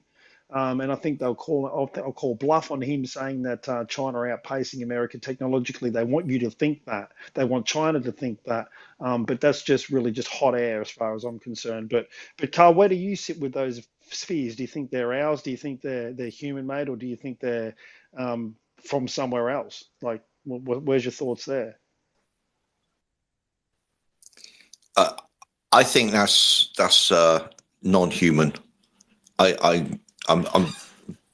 And I think I'll call bluff on him saying that China are outpacing America technologically. They want you to think that. They want China to think that. But that's just really just hot air as far as I'm concerned. But Carl, where do you sit with those spheres? Do you think they're ours? Do you think they're human-made, or do you think they're from somewhere else? Like, where's your thoughts there? I think that's non-human. I'm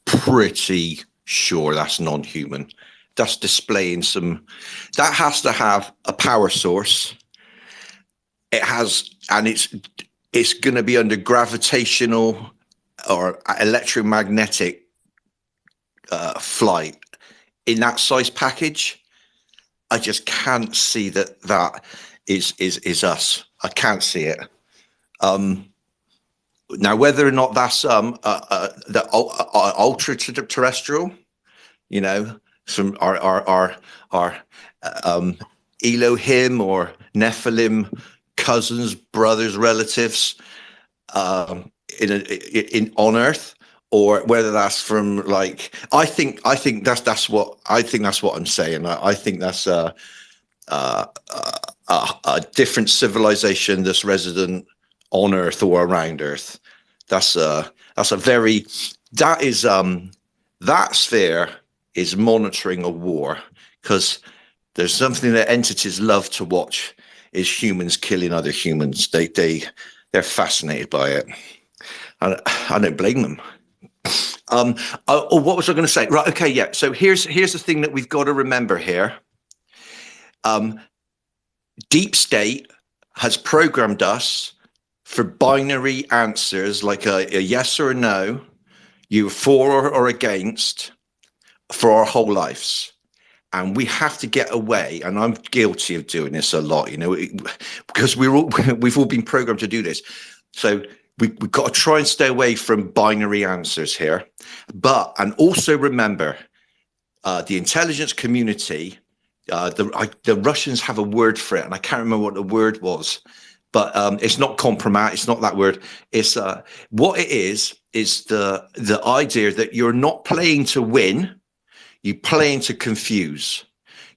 pretty sure that's non-human. That's displaying some. That has to have a power source. It has, and it's going to be under gravitational or electromagnetic flight in that size package. I just can't see that is us. I can't see it. Now, whether or not that's the ultra terrestrial, you know, from our Elohim or Nephilim cousins, brothers, relatives on Earth, or whether that's from like I think that's what I'm saying. I think that's a different civilization that's resident on Earth or around Earth. That sphere is monitoring a war, because there's something that entities love to watch is humans killing other humans. They're fascinated by it. I don't blame them. What was I going to say? Right. Okay. Yeah. So here's the thing that we've got to remember here. Deep State has programmed us for binary answers, like a yes or a no, you're for or against, for our whole lives. And we have to get away, and I'm guilty of doing this a lot, you know, because we've all been programmed to do this. So we've got to try and stay away from binary answers here. And also remember, the intelligence community, the Russians have a word for it, and I can't remember what the word was, but it's not compromat. It's not that word. It's what it is the idea that you're not playing to win. You're playing to confuse.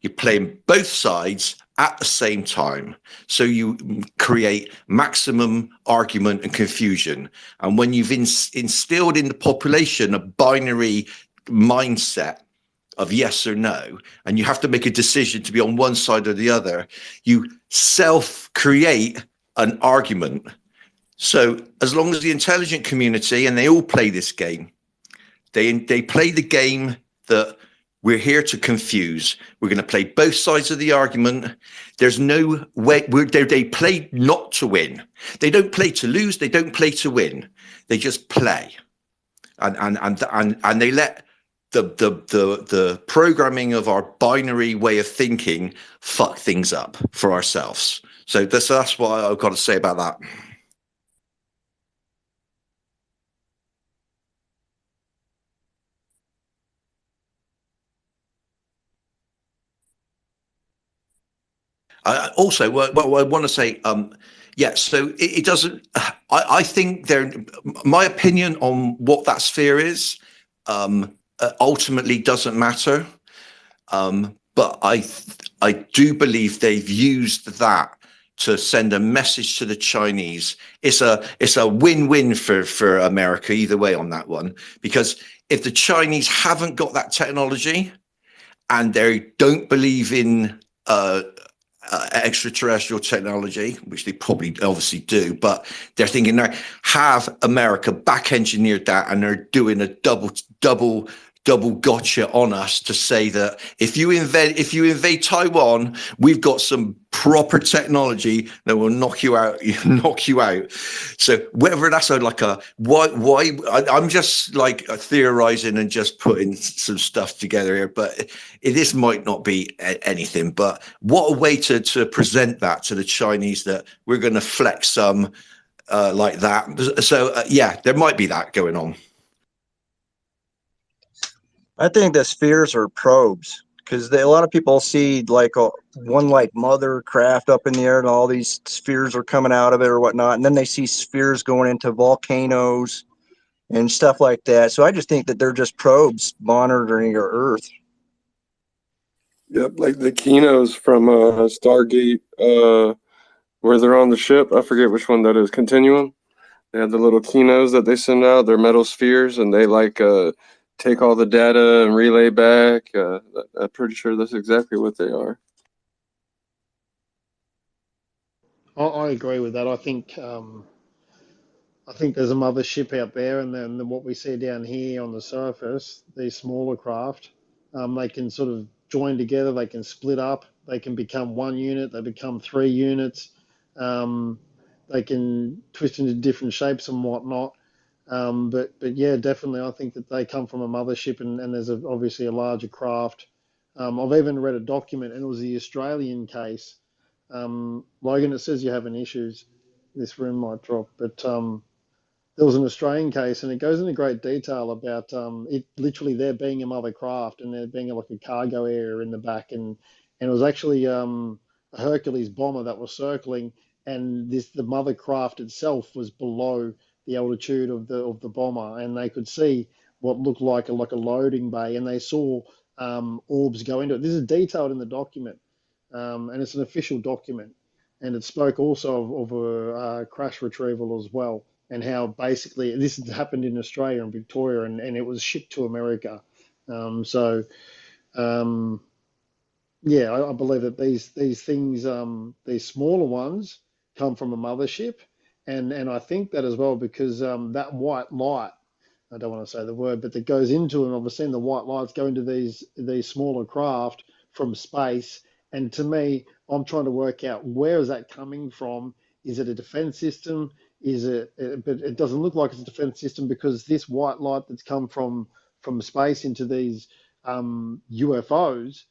You're playing both sides at the same time. So you create maximum argument and confusion. And when you've instilled in the population a binary mindset of yes or no, and you have to make a decision to be on one side or the other, you self-create an argument. So as long as the intelligent community, and they all play this game, they play the game that we're here to confuse. We're going to play both sides of the argument. There's no way. They play not to win. They don't play to lose. They don't play to win. They just play, and they let the programming of our binary way of thinking fuck things up for ourselves. So that's what I've got to say about that. Also, what I want to say, yeah, so it doesn't, I think my opinion on what that sphere is ultimately doesn't matter. But I do believe they've used that to send a message to the Chinese. It's a win-win for America either way on that one, because if the Chinese haven't got that technology and they don't believe in extraterrestrial technology, which they probably obviously do, but they're thinking now, have America back engineered that, and they're doing a double gotcha on us to say that if you invade Taiwan, we've got some proper technology that will knock you out. So whether that's like why I'm just like theorizing and just putting some stuff together here, but this might not be anything. But what a way to present that to the Chinese, that we're going to flex some like that. So yeah, there might be that going on. I think the spheres are probes, because a lot of people see like one like mother craft up in the air and all these spheres are coming out of it or whatnot, and then they see spheres going into volcanoes and stuff like that. So I just think that they're just probes monitoring your Earth. Yep, like the Kinos from Stargate, where they're on the ship. I forget which one that is. Continuum. They have the little Kinos that they send out. They're metal spheres, and they like take all the data and relay back. I'm pretty sure that's exactly what they are. I agree with that. I think there's a mothership out there, and then what we see down here on the surface, these smaller craft, they can sort of join together, they can split up, they can become one unit, they become 3 units, they can twist into different shapes and whatnot. But yeah, definitely, I think that they come from a mothership, and there's obviously a larger craft. I've even read a document, and it was the Australian case. Logan, it says you're having issues. This room might drop, but there was an Australian case, and it goes into great detail about it literally there being a mother craft and there being like a cargo area in the back, and it was actually a Hercules bomber that was circling, and the mother craft itself was below the altitude of the bomber, and they could see what looked like a loading bay, and they saw orbs go into it. This is detailed in the document, and it's an official document, and it spoke also of a crash retrieval as well, and how basically this has happened in Australia and Victoria, and it was shipped to America. So yeah, I believe that these things, these smaller ones, come from a mothership, and I think that as well because that white light, I don't want to say the word, but that goes into, and I've seen the white lights go into these smaller craft from space, and to me, I'm trying to work out where is that coming from. Is it a defense system? Is it? But it doesn't look like it's a defense system because this white light that's come from space into these UFOs,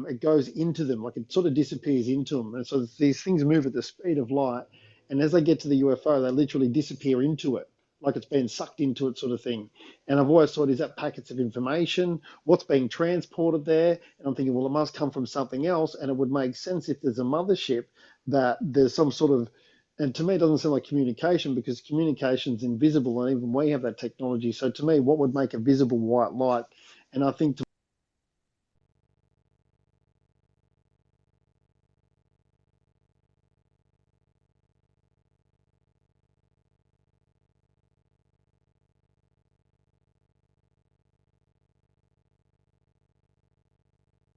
it goes into them, like it sort of disappears into them, and so these things move at the speed of light, and as they get to the UFO, they literally disappear into it, like it's been sucked into it, sort of thing. And I've always thought, is that packets of information? What's being transported there? And I'm thinking, well, it must come from something else, and it would make sense if there's a mothership that there's some sort of, and to me, it doesn't sound like communication because communication's invisible, and even we have that technology. So to me, what would make a visible white light? And I think to